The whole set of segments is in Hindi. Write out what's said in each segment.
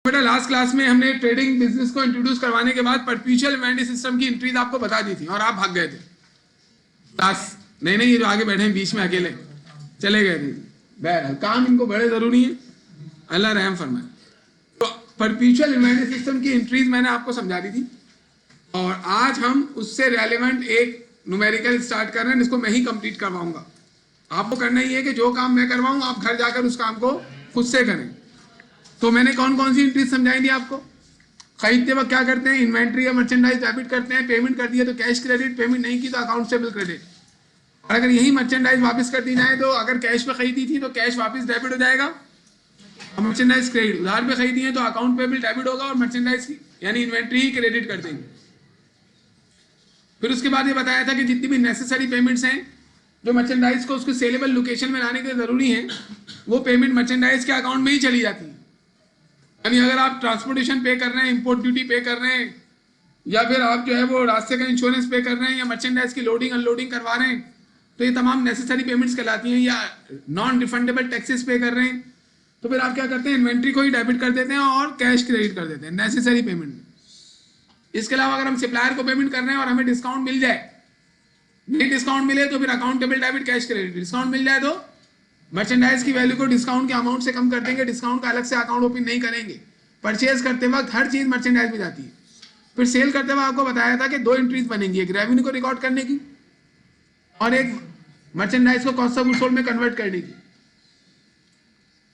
बेटा लास्ट क्लास में हमने ट्रेडिंग बिजनेस को इंट्रोड्यूस करवाने के बाद परपेचुअल इन्वेंटरी सिस्टम की एंट्रीज आपको बता दी थी और आप भाग गए थे क्लास। नहीं ये जो आगे बैठे हैं बीच में अकेले चले गए थे। बहरहाल काम इनको बड़े जरूरी है, अल्लाह रहम फरमाए। तो परपेचुअल इन्वेंटरी सिस्टम की एंट्रीज मैंने आपको समझा दी थी और आज हम उससे रेलेवेंट एक न्यूमेरिकल स्टार्ट कर रहे हैं जिसको मैं ही कंप्लीट करवाऊंगा। आपको करना ही है कि जो काम मैं करवाऊं आप घर जाकर उस काम को खुद से करें। तो मैंने कौन कौन सी एंट्रीज समझाई थी आपको। खरीदते वक्त क्या करते हैं, इन्वेंट्री या मर्चेंडाइज डेबिट करते हैं, पेमेंट कर दिया तो कैश क्रेडिट, पेमेंट नहीं की तो अकाउंट से बिल क्रेडिट। और अगर यही मर्चेंडाइज वापस कर दी जाए तो अगर कैश पे खरीदी थी तो कैश वापस डेबिट हो जाएगा और मर्चेंडाइज क्रेडिट। उधार पे खरीदी है तो अकाउंट पे बिल डेबिट होगा और मर्चेंडाइज की यानी इन्वेंट्री ही क्रेडिट कर देंगे। फिर उसके बाद ये बताया था कि जितनी भी नेसेसरी पेमेंट्स हैं जो मर्चेंडाइज को उसको सेलेबल लोकेशन में लाने के लिए जरूरी है वो पेमेंट मर्चेंडाइज के अकाउंट में ही चली जाती है। यानी अगर आप ट्रांसपोर्टेशन पे कर रहे हैं, इंपोर्ट ड्यूटी पे कर रहे हैं या फिर आप जो है वो रास्ते का इंश्योरेंस पे कर रहे हैं या मर्चेंडाइज की लोडिंग अनलोडिंग करवा रहे हैं तो ये तमाम नेसेसरी पेमेंट्स कहलाती हैं। या नॉन रिफंडेबल टैक्सेस पे कर रहे हैं तो फिर आप क्या करते हैं, इन्वेंट्री को ही डेबिट कर देते हैं और कैश क्रेडिट कर देते हैं नेसेसरी पेमेंट में। इसके अलावा अगर हम सप्लायर को पेमेंट कर रहे हैं और हमें डिस्काउंट मिल जाए, नहीं डिस्काउंट मिले तो फिर accountable debit cash credit. Discount मिल जाए तो मर्चेंडाइज की वैल्यू को डिस्काउंट के अमाउंट से कम कर देंगे, डिस्काउंट का अलग से अकाउंट ओपन नहीं करेंगे। परचेज करते वक्त हर चीज मर्चेंडाइज में जाती है। फिर सेल करते वक्त आपको बताया था कि दो एंट्रीज बनेंगी, एक रेवेन्यू को रिकॉर्ड करने की और एक मर्चेंडाइज को कॉस्ट ऑफ गुड्स सोल्ड में कन्वर्ट करने की।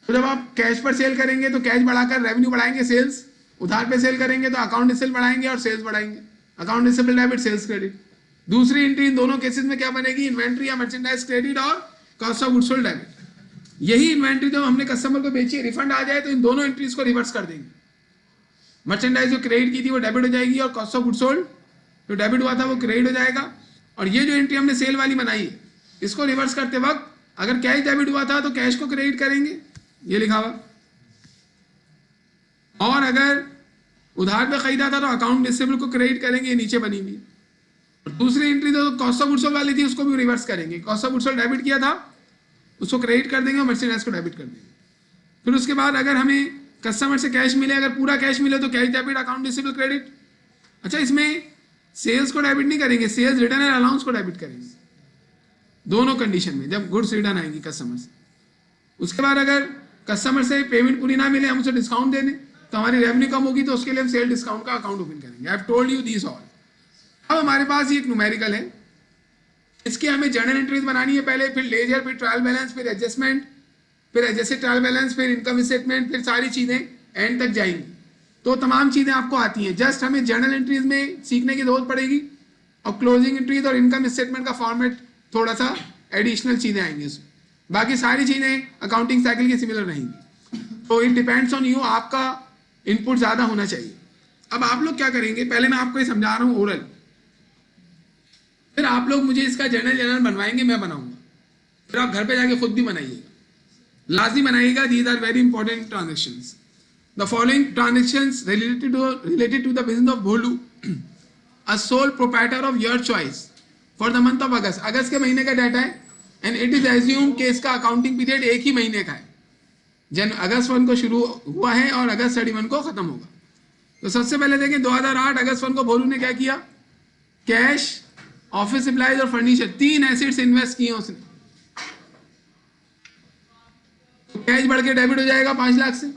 तो जब आप कैश पर सेल करेंगे तो कैश बढ़ाकर रेवेन्यू बढ़ाएंगे सेल्स, उधार पे सेल करेंगे तो अकाउंट रिसीवेबल बढ़ाएंगे और सेल्स बढ़ाएंगे, account receivable debit sales credit. दूसरी एंट्री इन दोनों केसेस में क्या बनेगी, इन्वेंट्री या मर्चेंडाइज क्रेडिट और cost of goods sold debit. यही इन्वेंट्री जब हमने कस्टमर को बेची रिफंड आ जाए तो इन दोनों एंट्रीज को रिवर्स कर देंगे। मर्चेंडाइज जो क्रेडिट की थी वो डेबिट हो जाएगी और कॉस्ट ऑफ गुड्स सोल्ड जो डेबिट हुआ था वो क्रेडिट हो जाएगा। और ये जो एंट्री हमने सेल वाली बनाई है इसको रिवर्स करते वक्त अगर कैश डेबिट हुआ था तो कैश को क्रेडिट करेंगे, ये लिखा हुआ, और अगर उधार पे खरीदा था तो अकाउंट रिसीवेबल को क्रेडिट करेंगे, ये नीचे बनी हुई। और दूसरी एंट्री तो कॉस्ट ऑफ गुड्स सोल्ड वाली थी उसको भी रिवर्स करेंगे, cost of goods sold debit किया था उसको क्रेडिट कर देंगे और मर्चेंडाइज को डेबिट कर देंगे। फिर उसके बाद अगर हमें कस्टमर से कैश मिले, अगर पूरा कैश मिले तो cash debit account receivable credit. अच्छा, इसमें सेल्स को डेबिट नहीं करेंगे, सेल्स रिटर्न एंड अलाउंस को डेबिट करेंगे दोनों कंडीशन में जब गुड्स रिटर्न आएंगी कस्टमर से। उसके बाद अगर कस्टमर से पेमेंट पूरी ना मिले, हम उसे डिस्काउंट दे दें तो हमारी रेवेन्यू कम होगी तो उसके लिए हम सेल डिस्काउंट का अकाउंट ओपन करेंगे। I have told you this all. अब हमारे पास ये एक न्यूमेरिकल है, इसकी हमें जर्नल एंट्रीज बनानी है पहले, फिर लेजर, फिर ट्रायल बैलेंस, फिर एडजस्टमेंट, फिर एडजस्टेड ट्रायल बैलेंस, फिर इनकम स्टेटमेंट, फिर सारी चीज़ें एंड तक जाएंगी। तो तमाम चीज़ें आपको आती हैं, जस्ट हमें जर्नल एंट्रीज में सीखने की जरूरत पड़ेगी और क्लोजिंग एंट्रीज और इनकम स्टेटमेंट का फॉर्मेट थोड़ा सा एडिशनल चीज़ें आएंगी उसमें। बाकी सारी चीज़ें अकाउंटिंग साइकिल की सिमिलर रहेंगी। तो इट डिपेंड्स ऑन यू, आपका इनपुट ज़्यादा होना चाहिए। अब आप लोग क्या करेंगे, पहले मैं आपको ये समझा रहा हूँ ओरल, फिर आप लोग मुझे इसका जर्नल बनवाएंगे, मैं बनाऊंगा, फिर आप घर पे जाके खुद भी बनाइएगा, लाजमी बनाइएगा। These are very important transactions. The following transactions related to the business of Bholu, a sole proprietor of your choice for the month of August. अगस्त के महीने का डाटा है एंड इट इज एज्यूम कि इसका अकाउंटिंग पीरियड एक ही महीने का है, अगस्त 1 को शुरू हुआ है और अगस्त 31 को खत्म होगा। तो सबसे पहले देखें 2008 अगस्त 1 को भोलू ने क्या किया, कैश, ऑफिस सप्लाईज और फर्नीचर, 3 एसेट्स इन्वेस्ट किए उसने। तो कैश बढ़ के डेबिट हो जाएगा 5 लाख से,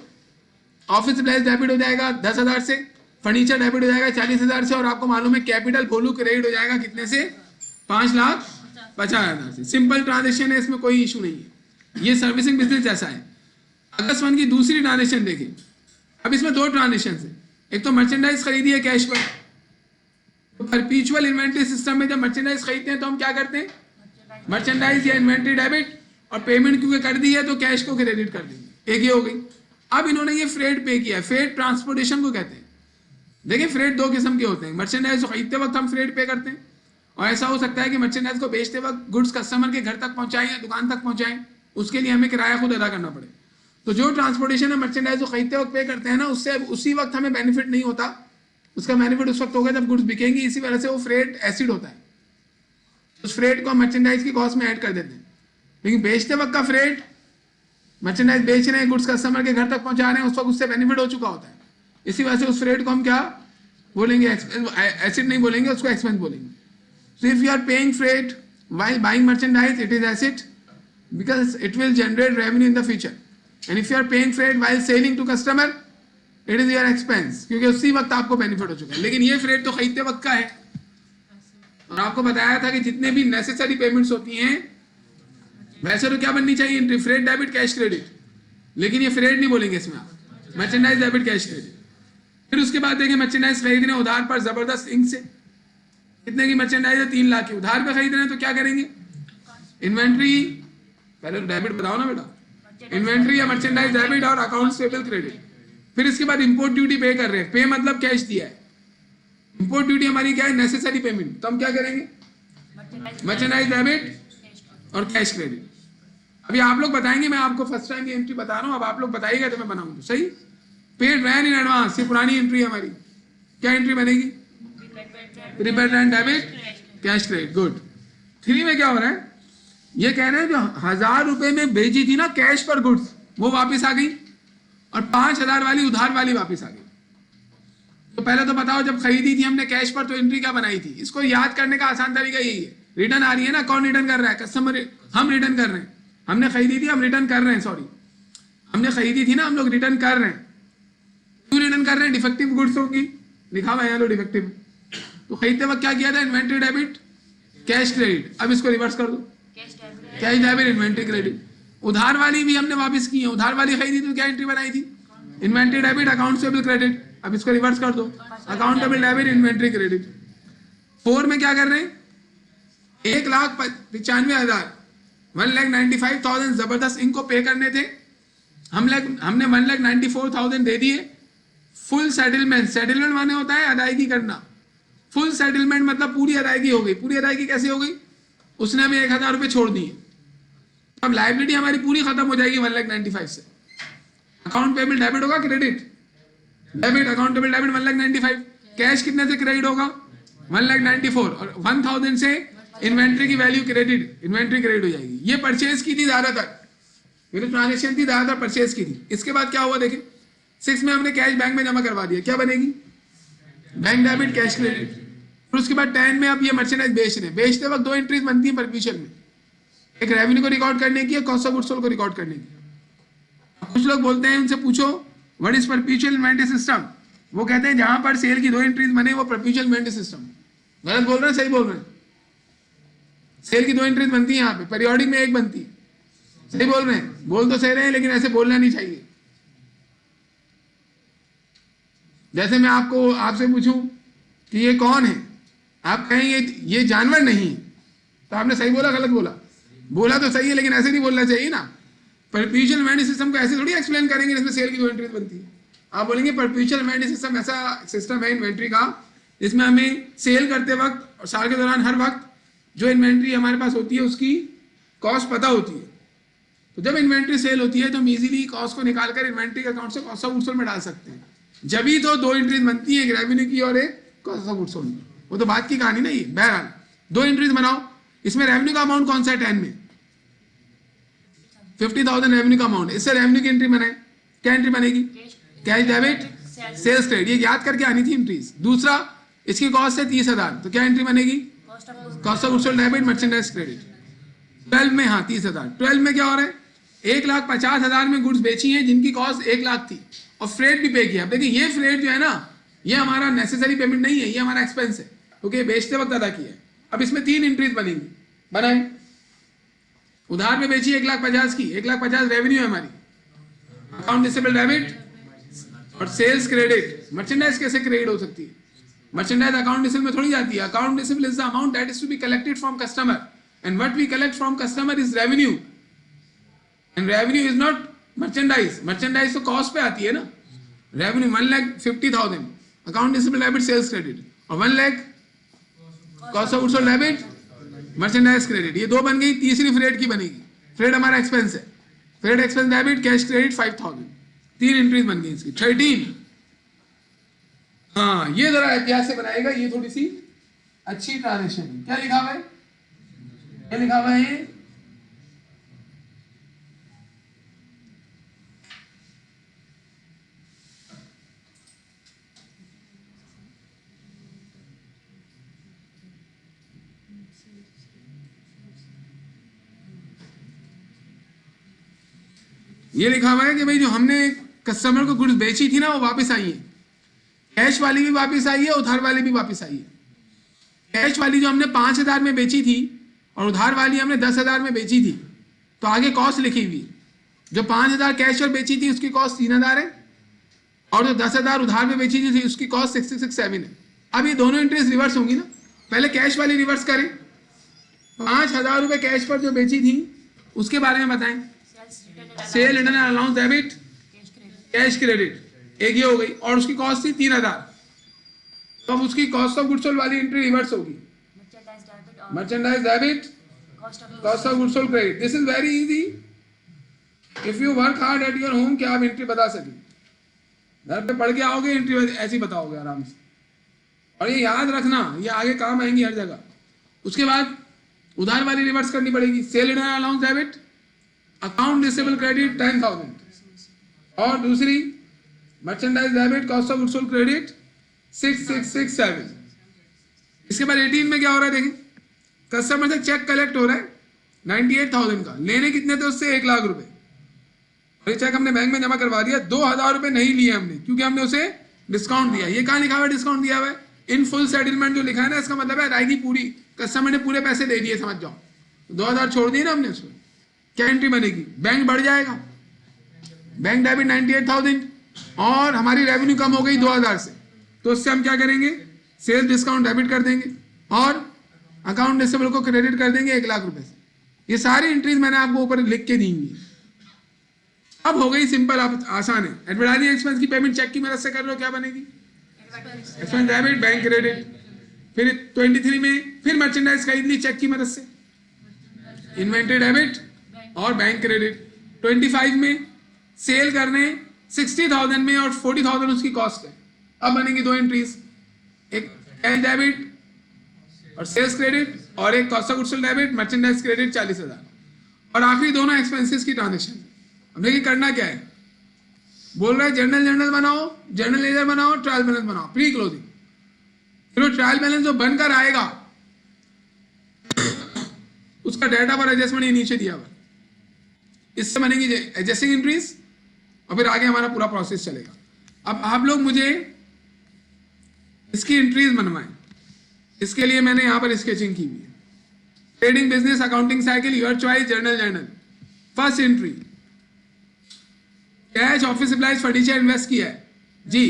ऑफिस सप्लाईज डेबिट हो जाएगा 10,000 से, फर्नीचर डेबिट हो जाएगा 40,000 से और आपको मालूम है कैपिटल भोलू क्रेडिट हो जाएगा कितने से, 5,50,000 से। सिंपल ट्रांजेक्शन है, इसमें कोई इशू नहीं है, ये सर्विसिंग बिजनेस जैसा है। अगस्त 1 की दूसरी ट्रांजेक्शन देखें। अब इसमें 2 ट्रांजेक्शन है, एक तो मर्चेंडाइज खरीदी है कैश पर। तो परपेचुअल इन्वेंट्री सिस्टम में जब मर्चेंडाइज खरीदते हैं तो हम क्या करते हैं, मर्चेंडाइज या इन्वेंट्री डेबिट, और पेमेंट क्योंकि कर दी है तो कैश को क्रेडिट कर देंगे, एक ही हो गई। अब इन्होंने ये फ्रेट पे किया है, फ्रेट ट्रांसपोर्टेशन को कहते हैं। देखिए फ्रेट 2 किस्म के होते हैं, मर्चेंडाइज खरीदते वक्त हम फ्रेट पे करते हैं और ऐसा हो सकता है कि मर्चेंडाइज को बेचते वक्त गुड्स कस्टमर के घर तक पहुंचाएं या दुकान तक पहुंचाएं, उसके लिए हमें किराया खुद अदा करना पड़े। तो जो ट्रांसपोर्टेशन है मर्चेंडाइज को खरीदते वक्त पे करते हैं ना, उससे उसी वक्त हमें बेनिफिट नहीं होता, उसका बेनिफिट उस वक्त होगा जब गुड्स बिकेंगी। इसी वजह से वो फ्रेट एसिड होता है, उस फ्रेट को हम मर्चेंडाइज की कॉस्ट में ऐड कर देते हैं। लेकिन बेचते वक्त का फ्रेट, मर्चेंडाइज बेच रहे हैं, गुड्स कस्टमर के घर तक पहुंचा रहे हैं, उस वक्त उससे बेनिफिट हो चुका होता है। इसी वजह से उस फ्रेट को हम क्या बोलेंगे, एसिड नहीं बोलेंगे, उसको एक्सपेंस बोलेंगे. So if you are paying freight while buying merchandise, it is asset because it will generate revenue in the future. And if you are paying freight while selling to customer, it is your expense, क्योंकि उसी वक्त आपको बेनिफिट हो चुका है. लेकिन ये फ्रेट तो खरीदते वक्त का है. और आपको बताया था कि जितने भी नेसेसरी पेमेंट्स होती हैं वैसे तो क्या बननी चाहिए entry, freight debit cash credit. लेकिन ये फ्रेट नहीं बोलेंगे इसमें, आप मर्चेंडाइज डेबिट कैश क्रेडिट. फिर उसके बाद देखिए मर्चेंडाइज खरीद रहे हैं उधार पर जबरदस्त इंक से. कितने की मर्चेंडाइज है, 3 लाख की. उधार पे खरीद रहे हैं तो क्या करेंगे, इन्वेंट्री, पहले तो डेबिट बताओ ना बेटा, इन्वेंट्री या मर्चेंडाइज डेबिट और अकाउंट्स पेबल क्रेडिट. फिर इसके बाद इंपोर्ट ड्यूटी पे कर रहे हैं. पे मतलब कैश दिया है. इंपोर्ट ड्यूटी हमारी क्या है, नेसेसरी पेमेंट. तो हम क्या करेंगे, मर्चेंडाइज डेबिट और कैश क्रेडिट. अभी आप लोग बताएंगे, मैं आपको फर्स्ट टाइम ये एंट्री बता रहा हूँ, अब आप लोग बताइएगा तो मैं बनाऊंगा. सही, पेड रैन इन एडवांस, ये पुरानी एंट्री है हमारी. क्या एंट्री बनेगी, प्रीपेड रैन डेबिट कैश क्रेडिट. गुड. 3 में क्या हो रहा है, ये कह रहे हैं जो 1000 रुपए में भेजी थी ना कैश पर गुड्स, वो वापस आ गई और 5000 वाली उधार वाली वापस आ गई. तो पहले तो बताओ, जब खरीदी थी हमने कैश पर तो एंट्री क्या बनाई थी. इसको याद करने का आसान तरीका यही है, रिटर्न आ रही है ना, कौन रिटर्न कर रहा है, कस्टमर. हम रिटर्न कर रहे हैं, हमने खरीदी थी, हम रिटर्न कर रहे हैं. सॉरी, हमने खरीदी थी ना, हम लोग रिटर्न कर रहे हैं. क्यों रिटर्न कर रहे हैं, डिफेक्टिव गुड्स होगी, लिखा हुआ है यहाँ लो डिफेक्टिव. तो खरीदते वक्त क्या किया था, इन्वेंट्री डेबिट कैश क्रेडिट. अब इसको रिवर्स कर दो, कैश डेबिट इन्वेंट्री क्रेडिट. उधार वाली भी हमने वापस की है, उधार वाली खरीदी तो क्या एंट्री बनाई थी, inventory debit account payable credit. अब इसको रिवर्स कर दो, अकाउंटेबल डेबिट इन्वेंट्री क्रेडिट. 4 में क्या कर रहे हैं, 1,95,000 1,95,000 जबरदस्त इनको पे करने थे. हमने 1,94,000 दे दिए. फुल सेटलमेंट, सेटलमेंट माने होता है अदायगी करना. फुल सेटलमेंट मतलब पूरी अदायगी हो गई. पूरी अदायगी कैसे हो गई, उसने हमें 1,000 रुपये छोड़ दिए. अब लाइबिलिटी हमारी पूरी खत्म हो जाएगी 1,95,000 से. अकाउंट पेबल डेबिट होगा, credit debit, accountable debit 1,95,000. Cash कितने से क्रेडिट होगा, 1,94,000 और 1,000 से इन्वेंट्री की वैल्यू क्रेडिट, इन्वेंट्री क्रेडिट हो जाएगी. ये परचेज की थी ज्यादातर, मेरी ट्रांजेक्शन थी ज्यादातर परचेज की थी. इसके बाद क्या हुआ देखिए, 6 में हमने कैश बैंक में जमा करवा दिया. क्या बनेगी, बैंक डेबिट कैश क्रेडिट. फिर उसके बाद 10 में अब ये मर्चेंडाइज बेच रहे हैं. बेचते वक्त 2 एंट्रीज बनती है परफ्यूचर में, एक रेवेन्यू को रिकॉर्ड करने की, कॉस्ट ऑफ गुड्स सोल्ड को रिकॉर्ड करने की. कुछ लोग बोलते हैं, उनसे पूछो what is perpetual inventory system. वो कहते हैं जहां पर सेल की 2 एंट्रीज बने वो परपेचुअल इन्वेंटरी सिस्टम. गलत बोल रहे हैं, सही बोल रहे हैं. सेल की 2 एंट्रीज बनती है यहाँ पे, पीरियोडिक में 1 बनती है. सही बोल रहे हैं, बोल तो सही रहे हैं, लेकिन ऐसे बोलना नहीं चाहिए. जैसे मैं आपसे पूछूं कि ये कौन है, आप कहेंगे ये जानवर नहीं है, तो आपने सही बोला गलत बोला, बोला तो सही है, लेकिन ऐसे नहीं बोलना चाहिए ना. परपेचुअल इन्वेंटरी सिस्टम को ऐसे थोड़ी एक्सप्लेन करेंगे जिसमें सेल की 2 एंट्रीज बनती है. आप बोलेंगे परपेचुअल इन्वेंटरी सिस्टम ऐसा सिस्टम है इन्वेंट्री का जिसमें हमें सेल करते वक्त और साल के दौरान हर वक्त जो इन्वेंट्री हमारे पास होती है उसकी कॉस्ट पता होती है. तो जब इन्वेंट्री सेल होती है तो हम इजीली कॉस्ट को निकालकर इन्वेंट्री के अकाउंट से कॉस्ट ऑफ गुड्स सोल्ड में डाल सकते हैं. जब ही तो 2 एंट्रीज बनती है, एक रेवेन्यू की और एक कॉस्ट ऑफ गुड्स सोल्ड. वो तो बात की कहानी ना ये. बहरहाल 2 एंट्रीज बनाओ. इसमें रेवेन्यू का अमाउंट कौन सा है, 10 में 50,000 रेवेन्यू का अमाउंट. इससे रेवेन्यू की एंट्री बनाए, क्या एंट्री बनेगी, कैश डेबिट सेल्स क्रेडिट. ये याद करके आनी थी एंट्रीज. दूसरा, इसकी कॉस्ट है 30,000, तो क्या एंट्री बनेगी, cost of goods sold debit merchandise credit. 12 में, हाँ 30,000. 12 में क्या हो रहा है, 1,50,000 में गुड्स बेची हैं जिनकी कॉस्ट 1 लाख थी और फ्रेट भी पे किया. देखिए ये फ्रेट जो है ना, ये हमारा नेसेसरी पेमेंट नहीं है, ये हमारा एक्सपेंस है क्योंकि बेचते वक्त अदा किया है. अब इसमें 3 एंट्रीज बनेंगी, बनाए. उधार में बेची 1,50,000 की, 1,50,000 रेवेन्यू है हमारी, अकाउंट रिसीवेबल डेबिट और सेल्स क्रेडिट. मर्चेंडाइज कैसे क्रेडिट हो सकती है, मर्चेंडाइज अकाउंट रिसीवेबल में थोड़ी जाती है. Account receivable is the amount that is to be collected from customer and what we collect from customer is revenue and revenue is not merchandise. Merchandise तो कॉस्ट पे आती है ना. Revenue 1,50,000 account receivable debit sales credit और 1 lakh cost of goods sold debit merchandise credit. ये 2 बन गई. तीसरी फ्रेट की बनेगी. फ्रेट हमारा एक्सपेंस है, freight expense debit cash credit 5,000. 3 entries बन गई इसकी. 13, हाँ ये जरा एहतियात से बनाएगा, ये थोड़ी सी अच्छी ट्रांजेक्शन है. क्या लिखा हुआ है, क्या लिखा हुआ है, ये लिखा हुआ है कि भाई जो हमने कस्टमर को गुड्स बेची थी ना वो वापस आई है, कैश वाली भी वापस आई है, उधार वाली भी वापस आई है। कैश वाली जो हमने 5,000 में बेची थी और उधार वाली हमने 10,000 में बेची थी, तो आगे कॉस्ट लिखी हुई है। जो 5,000 कैश पर बेची थी उसकी कॉस्ट 3,000 है, और जो 10,000 उधार में बेची थी उसकी कॉस्ट 667 है। अब ये दोनों एंट्रीज रिवर्स होंगी ना, पहले कैश वाली रिवर्स करें। 5,000 रुपये कैश पर जो बेची थी उसके बारे में बताएं। Cell return allowance debit, cash credit, एक ये हो गई, और उसकी कॉस्ट थी 3,000। तो अब उसकी कॉस्ट ऑफ गुड्स सोल्ड वाली एंट्री रिवर्स होगी। Merchandise debit, cost of goods sold credit. This is very easy if you work hard at your home, क्या आप एंट्री बता सके। घर पे पढ़ के आओगे एंट्री ऐसी बताओगे आराम से, और ये याद रखना, ये आगे काम आएंगी हर जगह। उसके बाद उधार वाली रिवर्स करनी पड़ेगी। Cell return allowance debit, account receivable credit 10,000, और दूसरी merchandise debit, cost of goods sold credit 6,667। इसके बाद 18 में क्या हो रहा है देखें, कस्टमर से चेक कलेक्ट हो रहा है 98,000 का, लेने कितने थे उससे 1,00,000 रुपए, और ये चेक हमने बैंक में जमा करवा दिया। 2,000 रुपए नहीं लिए हमने क्योंकि हमने उसे डिस्काउंट दिया। ये कहाँ लिखा हुआ है डिस्काउंट दिया हुआ है? इन फुल सेटलमेंट जो लिखा है ना, इसका मतलब है अदायगी पूरी, कस्टमर ने पूरे पैसे दे दिए, समझ जाओ। 2,000 छोड़ दिए ना हमने उसमें, क्या एंट्री बनेगी? बैंक बढ़ जाएगा, बैंक डेबिट 98,000, और हमारी रेवेन्यू कम हो गई 2,000 से, तो उससे हम क्या करेंगे, सेल्स डिस्काउंट डेबिट कर देंगे और अकाउंट रिसीवेबल को क्रेडिट कर देंगे 1,00,000 रुपए से। ये सारी एंट्रीज मैंने आपको ऊपर लिख के दी हुई। अब हो गई सिंपल, आप आसान है। एडवर्टाइजिंग एक्सपेंस की पेमेंट चेक की मदद से कर लो, क्या बनेगी? Expense debit, bank credit. फिर 23 में फिर मर्चेंडाइज खरीद ली चेक की मदद से, इन्वेंटरी डेबिट और बैंक क्रेडिट। 25 में सेल करने 60,000 में और 40,000 उसकी कॉस्ट है। अब बनेंगी दो एंट्रीज, एक कैश डेबिट और सेल्स क्रेडिट, और एक cost of goods sold debit, merchandise credit 40,000, और आखिरी दोनों एक्सपेंसेस की ट्रांजेक्शन। अब देखिए करना क्या है, बोल रहा है जर्नल बनाओ, जर्नल लेजर बनाओ, ट्रायल बैलेंस बनाओ, प्री क्लोजिंग। फिर ट्रायल बैलेंस जो बनकर आएगा उसका डेटा पर एडजस्टमेंट ये नीचे दिया हुआ, इससे बनेगी एडजस्टिंग एंट्रीज, और फिर आगे हमारा पूरा प्रोसेस चलेगा। अब आप लोग मुझे इसकी एंट्रीज बनवाएं, इसके लिए मैंने यहां पर स्केचिंग की हुई है। Trading business accounting cycle, your choice, journal. First entry, cash office supplies furniture invest किया है जी,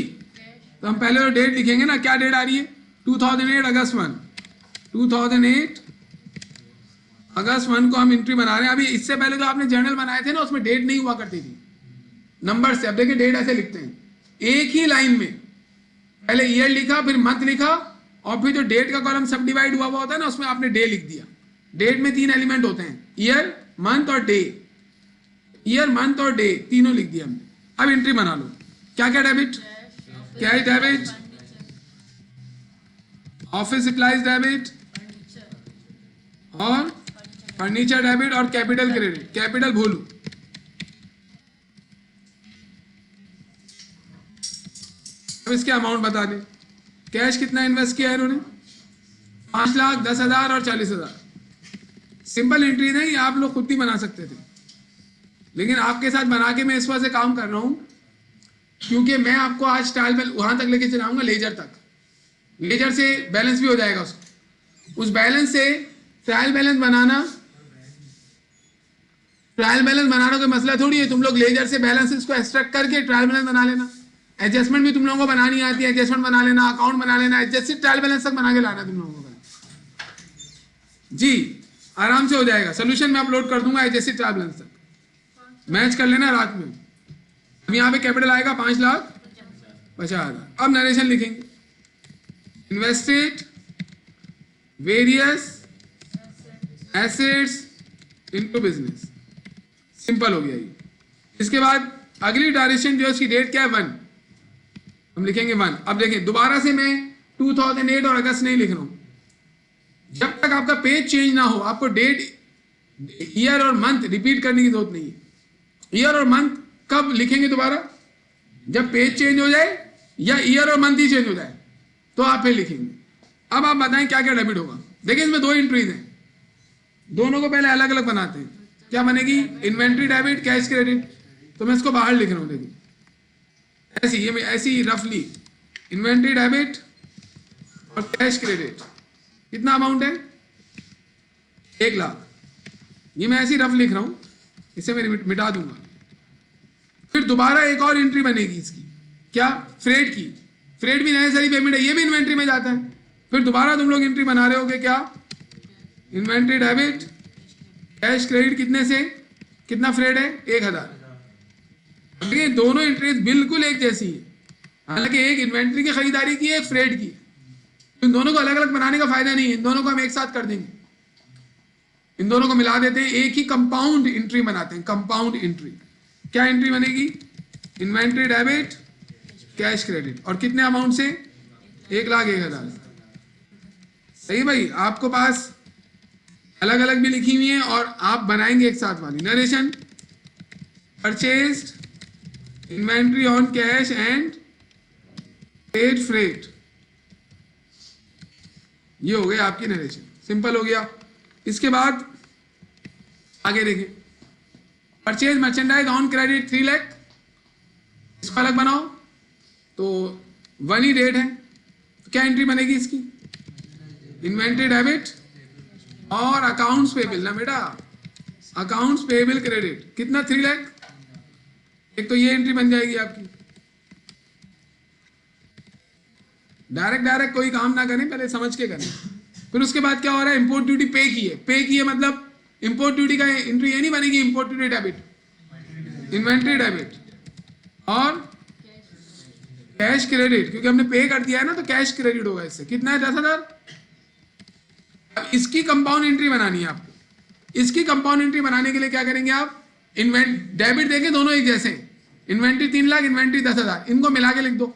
तो हम पहले तो डेट लिखेंगे ना, क्या डेट आ रही है? 2008 अगस्त 1, 2008 अगस्त 1 को हम एंट्री बना रहे हैं। अभी इससे पहले जो आपने जर्नल बनाए थे ना, उसमें डेट नहीं हुआ करती थी, नंबर से। अब देखिए डेट ऐसे लिखते हैं, एक ही लाइन में पहले ईयर लिखा, फिर मंथ लिखा, और फिर जो डेट का कॉलम सब डिवाइड हुआ होता है ना, उसमें आपने डे लिख दिया। डेट में 3 एलिमेंट होते हैं, ईयर, मंथ और डे। ईयर, मंथ और डे तीनों लिख दिया हमने। अब एंट्री बना लो, क्या क्या debit? Cash debit, office supplies debit, और फर्नीचर डेबिट, और कैपिटल क्रेडिट। कैपिटल भूलू, अब इसके अमाउंट बता दें। कैश कितना इन्वेस्ट किया है इन्होंने? 5 लाख, 10,000 और 40,000। सिंपल एंट्री है, ये आप लोग खुद ही बना सकते थे, लेकिन आपके साथ बना के मैं इस वजह से काम कर रहा हूं क्योंकि मैं आपको आज ट्रायल बैलेंस वहां तक लेके चलाऊंगा, लेजर तक। लेजर से बैलेंस भी हो जाएगा उसको, उस बैलेंस से ट्रायल बैलेंस बनाना। ट्रायल बैलेंस बनाना कोई मसला थोड़ी है, तुम लोग लेजर से बैलेंसेस को एक्सट्रैक्ट करके ट्रायल बैलेंस बना लेना। एडजस्टमेंट भी तुम लोगों को बनानी आती है, एडजस्टमेंट बना लेना, अकाउंट बना लेना, एडजस्टेड ट्रायल बैलेंस तक बना के लाना तुम लोगों को जी, आराम से हो जाएगा। सोल्यूशन में अपलोड कर दूंगा एडजस्टेड ट्रायल बैलेंस तक, मैच कर लेना रात में। अब यहाँ पे कैपिटल आएगा 5,50,000। अब नरेशन लिखेंगे, invested various assets into business. Simple हो गया ये। इसके बाद अगली डायरेक्शन जो है उसकी डेट क्या है? 1, हम लिखेंगे 1। अब देखें दोबारा से मैं 2008 और अगस्त नहीं लिख रहा हूं, जब तक आपका पेज चेंज ना हो आपको डेट, ईयर और मंथ रिपीट करने की जरूरत नहीं है। ईयर और मंथ कब लिखेंगे दोबारा? जब पेज चेंज हो जाए या ईयर और मंथ ही चेंज हो जाए तो आप फिर लिखेंगे। अब आप बताएं क्या क्या डेबिट होगा। देखिए इसमें 2 एंट्रीज हैं, दोनों को पहले अलग अलग बनाते हैं। क्या बनेगी? Inventory debit, cash credit. तो मैं इसको बाहर लिख रहा हूँ, देखिए ऐसी, ये ऐसी रफली इन्वेंट्री डेबिट और कैश क्रेडिट कितना अमाउंट है, 1 लाख। ये मैं ऐसी रफ लिख रहा हूँ, इसे मैं मिटा दूंगा। फिर दोबारा एक और एंट्री बनेगी इसकी, क्या, फ्रेट की। फ्रेट भी नेसेसरी पेमेंट है, ये भी इन्वेंट्री में जाता है। फिर दोबारा तुम लोग एंट्री बना रहे होगे, क्या, इन्वेंट्री डेबिट कैश क्रेडिट, कितने से कितना फ्रेट है, 1000। देखिए दोनों एंट्रीज बिल्कुल एक जैसी है, हालांकि एक इन्वेंट्री की खरीदारी की है, एक फ्रेट की। इन दोनों को अलग अलग बनाने का फायदा नहीं है, इन दोनों को हम एक साथ कर देंगे, इन दोनों को मिला देते हैं, एक ही कंपाउंड एंट्री बनाते हैं। कंपाउंड एंट्री क्या एंट्री बनेगी, इन्वेंट्री डेबिट कैश क्रेडिट, और कितने अमाउंट से, 1,01,000। सही भाई, आपको पास अलग अलग भी लिखी हुई है और आप बनाएंगे एक साथ वाली। Narration, purchased inventory on cash and paid freight, ये हो गया आपकी नरेशन, सिंपल हो गया। इसके बाद आगे देखिए, purchase merchandise on credit 3 lakh, इसको अलग बनाओ, तो 1 ही रेट है, तो क्या एंट्री बनेगी इसकी, इन्वेंट्री डेबिट और अकाउंट्स पेबल ना बेटा, अकाउंट्स पेबल क्रेडिट कितना, 3 लाख। एक तो ये एंट्री बन जाएगी आपकी। डायरेक्ट कोई काम ना करें, पहले समझ के करें। फिर उसके बाद क्या हो रहा है, इंपोर्ट ड्यूटी पे की है, पे की है मतलब इंपोर्ट ड्यूटी का एंट्री ये नहीं बनेगी, import duty debit, inventory debit और कैश क्रेडिट, क्योंकि हमने पे कर दिया है ना, तो कैश क्रेडिट होगा इससे। कितना है, 10,000। अब इसकी कंपाउंड एंट्री बनानी है आपको। इसकी कंपाउंड एंट्री बनाने के लिए क्या करेंगे आप, डेबिट देखें दोनों एक जैसे हैं, इन्वेंट्री 3 लाख, इन्वेंट्री 10,000, इनको मिला के लिख दो।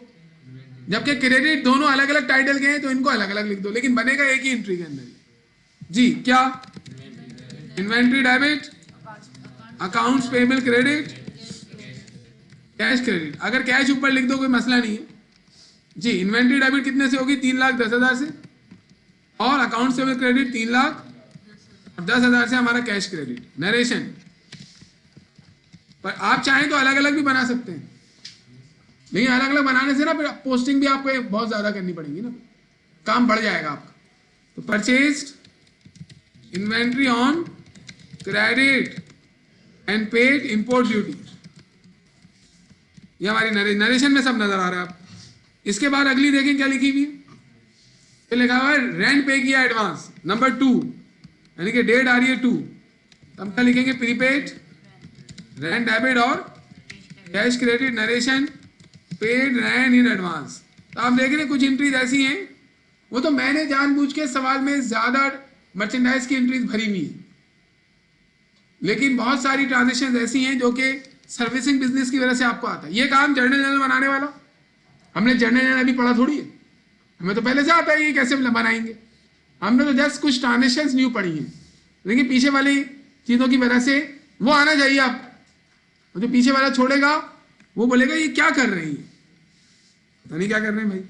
जबकि क्रेडिट दोनों अलग अलग टाइटल के हैं, तो इनको अलग अलग लिख दो, लेकिन बनेगा एक ही एंट्री के अंदर। जी क्या, inventory debit, accounts payable credit, cash credit. अगर कैश ऊपर लिख दो कोई मसला नहीं है जी। इन्वेंट्री डेबिट कितने से होगी, 3,10,000 से, और अकाउंट्स पेबल क्रेडिट 3,10,000 से हमारा कैश क्रेडिट। नरेशन, पर आप चाहें तो अलग अलग भी बना सकते हैं, लेकिन अलग अलग बनाने से ना फिर पोस्टिंग भी आपको बहुत ज्यादा करनी पड़ेगी ना, काम बढ़ जाएगा आपका। तो purchased inventory on credit and paid import duty, ये हमारी नरेशन में सब नजर आ रहा है आप। इसके बाद अगली देखें क्या लिखी हुई है, ये लिखा हुआ है रेंट पे किया एडवांस, नंबर 2, यानी कि डेट आ रही है 2, तो हम क्या लिखेंगे, प्रीपेड रेंट डेबिट और cash credit. Narration, paid rent in advance. तो आप देख रहे हैं कुछ एंट्रीज ऐसी हैं, वो तो मैंने जानबूझ के सवाल में ज्यादा मर्चेंडाइज की एंट्रीज भरी हुई है, लेकिन बहुत सारी ट्रांजेक्शन ऐसी हैं जो कि सर्विसिंग बिजनेस की वजह से आपको आता है। ये काम जर्नल जनरल बनाने वाला, हमने जर्नल जनरल अभी पढ़ा थोड़ी है, हमें तो पहले से आता है ये कैसे बनाएंगे। हमने तो जस्ट कुछ ट्रांजेक्शन न्यू पढ़ी हैं, लेकिन पीछे वाली चीजों की वजह से वो आना चाहिए आप। जो पीछे वाला छोड़ेगा वो बोलेगा ये क्या कर रही है, पता नहीं क्या कर रहे हैं भाई,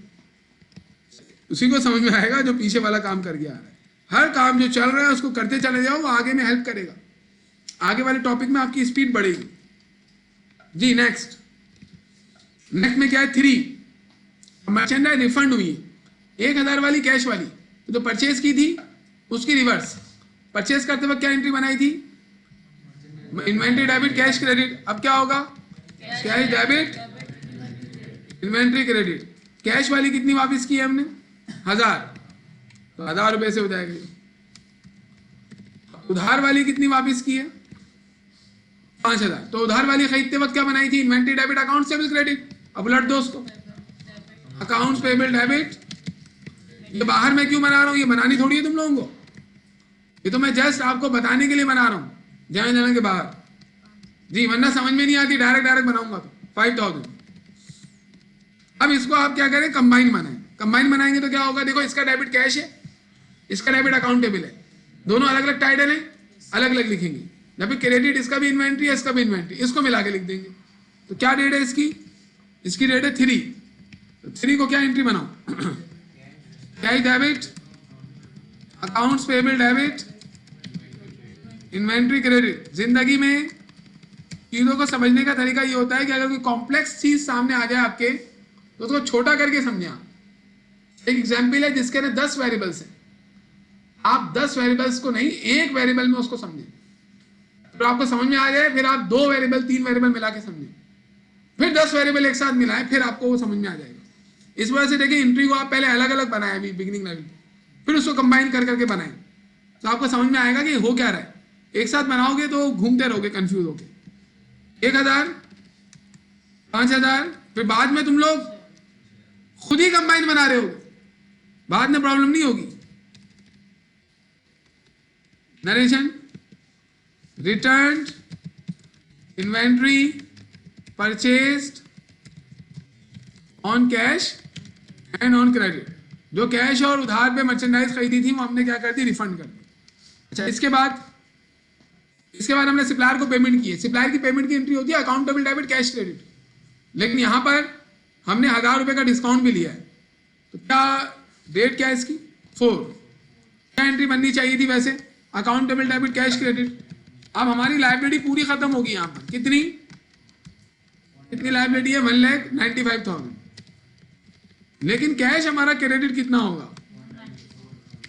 उसी को समझ में आएगा जो पीछे वाला काम करके आ रहा है। हर काम जो चल रहा है उसको करते चले जाओ, वो आगे में हेल्प करेगा, आगे वाले टॉपिक में आपकी स्पीड बढ़ेगी जी। नेक्स्ट में क्या है, 3, मर्चेंडाइज रिफंड हुई है, 1,000 वाली कैश वाली, तो परचेज की थी उसकी रिवर्स। परचेज करते वक्त क्या एंट्री बनाई थी, इन्वेंट्री डेबिट कैश क्रेडिट। अब क्या होगा, cash debit inventory credit. Cash वाली कितनी वापस की है हमने, 1000, तो 1000 रुपए से हो जाएगा। उधार वाली कितनी वापस की है, 5,000, तो उधार वाली खरीदते वक्त क्या बनाई थी, inventory debit accounts payable credit. अब उलट दो उसको, अकाउंट्स पेबल डेबिट। ये बाहर मैं क्यों बना रहा हूं, ये बनानी थोड़ी है तुम लोगों को, ये तो मैं जस्ट आपको बताने के लिए बना रहा हूं जर्नल जनरल के बाहर जी, वरना समझ में नहीं आती, डायरेक्ट बनाऊंगा तो 5,000। अब इसको आप क्या करें, कंबाइन बनाएं। कंबाइन बनाएंगे तो क्या होगा, देखो इसका डेबिट कैश है, इसका डेबिट अकाउंटेबल है, दोनों अलग अलग टाइटल है, अलग अलग लिखेंगे। जब क्रेडिट इसका भी इन्वेंट्री है, इसका भी इन्वेंट्री, इसको मिला के लिख देंगे। तो क्या डेट है इसकी, इसकी डेट है 3, तो 3 को क्या एंट्री बनाओ, cash debit accounts payable debit inventory credit. जिंदगी में चीजों को समझने का तरीका ये होता है कि अगर कोई कॉम्प्लेक्स चीज सामने आ जाए आपके तो उसको छोटा करके समझे आप। एक एग्जाम्पल है जिसके ना 10 वेरिएबल्स हैं, आप 10 वेरिएबल्स को नहीं, एक वेरिएबल में उसको समझें, फिर आपको समझ में आ जाए, फिर आप 2 वेरिएबल 3 वेरिएबल मिला के समझें, फिर 10 वेरिएबल एक साथ मिलाएं, फिर आपको वो समझ में आ जाएगा। इस वजह से देखिए एंट्री को आप पहले अलग अलग बनाए अभी बिगिनिंग लेवल, फिर उसको कंबाइन कर करके बनाएं तो आपको समझ में आएगा कि हो क्या रहा है। एक साथ बनाओगे तो घूमते रहोगे कंफ्यूज होगे। 1000, 5000, फिर बाद में तुम लोग खुद ही कंबाइन बना रहे होगे, बाद में प्रॉब्लम नहीं होगी। Narration, return, inventory, purchased on cash and on credit. जो कैश और उधार पे मर्चेंडाइज खरीदी थी वो हमने क्या कर दी, रिफंड कर दी। अच्छा, इसके बाद हमने सप्लायर को पेमेंट की है। सप्लायर की पेमेंट की एंट्री होती है अकाउंटेबल डेबिट कैश क्रेडिट, लेकिन यहां पर हमने 1000 रुपए का डिस्काउंट भी लिया है, तो क्या डेट क्या है इसकी, 4। क्या एंट्री बननी चाहिए थी वैसे, अकाउंटेबल डेबिट कैश क्रेडिट। अब हमारी लाइबिलिटी पूरी खत्म होगी यहां पर। कितनी लाइबिलिटी है, 1,95,000, लेकिन कैश हमारा क्रेडिट कितना होगा,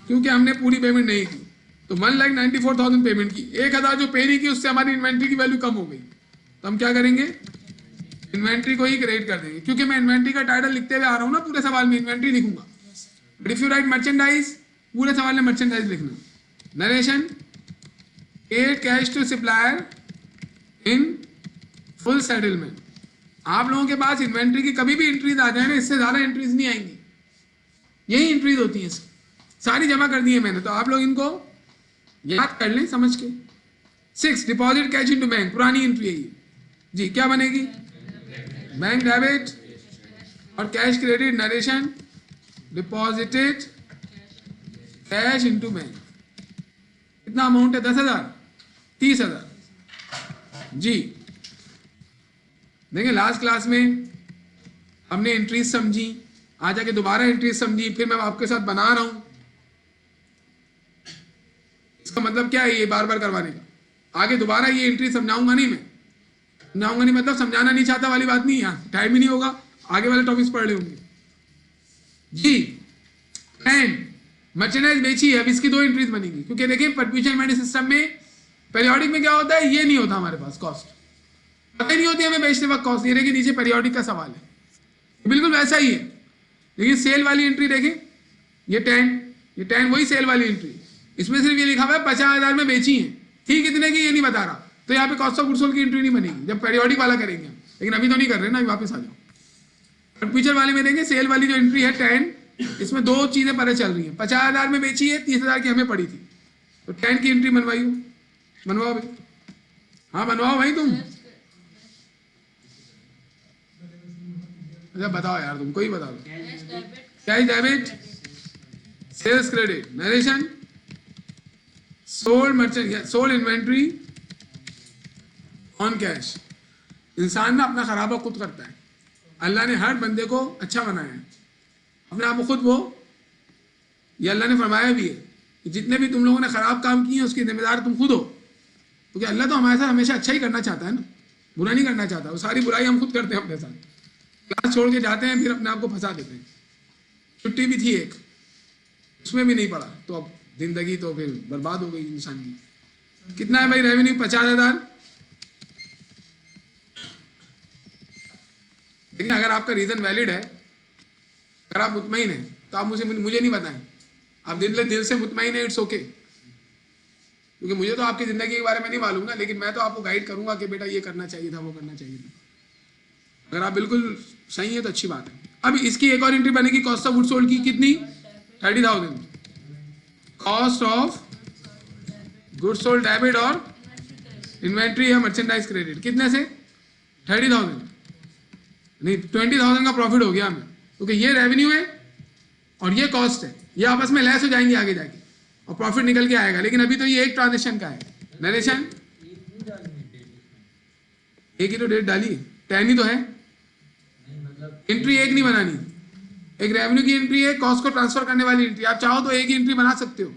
क्योंकि हमने पूरी पेमेंट नहीं की, तो 1,94,000 पेमेंट की। 1000 जो पे नहीं की उससे हमारी इन्वेंट्री की वैल्यू कम हो गई, तो हम क्या करेंगे, इन्वेंट्री को ही क्रेडिट कर देंगे, क्योंकि मैं इन्वेंट्री का टाइटल लिखते हुए आ रहा हूं ना, पूरे सवाल में इन्वेंट्री लिखूंगा। But if you write merchandise, पूरे सवाल में मर्चेंडाइज लिखना। Narration, paid cash to supplier in full settlement. आप लोगों के पास इन्वेंट्री की कभी भी एंट्रीज आ जाए ना, इससे ज्यादा एंट्रीज नहीं आएंगी, यही एंट्रीज होती हैं, सारी जमा कर दी है मैंने, तो आप लोग इनको याद कर लें समझ के। 6, डिपॉजिट कैश इनटू बैंक, पुरानी एंट्री है ये जी, क्या बनेगी, बैंक डेबिट और cash credit. Narration, deposited cash into bank, कितना अमाउंट है, 10,000, 30,000 जी। देखिए लास्ट क्लास में हमने एंट्रीज समझी, आज जाके दोबारा एंट्रीज समझी, फिर मैं आपके साथ बना रहा हूं। इसका मतलब क्या है, ये बार बार करवाने का। आगे दोबारा ये एंट्री समझाऊंगा नहीं, मैं समझाऊंगा नहीं मतलब समझाना नहीं चाहता वाली बात नहीं है, टाइम ही नहीं होगा, आगे वाले टॉपिक्स पढ़ रहे होंगे जी। एंड मर्चेंडाइज बेची है, अब इसकी 2 एंट्रीज बनेगी, क्योंकि देखिए परपेचुअल इन्वेंटरी सिस्टम में पीरियोडिक में क्या होता है, ये नहीं होता हमारे पास कॉस्ट, पता नहीं होती हमें बेचने वक्त कॉस्ट। ये देखिए नीचे पीरियोडिक का सवाल है, बिल्कुल वैसा ही है। लेकिन सेल वाली एंट्री देखें, ये 10 वही सेल वाली एंट्री, इसमें सिर्फ ये लिखा हुआ है 50,000 में बेची है, ठीक कितने की ये नहीं बता रहा, तो यहाँ पे कॉस्ट ऑफ गुड्स सोल्ड की एंट्री नहीं बनेगी, जब पीरियोडिक वाला करेंगे। लेकिन अभी तो नहीं कर रहे ना, वापस आ जाओ। फ्यूचर वाले में देंगे, सेल वाली जो एंट्री है 10, इसमें 2 चीजें पता चल रही है, 50,000 में बेची है, 30,000 की हमें पड़ी थी, तो 10 की एंट्री बनवाओ भाई, हाँ बनवाओ भाई तुम। अच्छा बताओ यार, तुम कोई बता दो। Cash debit, sales credit. Narration, sold inventory on cash. इंसान ना अपना खराबा खुद करता है, अल्लाह ने हर बंदे को अच्छा बनाया है, अपने आप को खुद वो, ये अल्लाह ने फरमाया भी है कि जितने भी तुम लोगों ने खराब काम किए हैं उसकी जिम्मेदार तुम खुद हो, क्योंकि अल्लाह तो हमारे साथ हमेशा अच्छा ही करना चाहता है ना, बुरा नहीं करना चाहता। वो सारी बुराई हम खुद करते हैं अपने साथ, क्लास छोड़ के जाते हैं, फिर अपने आप को फंसा देते हैं। छुट्टी भी थी एक, उसमें भी नहीं पड़ा, तो अब जिंदगी तो फिर बर्बाद हो गई इंसान की। कितना है भाई रेवेन्यू, 50,000। लेकिन अगर आपका रीजन वैलिड है, अगर आप मुतमईन है, तो आप मुझे नहीं बताएं, आप दिल से मुतमईन है, इट्स ओके, क्योंकि मुझे तो आपकी जिंदगी के बारे में नहीं मालूम ना, लेकिन मैं तो आपको गाइड करूंगा कि बेटा ये करना चाहिए था, वो करना चाहिए था। अगर आप बिल्कुल सही है तो अच्छी बात है। अब इसकी एक और एंट्री बनेगी, कॉस्ट ऑफ गुड्स सोल्ड की, कितनी, 30,000। Cost of goods sold debit और इन्वेंट्री है मर्चेंडाइज क्रेडिट, कितने से, 30,000 नहीं 20,000 का प्रॉफिट हो गया हमें, क्योंकि ये रेवेन्यू है और ये कॉस्ट है, ये आपस में लेस हो जाएंगे आगे जाके और प्रॉफिट निकल के आएगा। लेकिन अभी तो ये एक ट्रांजेक्शन का है। नरेशन, एक ही तो डेट डाली है, 10 ही तो है, एंट्री एक नहीं बनानी, एक रेवेन्यू की एंट्री है, कॉस्ट को ट्रांसफर करने वाली एंट्री। आप चाहो तो एक ही एंट्री बना सकते हो,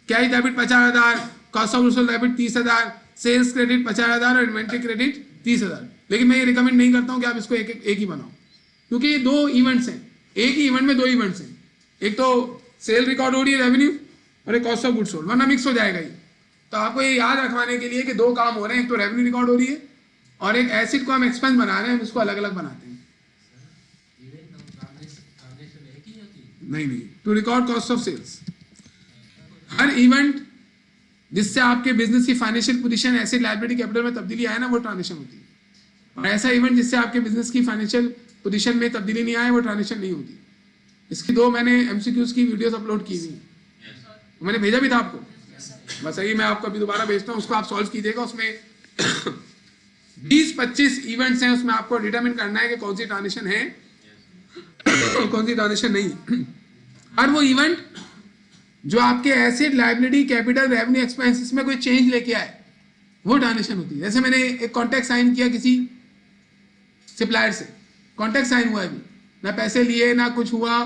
cash debit 50,000, cost of goods sold debit 30,000, sales credit 50,000 और इन्वेंट्री क्रेडिट 30,000। लेकिन मैं ये रिकमेंड नहीं करता हूँ कि आप इसको एक ही बनाओ, क्योंकि ये 2 इवेंट्स हैं, एक ही इवेंट में 2 इवेंट्स हैं। एक तो सेल रिकॉर्ड हो रही है रेवेन्यू, और एक कॉस्ट ऑफ गुड्स सोल्ड, वरना मिक्स हो जाएगा ये। तो आपको ये याद रखवाने के लिए कि 2 काम हो रहे हैं, एक तो रेवेन्यू रिकॉर्ड हो रही है और एक एसिड को हम एक्सपेंस बना रहे हैं, हम इसको अलग अलग बनाते हैं। नहीं, to record cost of sales. हर इवेंट जिससे आपके बिजनेस की financial position asset liability capital में तब्दीली आए ना, वो ट्रांजेक्शन होती है। और ऐसा इवेंट जिससे आपके बिजनेस की फाइनेंशियल पोजीशन में तब्दीली नहीं आए, वो ट्रांजेक्शन नहीं होती। इसकी 2 मैंने एमसीक्यूज की वीडियोस अपलोड की हुई, मैंने भेजा भी था आपको, बस यही मैं आपको अभी दोबारा भेजता हूँ, उसको आप सॉल्व कीजिएगा। उसमें 20-25 इवेंट्स हैं, उसमें आपको डिटरमिन करना है कि कौन सी ट्रांजेक्शन है कौन सी ट्रांजेक्शन नहीं। हर वो इवेंट जो आपके asset liability capital revenue expenses में कोई चेंज लेके आए, वो ट्रांजेक्शन होती है। जैसे मैंने एक कॉन्ट्रैक्ट साइन किया किसी सप्लायर से, कॉन्ट्रैक्ट साइन हुआ अभी, ना पैसे लिए, ना कुछ हुआ,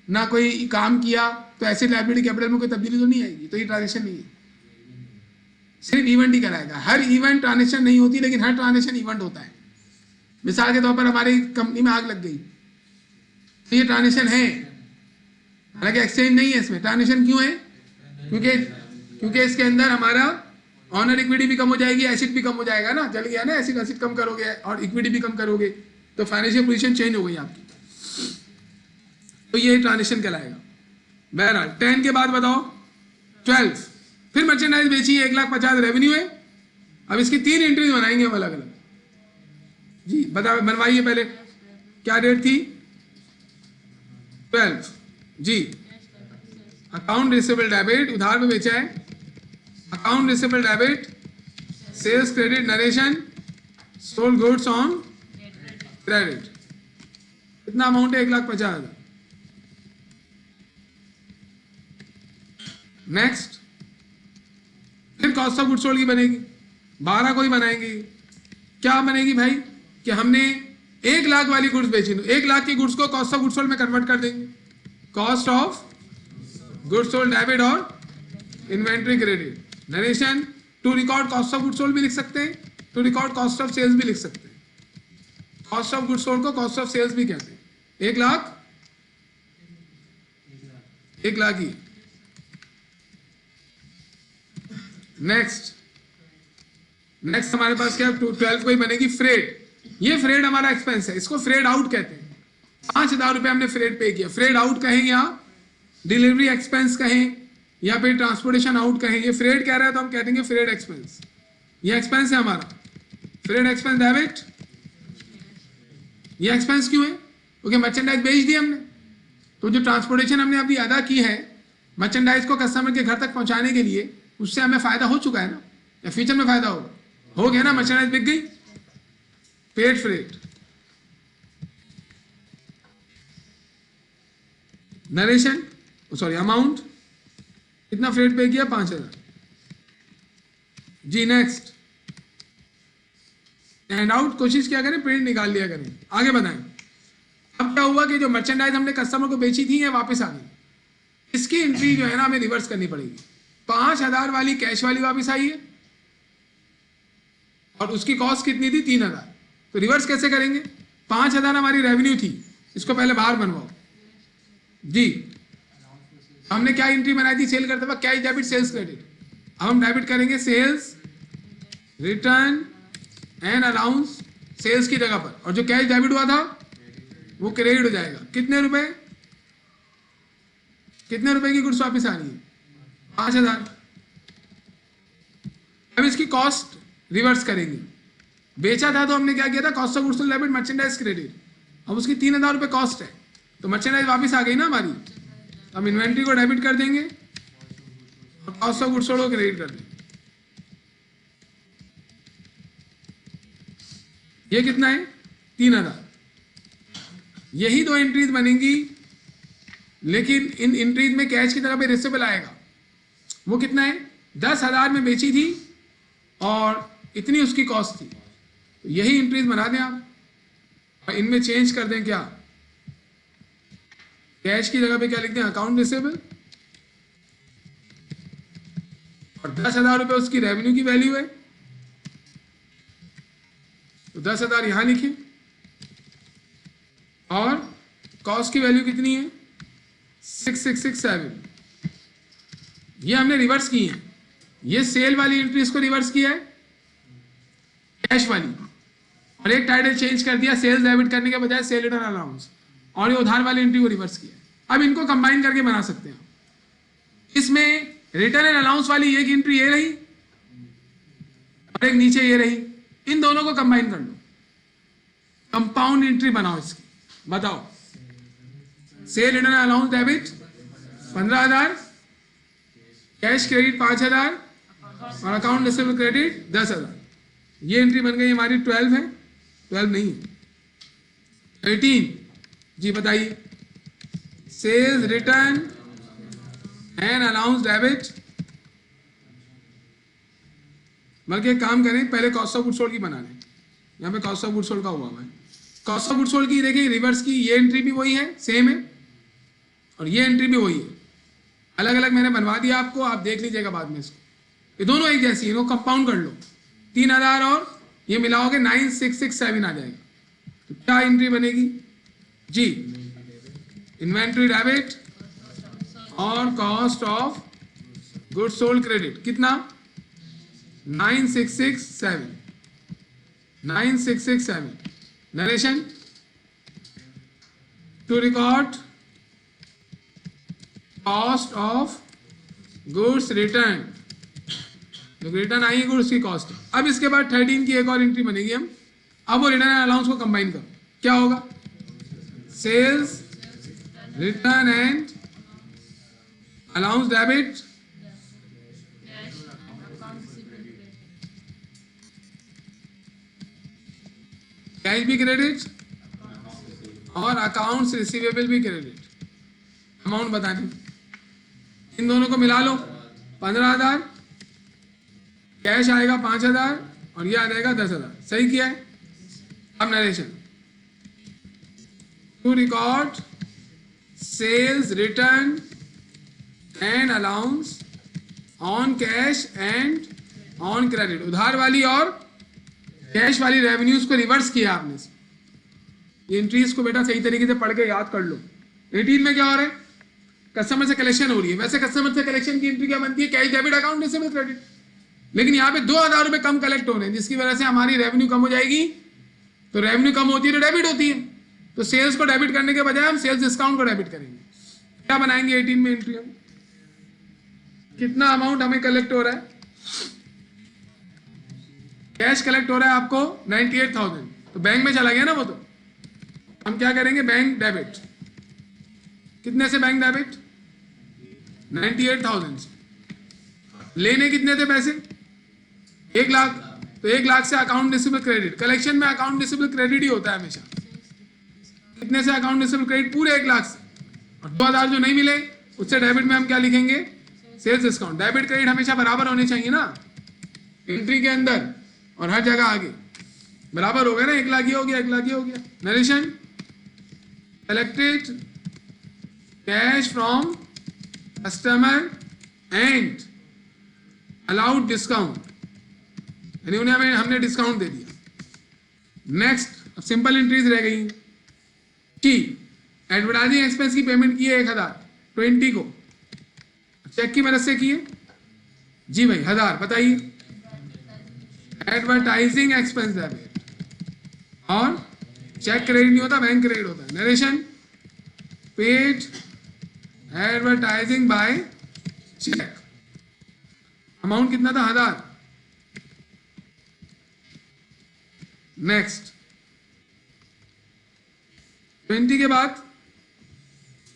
ना कोई काम किया, तो एसेट लायबिलिटी कैपिटल में कोई तब्दीली तो नहीं आएगी, तो ये ट्रांजेक्शन नहीं है। सिर्फ इवेंट ही कराएगा। हर इवेंट ट्रांजेक्शन नहीं होती, लेकिन हर ट्रांजेक्शन इवेंट होता है। मिसाल के तौर पर हमारी कंपनी में आग लग गई, तो ये ट्रांजेक्शन है, हालांकि एक्सचेंज नहीं है इसमें। ट्रांजेक्शन क्यों है? क्योंकि इसके अंदर हमारा ऑनर इक्विटी भी कम हो जाएगी, एसिड भी कम हो जाएगा ना, जल गया ना एसिड कम करोगे और इक्विटी भी कम करोगे, तो फाइनेंशियल पोजीशन चेंज हो गई आपकी, तो ये ट्रांजेक्शन कहलाएगा। बहरहाल 10 के बाद बताओ 12, फिर मर्चेंडाइज बेची 1,50,000 रेवेन्यू है। अब इसकी 3 एंट्रीज बनाएंगे हम अलग अलग। जी बनवाइए, पहले क्या डेट थी? 12 जी। अकाउंट रिसीवेबल डेबिट, उधार में बेचा है। Account receivable debit, sales credit narration, sold goods on credit. कितना अमाउंट है? 1,50,000। नेक्स्ट, फिर कॉस्ट ऑफ गुड्स सोल्ड की बनेगी, 12 को ही बनाएंगे। क्या बनेगी भाई? कि हमने 1 लाख वाली गुड्स बेची, 1 लाख की गुड्स को कॉस्ट ऑफ गुड्स सोल्ड में कन्वर्ट कर देंगे। Cost of goods sold debit और inventory credit narration. To record cost of goods sold भी लिख सकते हैं, to record cost of sales भी लिख सकते हैं। कॉस्ट ऑफ गुड्स सोल्ड को कॉस्ट ऑफ सेल्स भी कहते हैं। 1 लाख 1 लाख ही। नेक्स्ट हमारे पास क्या? 12 को ही बनेगी फ्रेड। ये फ्रेड हमारा एक्सपेंस है, इसको फ्रेड आउट कहते हैं। 5,000 रुपए हमने फ्रेड पे किया। फ्रेड आउट कहें या डिलीवरी एक्सपेंस कहें या फिर ट्रांसपोर्टेशन आउट कहें, ये फ्रेड कह रहा है तो हम कह देंगे फ्रेड एक्सपेंस। ये एक्सपेंस है हमारा, फ्रेड एक्सपेंस डेबिट। ये एक्सपेंस क्यों है? क्योंकि मर्चेंडाइज बेच दी हमने, तो जो ट्रांसपोर्टेशन हमने अभी अदा की है मर्चेंडाइज को कस्टमर के घर तक पहुंचाने के लिए, उससे हमें फायदा हो चुका है ना, या फ्यूचर में फायदा होगा? हो गया ना, मर्चेंडाइज बिक गई, paid freight. Narration, sorry amount, कितना फ्रेट पे किया? 5,000 जी। नेक्स्ट, हैंड आउट कोशिश किया करें, प्रिंट निकाल लिया करें, आगे बढ़ाएं। अब क्या हुआ कि जो मर्चेंडाइज हमने कस्टमर को बेची थी, ये वापस आ गई। इसकी एंट्री जो है ना हमें रिवर्स करनी पड़ेगी। 5,000 वाली कैश वाली वापस आई है और उसकी कॉस्ट कितनी थी? 3,000। तो रिवर्स कैसे करेंगे? 5,000 हमारी रेवेन्यू थी, इसको पहले बाहर बनवाओ जी। हमने क्या एंट्री बनाई थी? सेल करते वक्त कैश डेबिट सेल्स क्रेडिट। अब हम डेबिट करेंगे sales return and allowance sales की जगह पर, और जो कैश डेबिट हुआ था वो क्रेडिट हो जाएगा। कितने रुपए की गुड्स वापस आ रही है? 5,000। अब इसकी कॉस्ट रिवर्स करेंगे। बेचा था तो हमने क्या किया था? Cost of goods sold debit merchandise credit. अब उसकी 3,000 रुपए कॉस्ट है, तो मर्चेंडाइज वापस आ गई ना हमारी। तो हम इन्वेंट्री को डेबिट कर देंगे और कॉस्ट ऑफ गुड्स सोल्ड को क्रेडिट कर देंगे। ये कितना है? 3,000। यही 2 एंट्रीज बनेंगी, लेकिन इन एंट्रीज में कैश की जगह पे रिसीवेबल आएगा। वो कितना है? 10,000 में बेची थी और इतनी उसकी कॉस्ट थी, तो यही एंट्रीज बना दें आप और इनमें चेंज कर दें। क्या कैश की जगह पे क्या लिख दें? अकाउंट रिसीवेबल, और 10,000 रुपए उसकी रेवेन्यू की वैल्यू है। तो 10,000 यहां लिखे और कॉस्ट की वैल्यू कितनी है 6667। ये हमने रिवर्स की है, ये सेल वाली एंट्री इसको रिवर्स किया है कैश वाली, और एक टाइटल चेंज कर दिया सेल्स डेबिट करने के बजाय सेल रिटर्न अलाउंस, और ये उधार वाली एंट्री को रिवर्स किया। अब इनको कंबाइन करके बना सकते हैं। इसमें रिटर्न एंड अलाउंस वाली एक एंट्री ये रही और एक नीचे ये रही, इन दोनों को कंबाइन कर लो, कंपाउंड एंट्री बनाओ इसकी। बताओ cell return allowance debit 15,000, cash credit 5,000 और अकाउंट रिसीवेबल क्रेडिट 10,000। ये एंट्री बन गई हमारी 12 है, 12 नहीं 18। जी बताइए sales return and allowance debit, बल्कि एक काम करें पहले कॉस्ट ऑफ गुड्स सोल्ड की बना लें। यहाँ पे कॉस्ट ऑफ गुड्स सोल्ड का हुआ है, कॉस्ट ऑफ गुड्स सोल्ड की देखिए रिवर्स की, ये एंट्री भी वही है सेम है और ये एंट्री भी वही है, अलग अलग मैंने बनवा दिया आपको, आप देख लीजिएगा बाद में इसको। ये दोनों एक जैसी, इनको कंपाउंड कर लो, 3,000 और ये मिलाओगे 9667 आ जाएगा। तो क्या एंट्री बनेगी जी इन्वेंट्री डेबिट और cost of goods sold credit कितना 9667। Narration to record cost of goods return, जो रिटर्न आई है गुड्स की कॉस्ट। अब इसके बाद 13 की एक और एंट्री बनेगी हम, अब वो रिटर्न एंड अलाउंस को कंबाइन करो, क्या होगा sales return and allowance debit cash भी क्रेडिट और अकाउंट्स रिसीवेबल भी क्रेडिट। अमाउंट बता दें, इन दोनों को मिला लो 15,000, कैश आएगा 5,000 और ये आ जाएगा 10,000। सही किया है। अब narration to record sales return and allowance on cash and on credit, उधार वाली और कैश वाली रेवेन्यूज को रिवर्स किया आपने। ये एंट्रीज को बेटा सही तरीके से पढ़ के याद कर लो। 18 में क्या हो रहा है कस्टमर से कलेक्शन हो रही है, वैसे कस्टमर से कलेक्शन की एंट्री क्या बनती है cash debit account receivable credit, लेकिन यहाँ पे 2,000 रुपए कम कलेक्ट हो रहे हैं जिसकी वजह से हमारी रेवेन्यू कम हो जाएगी। तो रेवेन्यू कम होती है तो डेबिट होती है, तो सेल्स को डेबिट करने के बजाय हम सेल्स डिस्काउंट को डेबिट करेंगे। क्या बनाएंगे 18 में एंट्री हम, कितना अमाउंट हमें कलेक्ट हो रहा है, कैश कलेक्ट हो रहा है आपको 98,000, तो बैंक में चला गया ना वो, तो हम क्या करेंगे बैंक डेबिट, कितने से बैंक डेबिट 98,000 से, लेने कितने थे पैसे 1 लाख, तो 1 लाख से अकाउंट रिसीवेबल क्रेडिट, कलेक्शन में अकाउंट रिसीवेबल क्रेडिट ही होता है हमेशा, कितने से अकाउंट रिसीवेबल क्रेडिट पूरे 1 लाख से, और 2,000 जो नहीं मिले उससे डेबिट में हम क्या लिखेंगे सेल्स डिस्काउंट। डेबिट क्रेडिट हमेशा बराबर होने चाहिए ना एंट्री के अंदर और हर जगह आगे बराबर हो गया ना, 1 लाख ये हो गया 1 लाख ये हो गया। Narration collected cash from customer and allowed discount, यानी उन्हें हमने डिस्काउंट दे दिया। नेक्स्ट अब सिंपल एंट्रीज रह गई कि एडवर्टाइजिंग एक्सपेंस की पेमेंट की है 1,020 को, चेक की मदद से की है जी भाई 1,000, बताइए एडवर्टाइजिंग एक्सपेंस डेबिट, और चेक क्रेडिट नहीं होता बैंक क्रेडिट होता है। Narration paid advertising by cheque, amount कितना था 1,000। नेक्स्ट 20 के बाद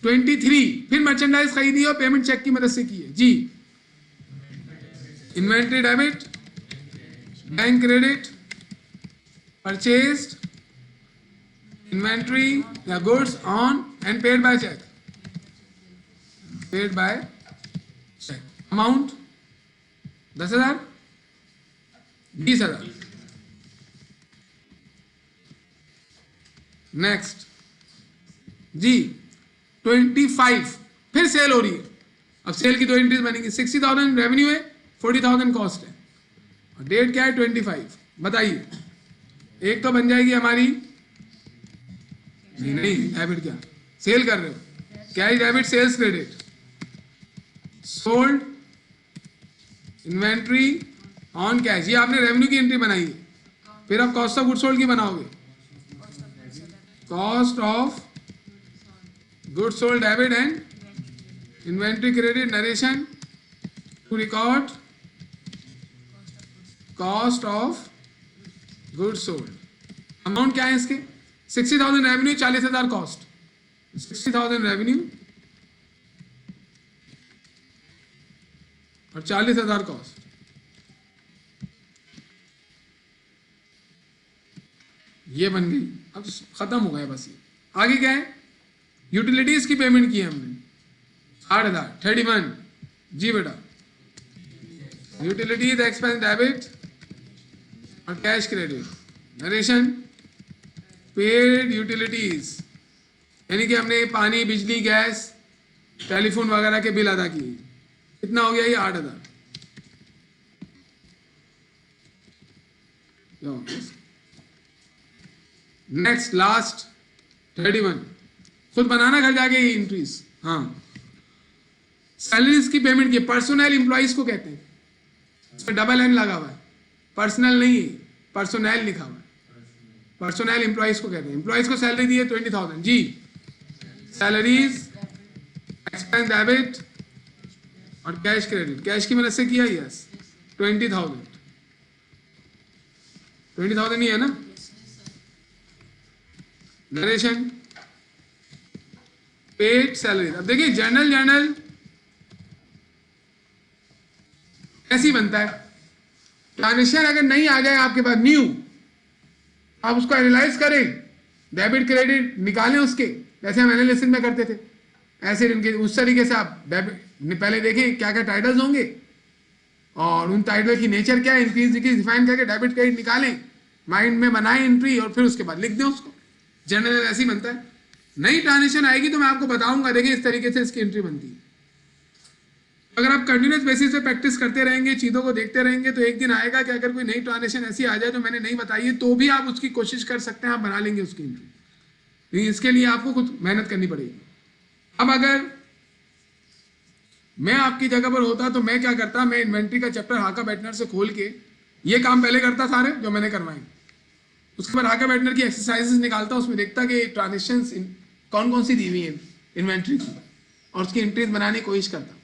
23 फिर मर्चेंडाइज खरीदी और पेमेंट चेक की मदद से की है जी, inventory debit bank credit, purchased inventory या goods on and paid by cheque, paid by cheque, amount 10,000 20,000। Next जी 25 फिर सेल हो रही है, अब सेल की 2 एंट्रीज बनेंगी, 60,000 रेवेन्यू है 40,000 कॉस्ट है, और डेट क्या है 25, बताइए एक तो बन जाएगी हमारी, नहीं डेबिट, क्या सेल कर रहे हो, cash debit sales credit, sold inventory on cash, ये आपने रेवेन्यू की एंट्री बनाई है। फिर आप कॉस्ट ऑफ गुड सोल्ड की बनाओगे, cost of good sold debit and inventory credit narration to record cost of good sold. Amount क्या है इसके, 60,000 रेवेन्यू, 40,000 कॉस्ट, 60,000 रेवेन्यू और 40,000 कॉस्ट। ये बन गई, अब खत्म हो गया बस। ये आगे क्या है, यूटिलिटीज की पेमेंट की है हमने 8,000, 31 जी बेटा, यूटिलिटीज एक्सपेंस डेबिट और cash credit narration, paid utilities यानी कि हमने पानी बिजली गैस टेलीफोन वगैरह के बिल अदा किए, कितना हो गया ये 8,000। नेक्स्ट लास्ट 31, खुद बनाना घर जाके ये एंट्रीज। हाँ, सैलरीज की पेमेंट की, पर्सनल एम्प्लॉइज को कहते हैं, इसमें डबल एन लगा हुआ है, पर्सनल नहीं पर्सनल लिखा हुआ है, पर्सनल एम्प्लॉइज को कहते हैं। एम्प्लॉइज को सैलरी दी है 20,000 जी, सैलरीज एक्सपेंस डेबिट और कैश क्रेडिट, कैश की मदद से किया, यस 20,000, 20,000 ही है ना। नरेशन पेड सैलरी, अब देखिए जर्नल ऐसी बनता है, ट्रांजेक्शन अगर नहीं आ जाए आपके पास न्यू, आप उसको एनालाइज करें, डेबिट क्रेडिट निकालें उसके, जैसे हम एनालिसिस में करते थे, ऐसे इनके उस तरीके से आप डेबिट पहले देखें क्या क्या टाइटल्स होंगे और उन टाइटल की नेचर क्या है, इंक्रीज डिक्रीज डिफाइन करके डेबिट क्रेडिट निकालें, माइंड में बनाएं एंट्री और फिर उसके बाद लिख दें उसको। जनरल ऐसे ही बनता है। नई ट्रांजेक्शन आएगी तो मैं आपको बताऊंगा, देखिए इस तरीके से इसकी एंट्री बनती है। अगर आप कंटिन्यूस बेसिस पे प्रैक्टिस करते रहेंगे, चीज़ों को देखते रहेंगे, तो एक दिन आएगा कि अगर कोई नई ट्रांजेक्शन ऐसी आ जाए जो मैंने नहीं बताई है, तो भी आप उसकी कोशिश कर सकते हैं, आप बना लेंगे उसकी एंट्री। लेकिन इसके लिए आपको कुछ मेहनत करनी पड़ेगी। अब अगर मैं आपकी जगह पर होता तो मैं क्या करता, मैं इन्वेंट्री का चैप्टर हाका बैटनर से खोल के ये काम पहले करता सारे जो मैंने करवाए, उसके बाद हाका बैटनर की एक्सरसाइजेस निकालता, उसमें देखता कि ट्रांजेक्शन्स कौन कौन सी दी हुई हैं इन्वेंट्री की, और उसकी एंट्रीज बनाने की कोशिश करता।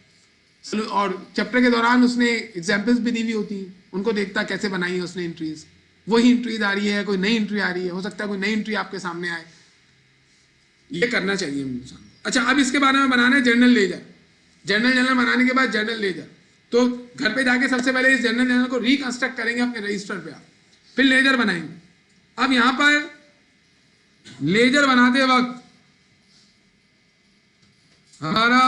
और चैप्टर के दौरान उसने एग्जाम्पल्स भी दी हुई होती हैं, उनको देखता कैसे बनाई है उसने एंट्रीज, वही एंट्रीज आ रही है, कोई नई एंट्री आ रही है, हो सकता है कोई नई एंट्री आपके सामने आए, ये करना चाहिए इंसान। अच्छा, अब इसके बारे में बनाना है जर्नल लेजर। जर्नल बनाने के बाद जर्नल लेजर, तो घर पे जाके सबसे पहले इस जर्नल को रिकंस्ट्रक्ट करेंगे अपने रजिस्टर पे, फिर लेजर बनाएंगे। अब यहां पर लेजर बनाते वक्त हमारा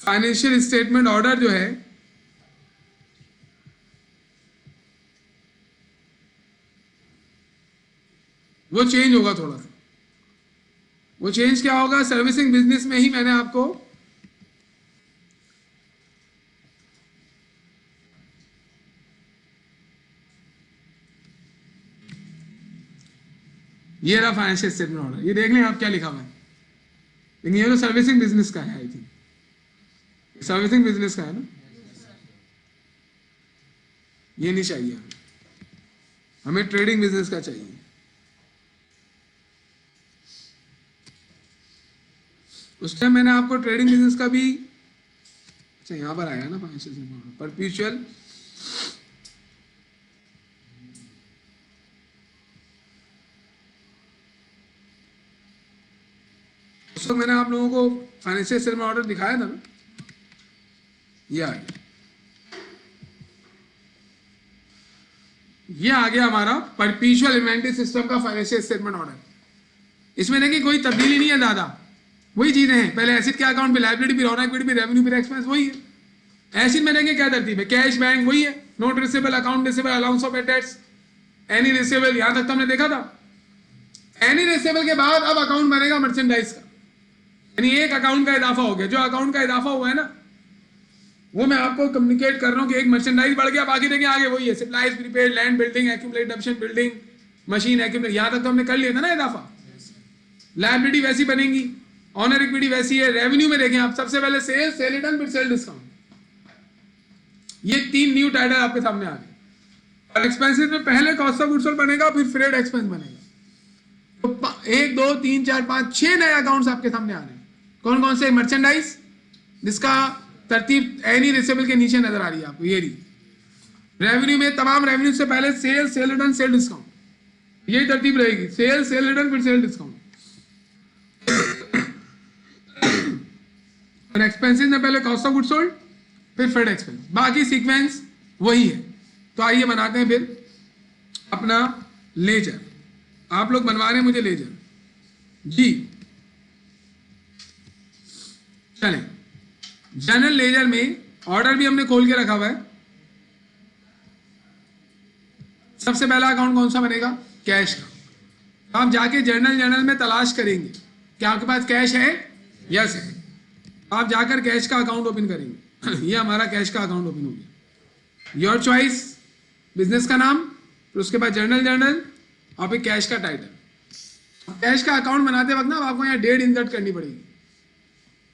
फाइनेंशियल स्टेटमेंट ऑर्डर जो है वो चेंज होगा थोड़ा सा। वो चेंज क्या होगा, सर्विसिंग बिजनेस में ही मैंने आपको ये रहा फाइनेंशियल स्टेटमेंट ऑर्डर, ये देख लें आप क्या लिखा हुआ है, लेकिन ये तो सर्विसिंग बिजनेस का है, आई थिंक सर्विसिंग बिजनेस का है ना, ये नहीं चाहिए हमें ट्रेडिंग बिजनेस का चाहिए। उस टाइम मैंने आपको ट्रेडिंग बिजनेस का भी, अच्छा यहां पर आया ना फाइनेंशियल स्टेटमेंट ऑर्डर, परपेचुअल उस वक्त मैंने आप लोगों को फाइनेंशियल स्टेटमेंट ऑर्डर दिखाया था ना, ये आ गया, ये आ गया हमारा परपेचुअल इन्वेंटरी सिस्टम का फाइनेंशियल स्टेटमेंट ऑर्डर। इसमें देखिए कोई तब्दीली नहीं है दादा, वही चीजें हैं, पहले एसेट के अकाउंट पे लायबिलिटी भी, रॉन इक्विटी भी, रेवेन्यू भी, एक्सपेंस वही है। एसेट में देखेंगे क्या तरतीब है, कैश बैंक वही है, note receivable, account receivable, allowance of debts, any receivable, यहां तक तो हमने देखा था। एनी रिसीवेबल के बाद अब अकाउंट बनेगा मर्चेंडाइज का, यानी एक अकाउंट का इजाफा हो गया। जो अकाउंट का इजाफा हुआ है ना, वो मैं आपको कम्युनिकेट कर रहा हूँ कि एक मर्चेंडाइज बढ़ गया, बाकी देखें आगे वही है, supplies, prepaid, land, building, accumulate, option, building, machine, accumulate, यहाँ तक तो हमने कर लिया था ना इजाफा। लायबिलिटी वैसी बनेगी, ऑनर इक्विटी वैसी है। रेवेन्यू में देखें आप, सबसे पहले सेल, सेल रिटर्न, फिर सेल डिस्काउंट, ये 3 न्यू टाइटल आपके सामने आ गए। और एक्सपेंसेस में पहले कॉस्ट ऑफ गुड्स सोल्ड बनेगा, फिर फ्रेड एक्सपेंस बनेगा। तो 1 2 3 4 5 6 नए अकाउंट्स आपके सामने आ रहे हैं। कौन कौन से? मर्चेंडाइज, जिसका तरतीब एनी रिसेबल के नीचे नजर आ रही है आपको, ये रही। रेवेन्यू में तमाम रेवेन्यू से पहले sale, sale return, sale discount, यही तरतीब रहेगी, सेल, सेल रिटर्न, फिर सेल डिस्काउंट। और एक्सपेंसेस में पहले कॉस्ट ऑफ गुड्स सोल्ड, फिर फ्रेड एक्सपेंस, बाकी सीक्वेंस वही है। तो आइए बनाते हैं फिर अपना लेजर। आप लोग बनवा रहे हैं मुझे लेजर जी, चलें। जनरल लेजर में ऑर्डर भी हमने खोल के रखा हुआ है। सबसे पहला अकाउंट कौन सा बनेगा? कैश का। तो आप जाके जर्नल में तलाश करेंगे कि आपके पास कैश है, यस है। आप जाकर कैश का अकाउंट ओपन करेंगे। ये हमारा कैश का अकाउंट ओपन हो गया। योर चॉइस, बिजनेस का नाम, फिर उसके बाद जर्नल और फिर कैश का टाइटल। कैश का अकाउंट बनाते वक्त ना आपको यहाँ डेट इंसर्ट करनी पड़ेगी।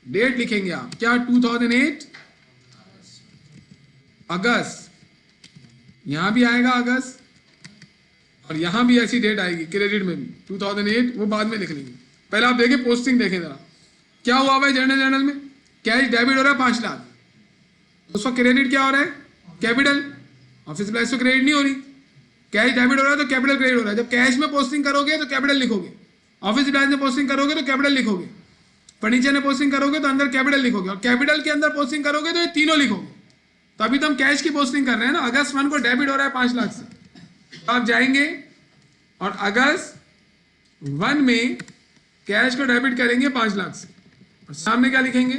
डेट लिखेंगे आप, क्या? 2008 अगस्त, यहां भी आएगा अगस्त, और यहां भी ऐसी डेट आएगी क्रेडिट में भी 2008, वो बाद में लिख लेंगे। पहले आप देखें पोस्टिंग, देखें जरा क्या हुआ है जर्नल में। कैश डेबिट हो रहा है 5 लाख, उसका क्रेडिट क्या हो रहा है? कैपिटल। ऑफिस सप्लाइज तो क्रेडिट नहीं हो रही, कैश डेबिट हो रहा है तो कैपिटल क्रेडिट हो रहा है। जब कैश में पोस्टिंग करोगे तो कैपिटल लिखोगे, ऑफिस सप्लाइज में पोस्टिंग करोगे तो कैपिटल लिखोगे, फर्नीचर में पोस्टिंग करोगे तो अंदर कैपिटल लिखोगे, और कैपिटल के अंदर पोस्टिंग करोगे तो ये तीनों लिखोगे। तो अभी तो हम कैश की पोस्टिंग कर रहे हैं ना। अगस्त 1 को डेबिट हो रहा है 5 लाख से, तो आप जाएंगे और अगस्त 1 में कैश को डेबिट करेंगे 5 लाख से, और सामने क्या लिखेंगे?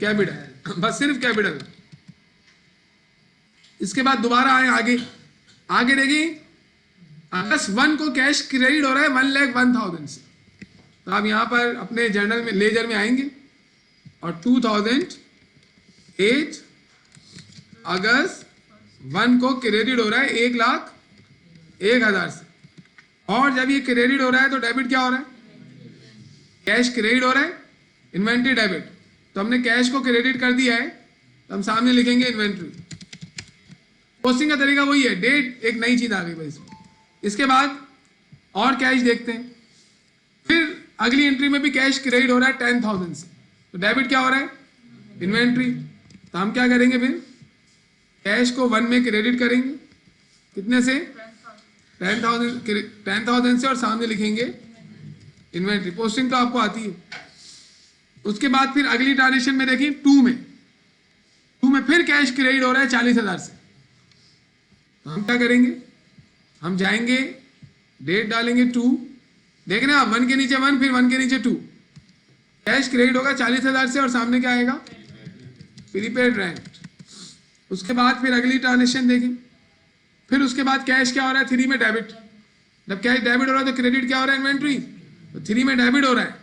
कैपिटल, बस सिर्फ कैपिटल। इसके बाद दोबारा आए आगे देखिए, अगस्त 1 को कैश क्रेडिट हो रहा है 1,01,000 से, तो आप यहां पर अपने जर्नल में लेजर में आएंगे और 2008 अगस्त 1 को क्रेडिट हो रहा है 1,01,000 से। और जब ये क्रेडिट हो रहा है तो डेबिट क्या हो रहा है? कैश क्रेडिट हो रहा है, इन्वेंट्री डेबिट। तो हमने कैश को क्रेडिट कर दिया है, तो हम सामने लिखेंगे इन्वेंट्री। पोस्टिंग का तरीका वही है, डेट एक नई चीज आ गई भाई इसमें। इसके बाद और कैश देखते हैं, फिर अगली एंट्री में भी कैश क्रेडिट हो रहा है 10,000 से, तो डेबिट क्या हो रहा है? इन्वेंट्री। तो हम क्या करेंगे फिर? कैश को 1 में क्रेडिट करेंगे, कितने से? 10,000 से, और सामने लिखेंगे इन्वेंट्री। पोस्टिंग तो आपको आती है। उसके बाद फिर अगली ट्रांजेक्शन में देखिए 2 में फिर कैश क्रेडिट हो रहा है 40,000 से, तो हम क्या करेंगे? हम जाएंगे, डेट डालेंगे 2, देख रहे हैं आप, 1 के नीचे 1, फिर 1 के नीचे 2, कैश क्रेडिट होगा 40,000 से, और सामने क्या आएगा? Prepaid rent. उसके बाद फिर अगली ट्रांजेक्शन देखें, फिर उसके बाद कैश क्या हो रहा है? 3 में डेबिट। जब कैश डेबिट हो रहा है तो क्रेडिट क्या हो रहा है? इन्वेंट्री। तो 3 में डेबिट हो रहा है,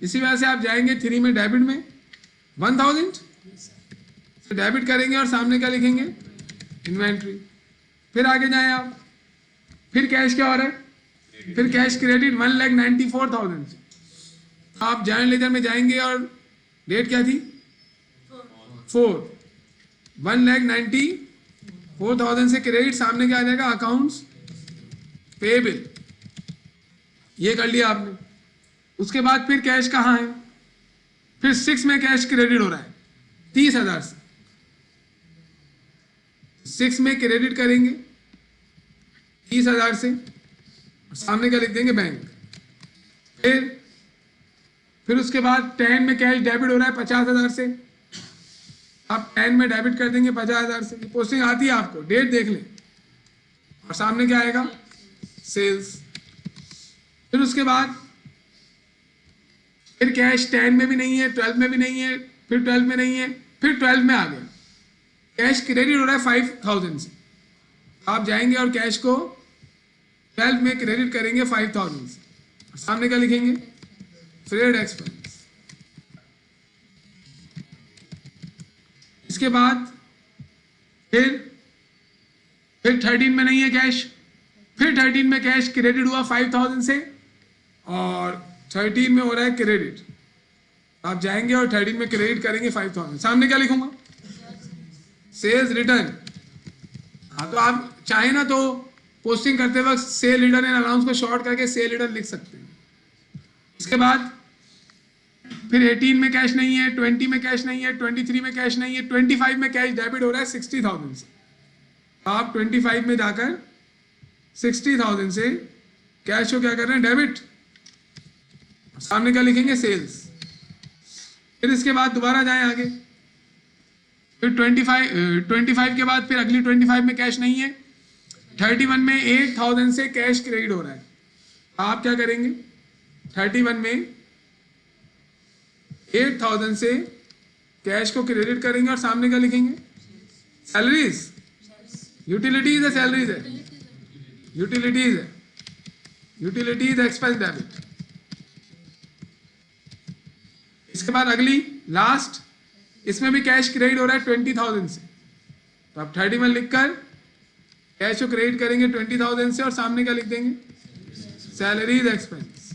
इसी वजह से आप जाएंगे 3 में डेबिट में 1,000 डेबिट करेंगे, और सामने क्या लिखेंगे? इन्वेंट्री। फिर आगे जाएं आप, फिर कैश क्या हो रहा है? फिर कैश क्रेडिट 1,94,000 से। आप जर्नल लेजर में जाएंगे और डेट क्या थी? 4, 1,94,000 से क्रेडिट, सामने क्या आ जाएगा? Accounts payable. ये कर लिया आपने। उसके बाद फिर कैश कहाँ है? फिर 6 में कैश क्रेडिट हो रहा है 30,000 से, 6 में क्रेडिट करेंगे 30,000 से, और सामने क्या लिख देंगे? बैंक। फिर उसके बाद 10 में कैश डेबिट हो रहा है 50,000 से, आप 10 में डेबिट कर देंगे 50,000 से। पोस्टिंग आती है आपको, डेट देख लें, और सामने क्या आएगा? सेल्स। फिर उसके बाद फिर कैश 10 में भी नहीं है, 12 में भी नहीं है, फिर 12 में नहीं है, फिर 12 में आ गया, कैश क्रेडिट हो रहा है 5,000 से। आप जाएंगे और कैश को 12 में क्रेडिट करेंगे 5,000 से, और सामने क्या लिखेंगे? Freight expense. इसके बाद फिर 13 में नहीं है कैश, फिर 13 में कैश क्रेडिट हुआ 5000 से और 13 में हो रहा है क्रेडिट। आप जाएंगे और 13 में क्रेडिट करेंगे 5000। सामने क्या लिखूंगा? Sales return. हाँ, तो आप चाहे ना तो पोस्टिंग करते वक्त सेल रिटर्न एंड अलाउंस को शॉर्ट करके सेल रिटर्न लिख सकते हैं। इसके बाद फिर 18 में कैश नहीं है, 20 में कैश नहीं है, 23 में कैश नहीं है, 25 में कैश डेबिट हो रहा है 60,000 से। आप 25 में जाकर 60,000 से कैश को क्या कर रहे हैं? डेबिट। सामने क्या लिखेंगे? सेल्स। फिर इसके बाद दोबारा जाएं आगे, फिर 25 के बाद फिर अगली 25 में कैश नहीं है, 31 में 8,000 से कैश क्रेडिट हो रहा है। आप क्या करेंगे? 31 में 8,000 से कैश को क्रेडिट करेंगे और सामने क्या लिखेंगे? सैलरीज। यूटिलिटीज है, सैलरीज है, यूटिलिटीज है, यूटिलिटीज एक्सपेंस डेबिट। इसके बाद अगली लास्ट, इसमें भी कैश क्रेडिट हो रहा है 20,000 से, तो आप 31 लिखकर कैश को क्रेडिट करेंगे 20,000 से और सामने क्या लिख देंगे? Salaries expense.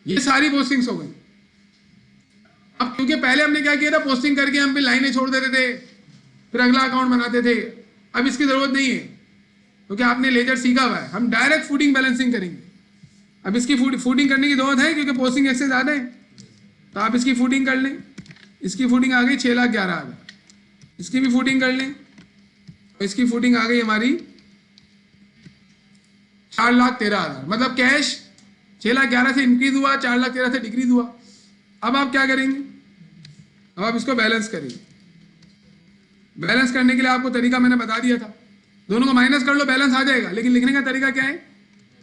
ये सारी पोस्टिंग्स हो गई। अब क्योंकि पहले हमने क्या किया था, पोस्टिंग करके हम पे लाइनें छोड़ देते थे, फिर अगला अकाउंट बनाते थे। अब इसकी जरूरत नहीं है क्योंकि आपने लेजर सीखा हुआ है। हम डायरेक्ट फूडिंग बैलेंसिंग करेंगे। अब इसकी फूडिंग करने की जरूरत है क्योंकि पोस्टिंग एक्सेस ज्यादा है, तो आप इसकी फूडिंग कर लें। इसकी फूडिंग आ गई 6,11,000, इसकी भी फूडिंग कर लें, और इसकी फूडिंग आ गई हमारी 4,13,000। मतलब कैश 6,11,000 से इंक्रीज हुआ, 4,13,000 से डिक्रीज हुआ। अब आप क्या करेंगे? अब आप इसको बैलेंस करेंगे। बैलेंस करने के लिए आपको तरीका मैंने बता दिया था, दोनों को माइनस कर लो, बैलेंस आ जाएगा। लेकिन लिखने का तरीका क्या है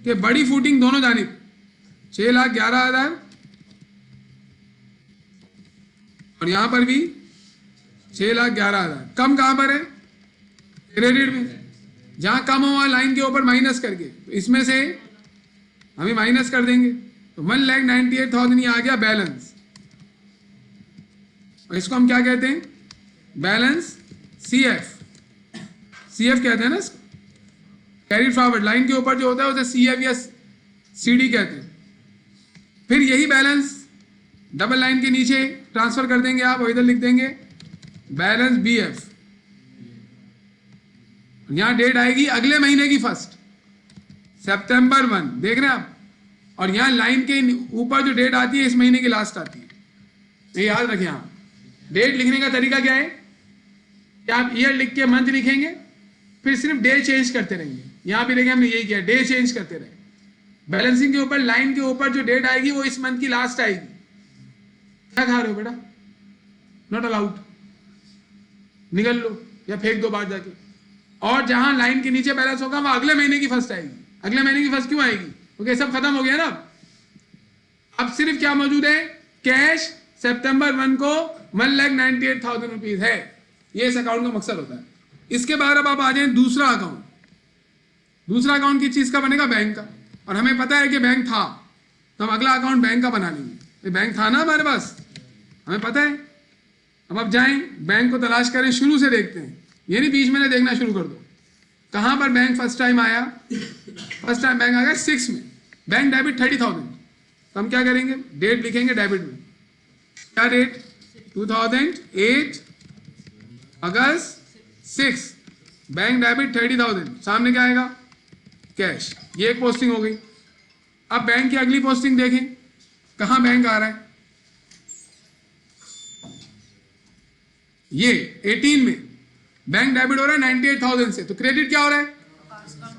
कि बड़ी फूटिंग दोनों जानिब 6,11,000 और यहां पर भी 6,11,000। कम कहां पर है? क्रेडिट में। जहां कम हुआ लाइन के ऊपर माइनस करके, तो इसमें से हम माइनस कर देंगे, तो 1,98,000 ये आ गया बैलेंस। और इसको हम क्या कहते हैं? Balance CF। CF कहते हैं ना, कैरी फॉरवर्ड लाइन के ऊपर जो होता है उसे CF या CD कहते हैं। फिर यही बैलेंस डबल लाइन के नीचे ट्रांसफर कर देंगे आप, और इधर लिख देंगे बैलेंस BF। यहां डेट आएगी अगले महीने की 1 सितंबर 1, देख रहे हैं आप। और यहां लाइन के ऊपर जो डेट आती है इस महीने की लास्ट आती है। ये याद रखें। आप डेट लिखने का तरीका क्या है कि आप ईयर लिख के मंथ लिखेंगे, फिर सिर्फ डे चेंज करते रहेंगे। यहां भी देखें हमने यही किया, डे चेंज करते रहे। बैलेंसिंग के ऊपर लाइन के ऊपर जो डेट आएगी वो इस मंथ की लास्ट आएगी। क्या खा रहे हो बेटा? नॉट अलाउड, निकल लो या फेंक दो बाहर जाके। और जहां लाइन के नीचे बैलेंस होगा वो अगले महीने की 1 आएगी। अगले महीने की 1 क्यों आएगी? क्योंकि सब खत्म हो गया ना। अब सिर्फ क्या मौजूद है? कैश सितंबर 1 को 1,98,000 रुपीज है। ये इस अकाउंट का मकसद होता है। इसके बाद अब आप आ जाए दूसरा अकाउंट। दूसरा अकाउंट किस चीज का बनेगा? बैंक का। और हमें पता है कि बैंक था, तो हम अगला अकाउंट बैंक का बना लेंगे। बैंक था ना हमारे पास, हमें पता है। अब आप जाएं बैंक को तलाश करें, शुरू से देखते हैं, ये नहीं बीच में देखना शुरू कर दो। कहां पर बैंक फर्स्ट टाइम आया? फर्स्ट टाइम बैंक आ गया 6 में। बैंक डेबिट 30,000, तो हम क्या करेंगे? डेट लिखेंगे डेबिट में। क्या डेट? 2008 अगस्त 6। Bank debit 30,000। सामने क्या आएगा? कैश। ये एक पोस्टिंग हो गई। अब बैंक की अगली पोस्टिंग देखें, कहां बैंक आ रहा है? ये 18 में बैंक डेबिट हो रहा है 98,000 से, तो क्रेडिट क्या हो रहा है?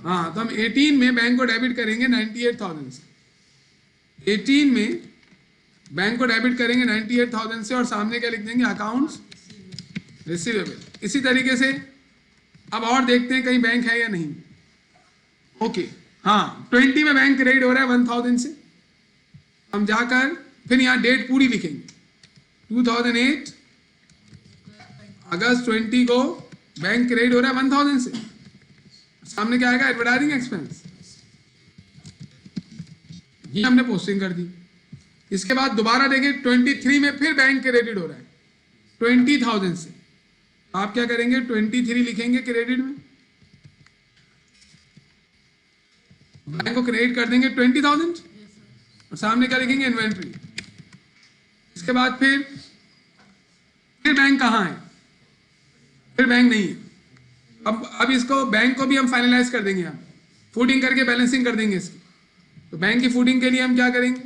हाँ, तो हम 18 में बैंक को डेबिट करेंगे 98,000 से। 18 में बैंक को डेबिट करेंगे 98,000 से और सामने क्या लिख देंगे? Accounts receivable. इसी तरीके से अब और देखते हैं कहीं बैंक है या नहीं। ओके, हाँ, 20 में बैंक क्रेडिट हो रहा है 1,000 से। हम जाकर फिर यहां डेट पूरी लिखेंगे, 2008 अगस्त 20 को बैंक क्रेडिट हो रहा है 1,000 से। सामने क्या आएगा? Advertising expense. ये हमने पोस्टिंग कर दी। इसके बाद दोबारा देखें 23 में फिर बैंक क्रेडिट हो रहा है 20,000 से, आप क्या करेंगे 23 लिखेंगे क्रेडिट में, बैंक को क्रेडिट कर देंगे 20,000 और सामने क्या लिखेंगे इन्वेंट्री। इसके बाद फिर बैंक कहाँ है, फिर बैंक नहीं है। अब इसको बैंक को भी हम फाइनलाइज कर देंगे, हम फूटिंग करके बैलेंसिंग कर देंगे इसकी। तो बैंक की फूटिंग के लिए हम क्या करेंगे,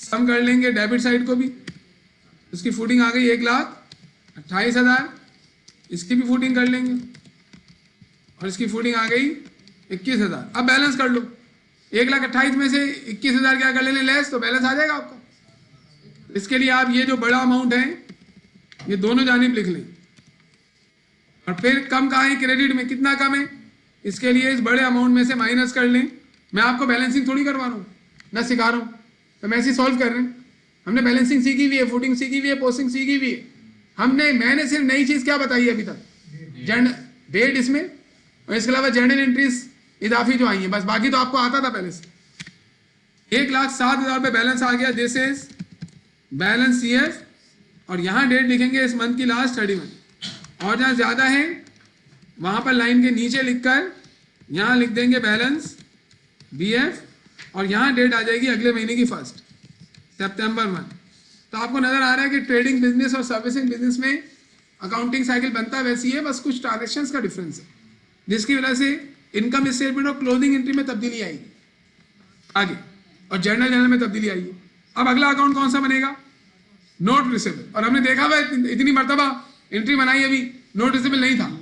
सम कर लेंगे डेबिट साइड को भी, उसकी फूटिंग आ गई 1,28,000, इसकी भी फूटिंग कर लेंगे और इसकी फूटिंग आ गई 21,000। अब बैलेंस कर लो, 1,28,000 में से 21,000 क्या कर लेने लेस, तो बैलेंस आ जाएगा आपका। इसके लिए आप ये जो बड़ा अमाउंट है ये दोनों जानिब लिख लें। और फिर कम कहाँ है क्रेडिट में, कितना कम है, इसके लिए इस बड़े अमाउंट में से माइनस कर लें। मैं आपको बैलेंसिंग थोड़ी करवा रहा हूँ, ना सिखा रहा हूँ, तो मैं ऐसे सॉल्व कर रहे हैं। हमने बैलेंसिंग सीखी हुई है, फूटिंग सीखी हुई है, पोस्टिंग सीखी हुई है। मैंने सिर्फ नई चीज़ क्या बताई है अभी तक, डेट इसमें, और इसके अलावा जनरल एंट्रीज इजाफी जो आई है, बस बाकी तो आपको आता था पहले से। 1,07,000 पे बैलेंस आ गया, दिस इज बैलेंस CF, और यहाँ डेट लिखेंगे इस मंथ की लास्ट 31, और जहाँ ज़्यादा है वहाँ पर लाइन के नीचे लिखकर यहाँ लिख देंगे बैलेंस BF, और यहाँ डेट आ जाएगी अगले महीने की 1 सितंबर 1। तो आपको नज़र आ रहा है कि ट्रेडिंग बिजनेस और सर्विसिंग बिजनेस में अकाउंटिंग साइकिल बनता वैसी है, बस कुछ ट्रांजेक्शन्स का डिफरेंस है, जिसकी वजह से इनकम स्टेटमेंट और क्लोजिंग एंट्री में तब्दीली आएगी आगे, और जर्नल में तब्दीली आएगी। अब अगला अकाउंट कौन सा बनेगा, नोट रिसेबल। और हमने देखा हुआ इतनी मरतबा एंट्री बनाई, अभी नोट रिसेबल नहीं था।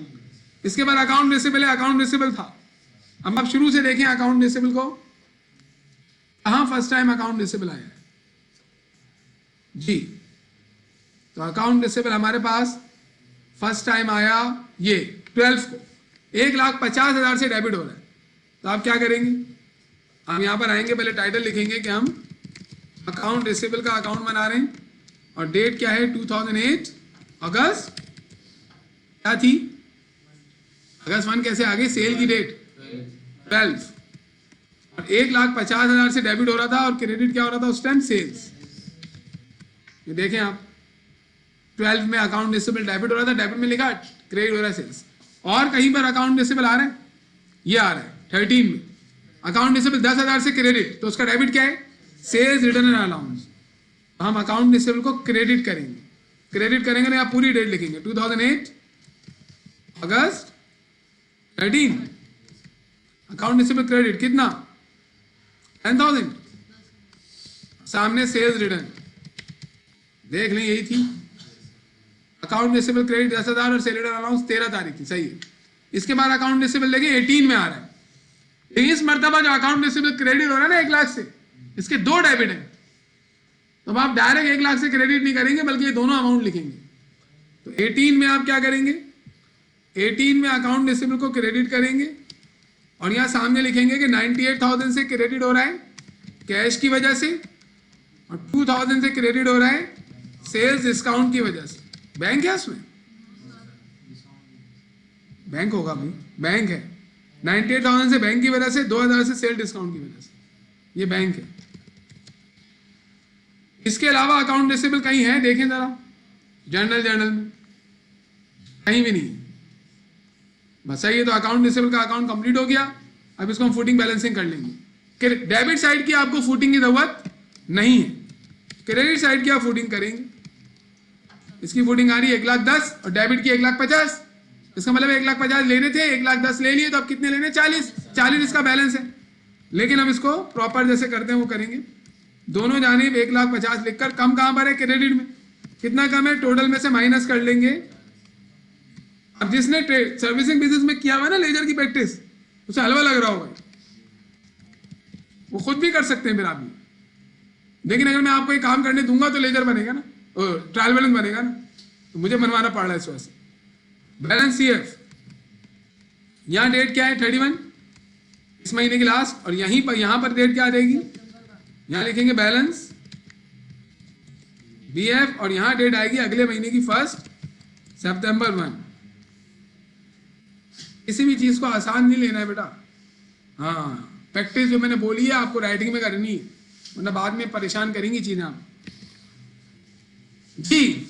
इसके बाद अकाउंट रिसेबल है, अकाउंट रिसेबल था। अब आप शुरू से देखें अकाउंट रिसेबल को, कहाँ फर्स्ट टाइम अकाउंट रिसेबल आया है जी। तो अकाउंट रिसेबल हमारे पास फर्स्ट टाइम आया ये 12 को, 1,50,000 से डेबिट हो रहा है। तो आप क्या करेंगे, हम यहाँ पर आएंगे, पहले टाइटल लिखेंगे कि हम अकाउंट रिसेबल का अकाउंट बना रहे हैं, और डेट क्या है 2008 अगस्त, क्या थी अगस्त 1 कैसे आ गई, सेल की डेट 12, और 1,50,000 से डेबिट हो रहा था, और क्रेडिट क्या हो रहा था उस टाइम, सेल्स। ये देखें आप 12 में अकाउंट रिसेबल डेबिट हो रहा था, डेबिट में लिखा क्रेडिट हो रहा है सेल्स। और कहीं पर अकाउंट रिसेबल आ रहा है, ये आ रहा है 13 में अकाउंट रिसेबल 10,000 से क्रेडिट, तो उसका डेबिट क्या है, सेल्स रिटर्न एंड अलाउंस। हम अकाउंट रिसेबल को क्रेडिट करेंगे, क्रेडिट करेंगे ना, आप पूरी डेट लिखेंगे 2008 अगस्त 13, अकाउंट रिसेबल क्रेडिट कितना 10,000, सामने सेल्स रिटर्न देख लें, यही थी। अकाउंट रिसेबल क्रेडिट 10,000 और सेल रिटर्न अलाउंस 13 तारीख थी, सही है। इसके बाद अकाउंट रिसेबल लेके 18 में आ रहा है। इस मरतबा जो अकाउंट रिसेबल क्रेडिट हो रहा है ना 1 लाख से, इसके 2 डेबिट है। तो आप डायरेक्ट 1 लाख से क्रेडिट नहीं करेंगे, बल्कि ये दोनों अमाउंट लिखेंगे। तो 18 में आप क्या करेंगे, 18 में अकाउंट रिसेबल को क्रेडिट करेंगे, और यहाँ सामने लिखेंगे कि 98,000 से क्रेडिट हो रहा है कैश की वजह से, और 2,000 से क्रेडिट हो रहा है सेल्स डिस्काउंट की वजह से। बैंक है उसमें, बैंक होगा भाई, बैंक है। 98,000 से बैंक की वजह से, 2,000 से सेल डिस्काउंट की वजह से, ये बैंक है। इसके अलावा अकाउंट रिसेबल कहीं है, देखें जरा जर्नल में, कहीं भी नहीं। बस सही है। तो अकाउंट रिसेबल का अकाउंट कंप्लीट हो गया। अब इसको हम फूटिंग बैलेंसिंग कर लेंगे। डेबिट साइड की आपको फूटिंग की जरूरत नहीं है, क्रेडिट साइड की आप फूटिंग करेंगे। इसकी फूटिंग आ रही है 1,10,000 और डेबिट की 1,50,000। इसका मतलब 1,50,000 लेने थे, 1,10,000 ले लिए, तो अब कितने लेने, 40 इसका बैलेंस है। लेकिन अब इसको प्रॉपर जैसे करते हैं वो करेंगे। दोनों जानिब 1,50,000 लिखकर, कम कहाँ पर है, क्रेडिट में। कितना कम है, टोटल में से माइनस कर लेंगे। अब जिसने सर्विसिंग बिजनेस में किया हुआ ना लेजर की प्रैक्टिस, उसे हलवा लग रहा होगा, वो खुद भी कर सकते हैं फिर आप भी। लेकिन अगर मैं आपको एक काम करने दूंगा तो लेजर बनेगा ना, ट्रायल बैलेंस बनेगा ना, तो मुझे बनवाना पड़ रहा है इस वजह से। बैलेंस CF, यहाँ डेट क्या है 31 इस महीने की लास्ट, और यहीं पर यहाँ पर डेट क्या आ जाएगी, यहाँ लिखेंगे बैलेंस BF, और यहाँ डेट आएगी अगले महीने की 1 सितंबर 1। किसी भी चीज को आसान नहीं लेना है बेटा। हाँ, प्रैक्टिस जो मैंने बोली है आपको राइटिंग में करनी है, वरना बाद में परेशान करेंगी चीजें आप जी।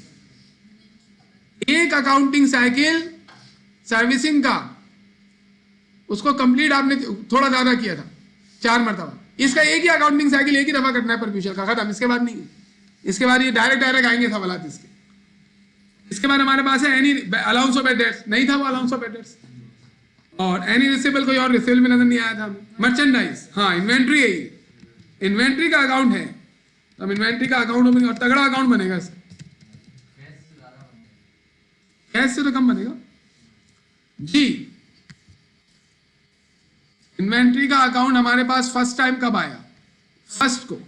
एक अकाउंटिंग साइकिल सर्विसिंग का, उसको कंप्लीट आपने थोड़ा ज्यादा किया था, 4 मरतबा। इसका एक ही अकाउंटिंग साइकिल एक ही दफा करना है पर फ्यूचर का, खत्म। इसके बाद नहीं है, इसके बाद ये डायरेक्ट आएंगे सवालात इसके। इसके बाद हमारे पास है any allowance of bad debts, नहीं था वो अलाउंस ऑफ बेड डेट्स। और एनी रिसेबल, कोई और रिसेबल में नजर नहीं आया था हमें। मर्चेंडाइज, हाँ इन्वेंट्री है, ये इन्वेंट्री का अकाउंट है, तो हम इन्वेंट्री का अकाउंट बनेगा, और तगड़ा अकाउंट बनेगा इससे, कैश से तो कम बनेगा जी। इन्वेंट्री का अकाउंट हमारे पास फर्स्ट टाइम कब आया? फर्स्ट को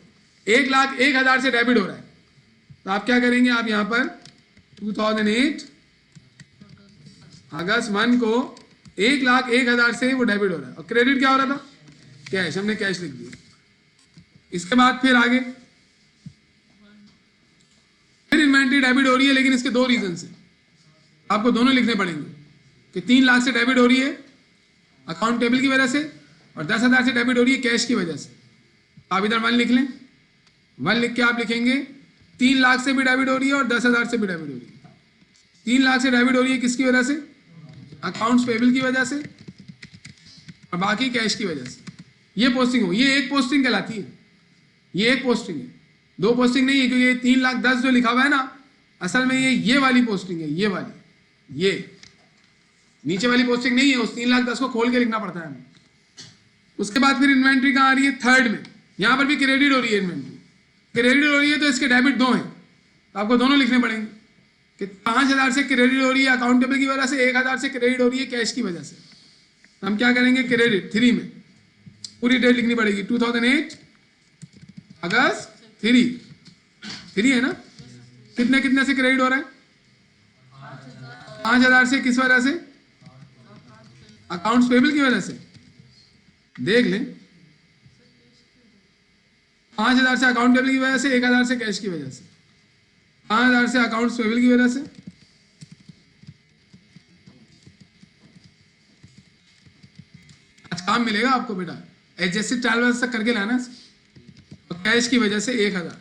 1,01,000 से डेबिट हो रहा है, तो आप क्या करेंगे, आप यहां पर 2008 अगस्त 1 को 1,01,000 से वो डेबिट हो रहा है, और क्रेडिट क्या हो रहा था? कैश, हमने कैश लिख दिया। इसके बाद फिर आगे फिर इन्वेंट्री डेबिट हो रही है, लेकिन इसके 2 रीजन से आपको दोनों लिखने पड़ेंगे कि 3 लाख से डेबिट हो रही है अकाउंट टेबल की वजह से, और 10,000 से डेबिट हो रही है कैश की वजह से। आप इधर 1 लिख लें, 1 लिख के आप लिखेंगे 3 लाख से भी डेबिट हो रही है और 10,000 से भी डेबिट हो रही है। 3 लाख से डेबिट हो रही है किसकी वजह से? अकाउंट्स पेबल की वजह से, और बाकी कैश की वजह से। ये पोस्टिंग हो, ये एक पोस्टिंग कहलाती है, ये एक पोस्टिंग है, 2 पोस्टिंग नहीं है, क्योंकि ये 3,10,000 जो लिखा हुआ है ना, असल में ये वाली पोस्टिंग है, ये वाली, ये नीचे वाली पोस्टिंग नहीं है। उस 3,10,000 को खोल के लिखना पड़ता है हमें। उसके बाद फिर इन्वेंट्री कहाँ आ रही है? थर्ड में। यहां पर भी क्रेडिट हो रही है, इन्वेंट्री क्रेडिट हो रही है, तो इसके डेबिट 2 हैं, तो आपको दोनों लिखने पड़ेंगे कि 5,000 से क्रेडिट हो रही है अकाउंटेबल की वजह से, 1,000 से क्रेडिट हो रही है कैश की वजह से। हम क्या करेंगे, क्रेडिट 3 में पूरी डेट लिखनी पड़ेगी, 2008 अगस्त 3 है ना। कितने कितने से क्रेडिट हो रहा है? 5,000 से, किस वजह से? अकाउंट्स पेबल की वजह से। देख लें, 5,000 से अकाउंट पेबल की वजह से, 1,000 से कैश की वजह से। 5,000 से अकाउंट्स पेबल की वजह से, आज काम मिलेगा आपको बेटा, एडजस्टेड ट्रायल बैलेंस तक करके लाना, और कैश की वजह से 1,000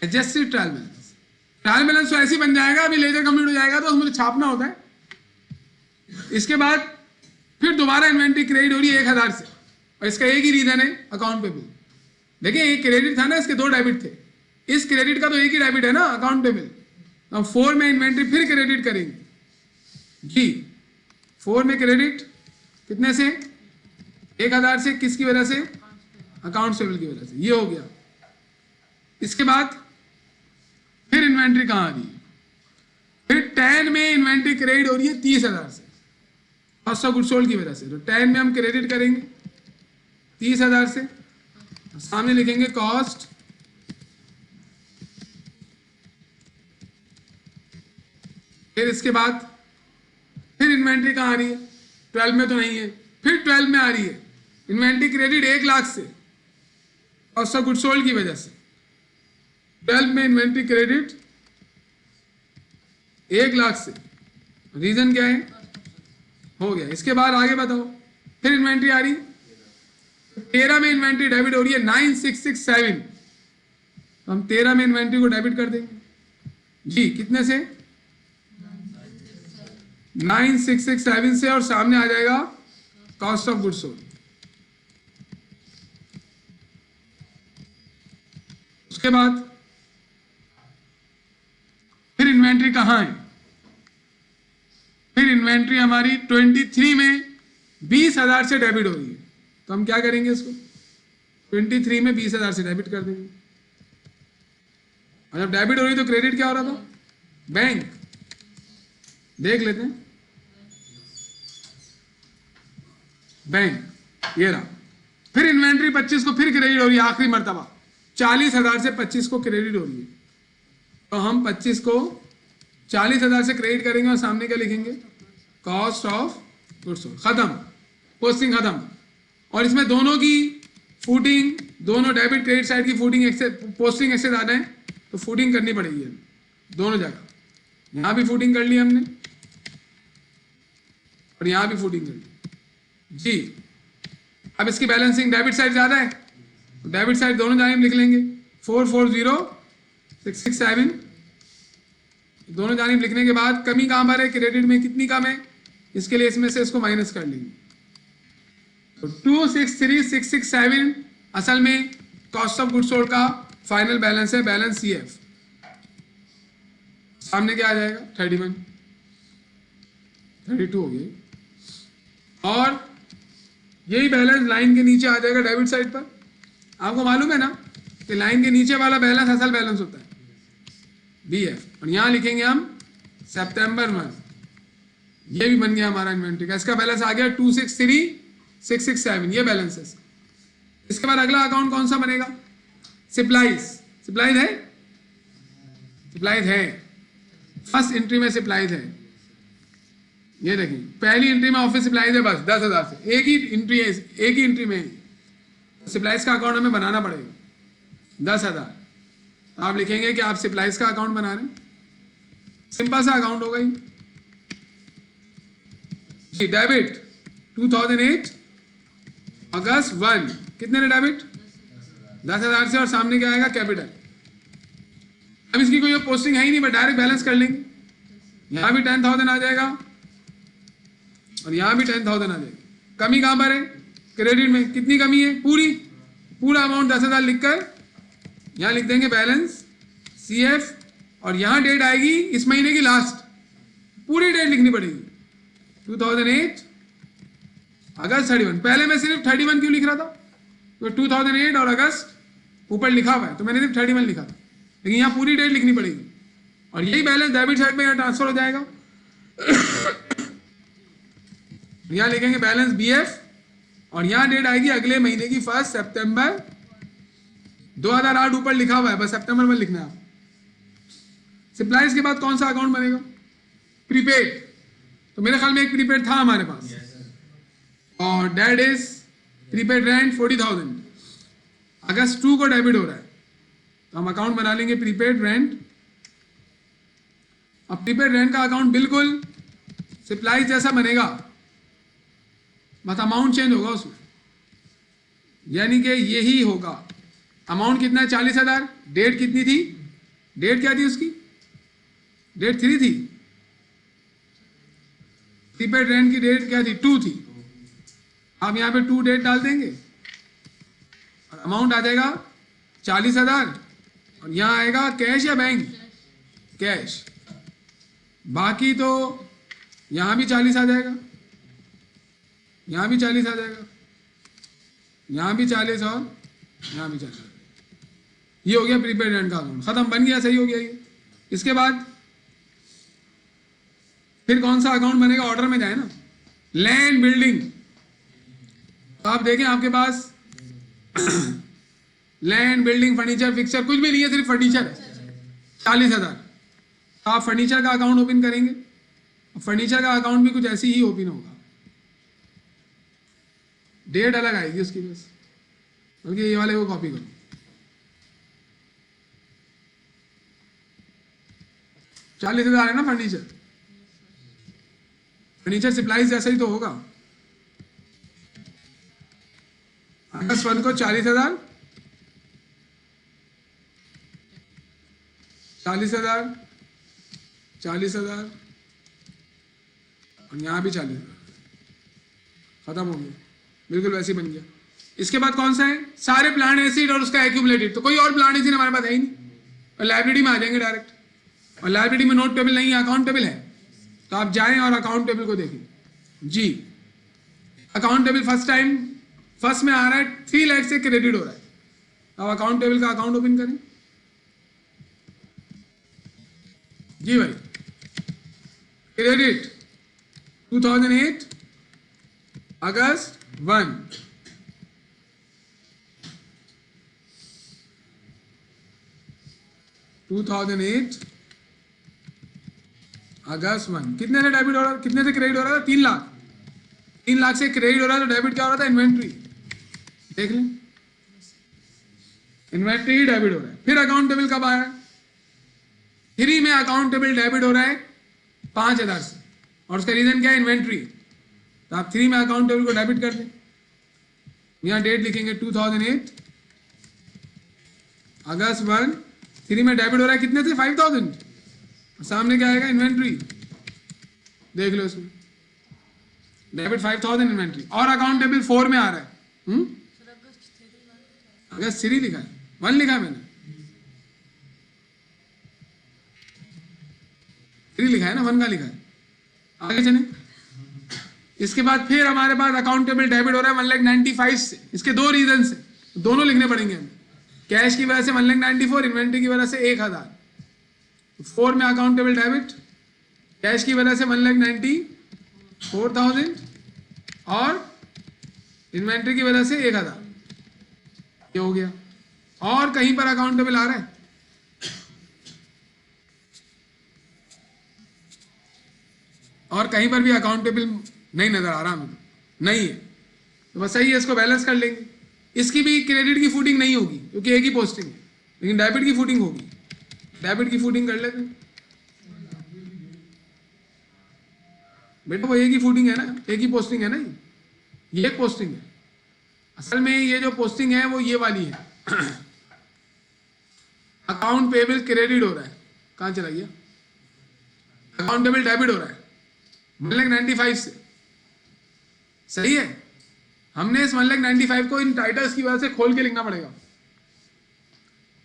adjusted trial balance. Trial balance तो ऐसे ही बन जाएगा, अभी लेजर कंप्लीट हो जाएगा तो उसमें छापना होता है। इसके बाद फिर दोबारा इन्वेंट्री क्रेडिट हो रही है 1,000 से, और इसका एक ही रीजन है अकाउंट पेबल। देखिए एक क्रेडिट था ना, इसके 2 डेबिट थे, इस क्रेडिट का तो एक ही डेबिट है ना, अकाउंट पेबल। अब 4 में इन्वेंट्री फिर क्रेडिट करेंगे जी, 4 में क्रेडिट कितने से? 1,000 से, किसकी वजह से? अकाउंट पेबल की वजह से। ये हो गया। इसके बाद फिर इन्वेंट्री कहां आ रही है? फिर 10 में इन्वेंट्री क्रेडिट हो रही है 30,000 से, कॉस्ट ऑफ गुड्स सोल्ड की वजह से, तो 10 में हम क्रेडिट करेंगे 30,000 से, सामने लिखेंगे कॉस्ट फिर इसके बाद फिर इन्वेंट्री कहां आ रही है? 12 में तो नहीं है, फिर 12 में आ रही है इन्वेंट्री क्रेडिट 1 लाख से, कॉस्ट ऑफ गुड्स सोल्ड की वजह से। 12 में इन्वेंट्री क्रेडिट 1 लाख से, रीजन क्या है? हो गया। इसके बाद आगे बताओ, फिर इन्वेंट्री आ रही है 13 में इन्वेंट्री डेबिट हो रही है 9,667, तो हम 13 में इन्वेंट्री को डेबिट कर देंगे जी, कितने से? 9,667 से, और सामने आ जाएगा कॉस्ट ऑफ गुड्स सोल्ड। उसके बाद फिर इन्वेंट्री कहां है? फिर इन्वेंट्री हमारी 23 में 20,000 से डेबिट हो रही है, तो हम क्या करेंगे इसको? 23 में 20,000 से डेबिट कर देंगे। और जब डेबिट हो रही तो क्रेडिट क्या हो रहा था? बैंक। देख लेते हैं, बैंक, ये रहा। फिर इन्वेंट्री 25 को फिर क्रेडिट हो रही है, आखिरी मर्तबा 40,000 से 25 को क्रेडिट हो रही है, तो हम 25 को 40,000 से क्रेडिट करेंगे, और सामने क्या लिखेंगे? Cost of goods sold. खत्म, पोस्टिंग खत्म। और इसमें दोनों की फूटिंग, दोनों डेबिट क्रेडिट साइड की फूटिंग पोस्टिंग ऐसे ज्यादा है, तो फूटिंग करनी पड़ेगी दोनों जगह। यहां भी फूटिंग कर ली हमने, और यहां भी फूटिंग कर ली जी। अब इसकी बैलेंसिंग डेबिट साइड ज्यादा है, तो डेबिट साइड दोनों जाने लिख लेंगे, 440,667 दोनों जानिब लिखने के बाद कमी कहाँ पर है, क्रेडिट में कितनी कम है, इसके लिए इसमें से इसको माइनस कर लेंगे। तो 263,667 असल में कॉस्ट ऑफ गुड्स सोल्ड का फाइनल बैलेंस है, बैलेंस CF। सामने क्या आ जाएगा, 31, 32 हो गई। और यही बैलेंस लाइन के नीचे आ जाएगा डेबिट साइड पर। आपको मालूम है ना कि लाइन के नीचे वाला बैलेंस असल बैलेंस होता है, BF। और यहाँ लिखेंगे हम सितंबर मंथ। ये भी बन गया हमारा इन्वेंट्री का। इसका बैलेंस आ गया 263,667, ये बैलेंस है। इसके बाद अगला अकाउंट कौन सा बनेगा, सप्लाईज। सप्लाईज है, सप्लाईज है, फर्स्ट एंट्री में सप्लाईज है। ये देखिए पहली एंट्री में ऑफिस सप्लाईज है, बस 10,000 से एक ही एंट्री है, एक ही एंट्री में सप्लाईज का अकाउंट हमें बनाना पड़ेगा 10,000। तो आप लिखेंगे कि आप सप्लाईज का अकाउंट बना रहे हैं, सिंपल सा अकाउंट होगा ही। डेबिट 2008 अगस्त 1, कितने ने डेबिट, 10,000 से, और सामने क्या आएगा, कैपिटल। अब इसकी कोई पोस्टिंग है ही नहीं, बट डायरेक्ट बैलेंस कर लेंगे। यहां भी 10,000 आ जाएगा और यहां भी 10,000 आ जाएगी। कमी कहां पर है, क्रेडिट में कितनी कमी है, पूरा अमाउंट 10,000 लिखकर यहां लिख देंगे बैलेंस CF, और यहां डेट आएगी इस महीने की लास्ट, पूरी डेट लिखनी पड़ेगी 2008 अगस्त 31। पहले मैं सिर्फ 31 क्यों लिख रहा था, तो 2008 और अगस्त ऊपर लिखा हुआ है तो मैंने सिर्फ 31 लिखा था, लेकिन यहाँ पूरी डेट लिखनी पड़ेगी। और यही बैलेंस डेबिट साइड में यहाँ ट्रांसफर हो जाएगा। यहाँ लिखेंगे बैलेंस BF, और यहाँ डेट आएगी अगले महीने की 1 सितंबर 2008, ऊपर लिखा हुआ है, बस सितंबर में लिखना है आप। सप्लाईज के बाद कौन सा अकाउंट बनेगा, प्रीपेड। तो मेरे ख्याल में एक प्रीपेड था हमारे पास, और डेट इज प्रीपेड रेंट 40,000, अगस्त 2 को डेबिट हो रहा है, तो हम अकाउंट बना लेंगे प्रीपेड रेंट। अब प्रीपेड रेंट का अकाउंट बिल्कुल सप्लाईज जैसा बनेगा, बस अमाउंट चेंज होगा उसमें, यानी कि यही होगा। अमाउंट कितना है, 40,000। डेट कितनी थी, डेट क्या थी उसकी, डेट 3 थी। प्रीपेड रेंट की डेट क्या थी, 2 थी। आप यहाँ पे 2 डेट डाल देंगे और अमाउंट आ जाएगा 40,000, और यहाँ आएगा कैश या बैंक, कैश। बाकी तो यहाँ भी 40 आ जाएगा, यहाँ भी 40 आ जाएगा, यहाँ भी 40 और यहाँ भी 40। ये हो गया प्रीपेड रेंट का अकाउंट, खत्म, बन गया, सही हो गया ये। इसके बाद फिर कौन सा अकाउंट बनेगा, ऑर्डर में जाए ना, लैंड बिल्डिंग। तो आप देखें आपके पास लैंड बिल्डिंग फर्नीचर फिक्सर कुछ भी नहीं है, सिर्फ फर्नीचर है 40,000। तो आप फर्नीचर का अकाउंट ओपन करेंगे, फर्नीचर का अकाउंट भी कुछ ऐसी ही ओपन होगा, डेट अलग आएगी उसकी, बस बल्कि ये वाले को कॉपी करो। 40,000 है ना फर्नीचर, फर्नीचर सप्लाईज जैसा ही तो होगा। अगस्त 1 को 40,000, 40,000, 40,000, और यहाँ भी 40,000, खत्म हो गया, बिल्कुल वैसे ही बन गया। इसके बाद कौन सा है, सारे प्लांट एसिड और उसका एक्यूमुलेटेड। तो कोई और प्लांट एसिड हमारे पास है ही नहीं, और लाइब्रेरी में आ जाएंगे डायरेक्ट, और लाइब्रेरी में नोट टेबल नहीं है, अकाउंट टेबल है। तो आप जाएं और अकाउंट टेबल को देखें जी। अकाउंट टेबल फर्स्ट में आ रहा है 3 लाख से क्रेडिट हो रहा है। अब अकाउंट टेबल का अकाउंट ओपन करें जी भाई। क्रेडिट 2008 अगस्त 1, अगस्त 1, कितने से डेबिट हो रहा है, कितने से क्रेडिट हो रहा था, 3 लाख। 3 लाख से क्रेडिट हो रहा है, तो डेबिट क्या हो रहा था, इन्वेंट्री। देख लें, इन्वेंट्री ही डेबिट हो रहा है। फिर अकाउंट टेबल कब आया, 3 में अकाउंट टेबल डेबिट हो रहा है 5,000 से, और उसका रीजन क्या है, इन्वेंट्री। तो आप 3 में अकाउंट टेबल को डेबिट कर दें, यहाँ डेट लिखेंगे 2008 अगस्त 1, 3 में डेबिट हो रहा है कितने थे, 5,000। सामने क्या आएगा, इन्वेंट्री, देख लो इसमें डेबिट 5000 इन्वेंट्री, और अकाउंट टेबल 4 में आ रहा है। अगस्त 3 लिखा है, 1 लिखा है मैंने, 3 लिखा है ना, 1 का लिखा है। आगे चले, इसके बाद फिर हमारे पास अकाउंटेबल डेबिट हो रहा है 1,95,000 से। इसके 2 रीजन से, दोनों लिखने पड़ेंगे हमें। कैश की वजह से 1,94,000, इन्वेंट्री की वजह से 1,000। 4 में अकाउंटेबल डेबिट, कैश की वजह से 1,94,000 और इन्वेंट्री की वजह से 1,000, ये हो गया। और कहीं पर अकाउंटेबल आ रहा है, और कहीं पर भी अकाउंटेबल नहीं नजर आ रहा हमें, नहीं है, तो बस सही है, इसको बैलेंस कर लेंगे। इसकी भी क्रेडिट की फुटिंग नहीं होगी क्योंकि एक ही पोस्टिंग है, लेकिन डेबिट की फुटिंग होगी। डेबिट की फुटिंग कर लेते हैं बेटा, वो एक ही फुटिंग है ना, एक ही पोस्टिंग है ना, ये एक पोस्टिंग है। असल में ये जो पोस्टिंग है वो ये वाली है। अकाउंट पेबल क्रेडिट हो रहा है, कहां चला गया, अकाउंटेबल डेबिट हो रहा है 1,95,000 से, सही है। हमने इस 1,95,000 को इन टाइटल्स की वजह से खोल के लिखना पड़ेगा।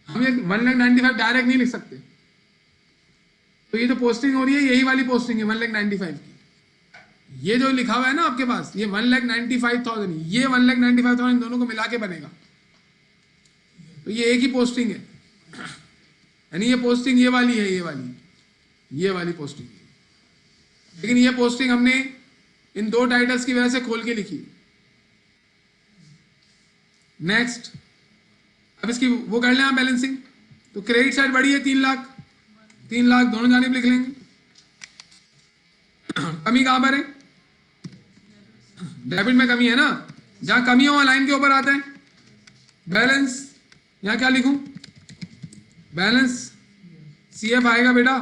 हम ये 1,95,000 डायरेक्ट नहीं लिख सकते, तो ये जो पोस्टिंग हो रही है यही वाली पोस्टिंग है 1,95,000 की। ये जो लिखा हुआ है ना आपके पास, ये 1,95,000, ये 1,95,000, इन दोनों को मिला के बनेगा, तो ये एक ही पोस्टिंग है। यानी ये पोस्टिंग ये वाली है, ये वाली पोस्टिंग है, लेकिन ये पोस्टिंग हमने इन 2 टाइटल्स की वजह से खोल के लिखी। नेक्स्ट, अब इसकी वो कर लें आप बैलेंसिंग, तो क्रेडिट साइड बढ़ी है 3 लाख, 3 लाख दोनों जानिब लिख लेंगे। कमी कहां पर है, डेबिट में कमी है ना, जहां कमी हो वहां लाइन के ऊपर आता है बैलेंस। यहां क्या लिखूं, बैलेंस CF आएगा बेटा,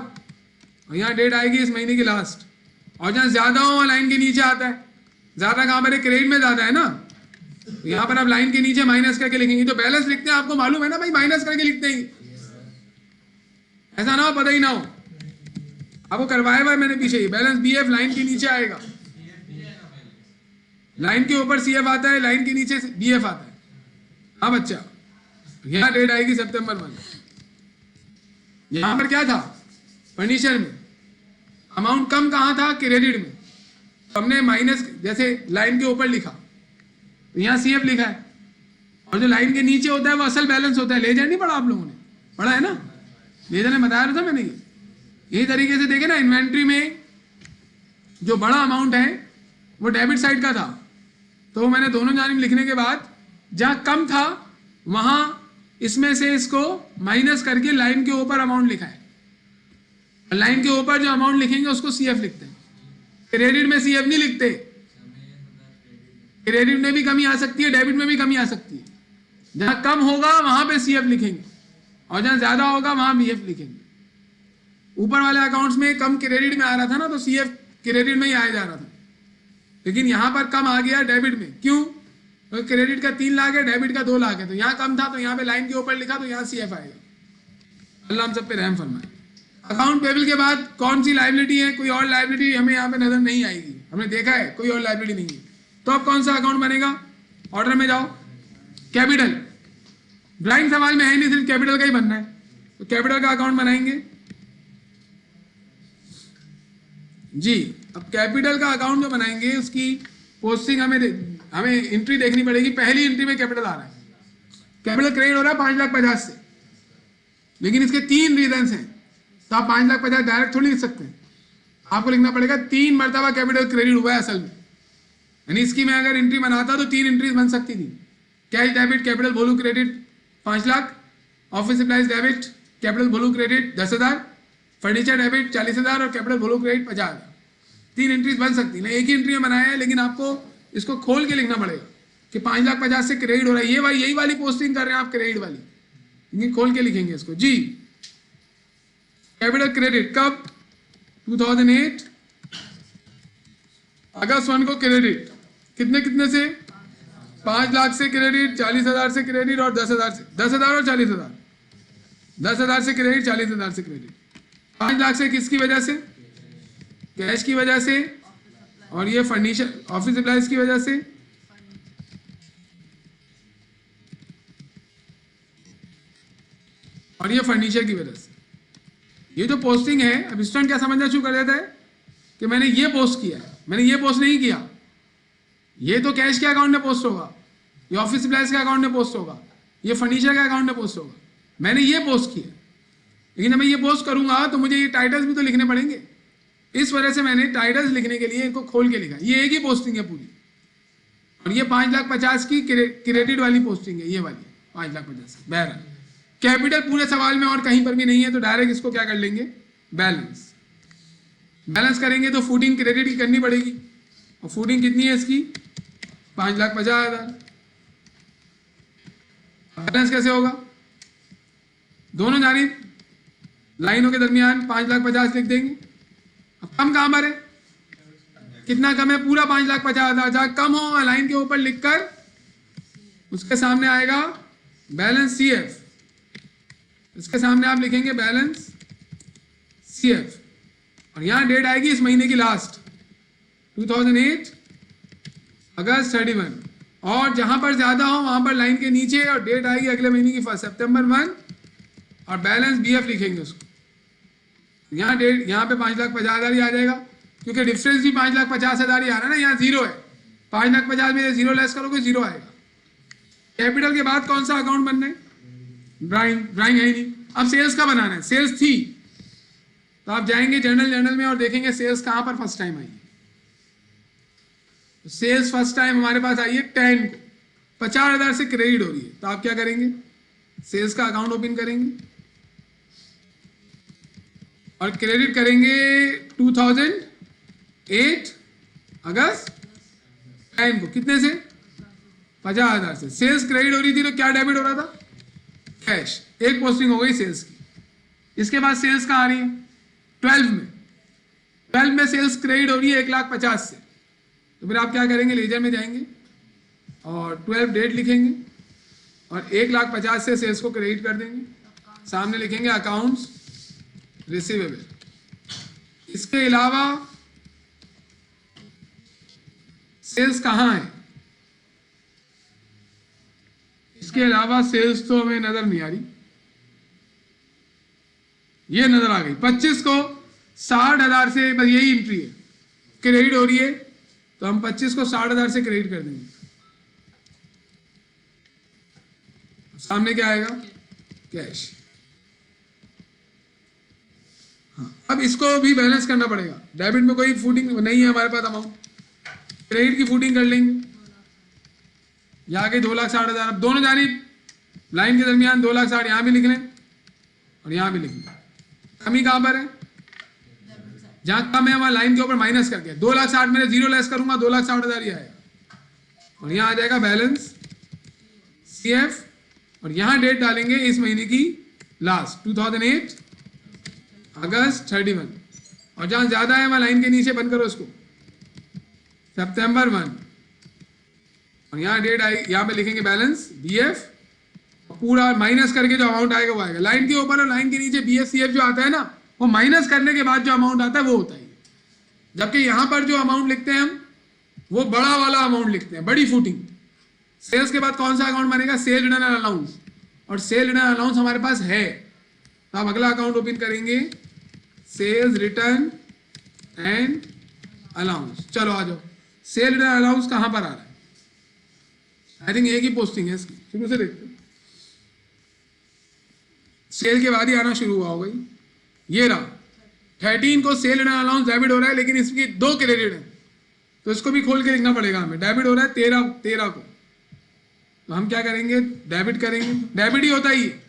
और यहां डेट आएगी इस महीने की लास्ट, और जहां ज्यादा हो वहां लाइन के नीचे आता है। ज्यादा कहां पर है, क्रेडिट में ज्यादा है ना, यहां पर आप लाइन के नीचे माइनस करके लिखेंगे। तो बैलेंस लिखते हैं, आपको मालूम है ना भाई, माइनस करके लिखते हैं, ऐसा ना हो पता ही ना हो, आपको करवाया हुआ है मैंने पीछे ही। बैलेंस BF लाइन के नीचे आएगा, लाइन के ऊपर CF आता है, लाइन के नीचे BF आता है। हाँ बच्चा, यहां डेट आएगी सितंबर 1। यहां पर क्या था, फर्नीचर में अमाउंट कम कहां था, क्रेडिट में, तो हमने माइनस, जैसे लाइन के ऊपर लिखा तो यहां CF लिखा है, और जो लाइन के नीचे होता है वो असल बैलेंस होता है। लेजर नहीं पढ़ा आप लोगों ने, पढ़ा है ना, लेजर ने बताया था मैंने। यही तरीके से देखे ना, इन्वेंट्री में जो बड़ा अमाउंट है वो डेबिट साइड का था, तो मैंने दोनों जानिब लिखने के बाद जहां कम था वहां इसमें से इसको माइनस करके लाइन के ऊपर अमाउंट लिखा है। लाइन के ऊपर जो अमाउंट लिखेंगे उसको CF लिखते हैं, क्रेडिट में CF नहीं लिखते। क्रेडिट में भी कमी आ सकती है, डेबिट में भी कमी आ सकती है। जहां कम होगा वहां पे CF लिखेंगे, और जहां ज्यादा होगा वहां BF लिखेंगे। ऊपर वाले अकाउंट्स में कम क्रेडिट में आ रहा था ना, तो CF क्रेडिट में ही आया जा रहा था, लेकिन यहां पर कम आ गया डेबिट में। क्यों, तो क्रेडिट का 3 लाख है, डेबिट का 2 लाख है, तो यहां कम था तो यहां पे लाइन के ऊपर लिखा, तो यहां CF आएगा। अल्लाह हम सब पे रहम फरमाए। अकाउंट पेबल के बाद कौन सी लायबिलिटी है, कोई और लायबिलिटी हमें यहाँ पे नजर नहीं आएगी, हमने देखा है कोई और लायबिलिटी नहीं है। तो अब कौन सा अकाउंट बनेगा, ऑर्डर में जाओ, कैपिटल। ब्लाइंड सवाल में है नहीं, सिर्फ कैपिटल का ही बनना है, तो कैपिटल का अकाउंट बनाएंगे जी। अब कैपिटल का अकाउंट जो बनाएंगे उसकी पोस्टिंग हमें एंट्री देखनी पड़ेगी। पहली एंट्री में कैपिटल आ रहा है, कैपिटल क्रेडिट हो रहा है 5,50,000 से, लेकिन इसके 3 रीजन हैं, तो आप 5,50,000 डायरेक्ट थोड़ी लिख सकते हैं, आपको लिखना पड़ेगा 3 मरतबा कैपिटल क्रेडिट हुआ है असल में। यानी इसकी मैं अगर एंट्री बनाता तो 3 एंट्रीज बन सकती थी। Cash debit capital value credit 5 lakh, office supplies debit capital value credit 10,000, furniture debit 40,000 और कैपिटल वॉल्यू क्रेडिट 50,000। 3 एंट्रीज बन सकती है। एक ही एंट्री में बनाया है, लेकिन आपको इसको खोल के लिखना पड़ेगा कि 5,50,000 से क्रेडिट हो रहा है। ये भाई यही वाली पोस्टिंग कर रहे हैं आप, क्रेडिट वाली, लेकिन खोल के लिखेंगे इसको जी। कैपिटल क्रेडिट कब, 2008 अगस्त 1 को क्रेडिट, कितने से, 5 लाख से क्रेडिट, 40,000 से क्रेडिट और 10,000 से, 10,000 और 40,000, 10,000 से क्रेडिट, 40,000 से क्रेडिट। 5 लाख से किसकी वजह से? कैश की वजह से, और ये फर्नीचर ऑफिस सप्लाईज की वजह से, और ये फर्नीचर की वजह से। ये जो पोस्टिंग है, अब स्टूडेंट क्या समझना शुरू कर देता है कि मैंने ये पोस्ट किया है, मैंने ये पोस्ट नहीं किया, ये तो कैश के अकाउंट में पोस्ट होगा, ये ऑफिस सप्लाईज के अकाउंट में पोस्ट होगा, ये फर्नीचर के अकाउंट में पोस्ट होगा, मैंने ये पोस्ट किया। लेकिन जब मैं ये पोस्ट करूंगा तो मुझे ये टाइटल्स भी तो लिखने पड़ेंगे। इस वजह से मैंने टाइटल्स लिखने के लिए इनको खोल के लिखा। ये एक ही पोस्टिंग है पूरी, और ये 5,50,000 की क्रेडिट वाली पोस्टिंग है, ये वाली 5,50,000। बहरहाल कैपिटल पूरे सवाल में और कहीं पर भी नहीं है, तो डायरेक्ट इसको क्या कर लेंगे? बैलेंस। बैलेंस करेंगे तो फूडिंग क्रेडिट की करनी पड़ेगी, और फूडिंग कितनी है इसकी? 5,50,000। बैलेंस कैसे होगा? दोनों जानिब लाइनों के दरमियान 5,50,000 लिख देंगे। अब कम कहां पर है? कितना कम है? पूरा 5,50,000। जहां कम हो लाइन के ऊपर लिखकर उसके सामने आएगा बैलेंस CF, इसके सामने आप लिखेंगे बैलेंस CF, और यहां डेट आएगी इस महीने की लास्ट 2008 अगस्त 31, और जहां पर ज्यादा हो वहां पर लाइन के नीचे और डेट आएगी अगले महीने की 1 सितंबर 1, और बैलेंस BF लिखेंगे उसको। यहाँ डेट, यहाँ पे 5,50,000 ही आ जाएगा, क्योंकि डिफरेंस भी 5,50,000 ही आ रहा है ना, यहाँ 0 है। 5,50,000 में 0 लेस करोगे 0 आएगा। कैपिटल के बाद कौन सा अकाउंट बनना है? ड्राइंग। ड्राइंग है ही नहीं। अब सेल्स का बनाना है। सेल्स थी तो आप जाएंगे जर्नल में और देखेंगे सेल्स कहां पर फर्स्ट टाइम आई है। तो सेल्स फर्स्ट टाइम हमारे पास आई है 10 को, 50,000 से क्रेडिट हो रही है, तो आप क्या करेंगे? सेल्स का अकाउंट ओपन करेंगे और क्रेडिट करेंगे 2008 अगस्त 10 को। कितने से? 50,000 से। सेल्स क्रेडिट हो रही थी तो क्या डेबिट हो रहा था? कैश। एक पोस्टिंग हो गई सेल्स की। इसके बाद सेल्स कहाँ आ रही है? 12 में। 12 में सेल्स क्रेडिट हो रही है 1,50,000 से, तो फिर आप क्या करेंगे? लेजर में जाएंगे और 12 डेट लिखेंगे और 1,50,000 से सेल्स को क्रेडिट कर देंगे। सामने लिखेंगे अकाउंट्स रिसीवेबल। इसके अलावा सेल्स कहाँ है? इसके अलावा सेल्स तो हमें नजर नहीं आ रही। ये नजर आ गई 25 को 60,000 से, बस यही एंट्री है, क्रेडिट हो रही है, तो हम 25 को 60,000 से क्रेडिट कर देंगे। सामने क्या आएगा? कैश। हाँ, अब इसको भी बैलेंस करना पड़ेगा। डेबिट में कोई फूडिंग नहीं है हमारे पास अमाउंट, क्रेडिट की फूडिंग कर लेंगे। यहाँ आगे 2,60,000। अब दोनों जानिब लाइन के दरमियान 2,60,000 यहाँ भी लिख लें और यहाँ भी लिख लें। कमी कहाँ पर है? जहाँ कम है वहाँ लाइन के ऊपर माइनस करके 2,60,000 मैंने 0 लेस करूंगा 2,60,000 ही आएगा, और यहाँ आ जाएगा बैलेंस CF, और यहाँ डेट डालेंगे इस महीने की लास्ट 2008 अगस्त 31, और जहाँ ज्यादा है वहाँ लाइन के नीचे बंद करो इसको सितंबर 1, और यहाँ डेट आएगी, यहाँ पे लिखेंगे बैलेंस BF, पूरा माइनस करके जो अमाउंट आएगा वो आएगा। लाइन के ऊपर और लाइन के नीचे BF CF जो आता है ना, वो माइनस करने के बाद जो अमाउंट आता है वो होता है। जबकि यहाँ पर जो अमाउंट लिखते हैं हम, वो बड़ा वाला अमाउंट लिखते हैं, बड़ी फूटिंग। सेल्स के बाद कौन सा अकाउंट बनेगा? सेल रिटर्न एंड अलाउंस, और सेल रिटर्न अलाउंस हमारे पास है, तो आप अगला अकाउंट ओपन करेंगे सेल्स रिटर्न एंड अलाउंस। चलो आ जाओ, सेल रिटर्न अलाउंस कहाँ पर आ रहा है? आई थिंक एक ही पोस्टिंग है इसकी, शुरू से देखते हैं। सेल के बाद ही आना शुरू हुआ होगा। ये रहा 13 को सेल रिटर्न अलाउंस डेबिट हो रहा है, लेकिन इसकी 2 क्रेडिट है, तो इसको भी खोल के लिखना पड़ेगा हमें। डेबिट हो रहा है 13 को, तो हम क्या करेंगे? डेबिट करेंगे। डेबिट ही होता ही है,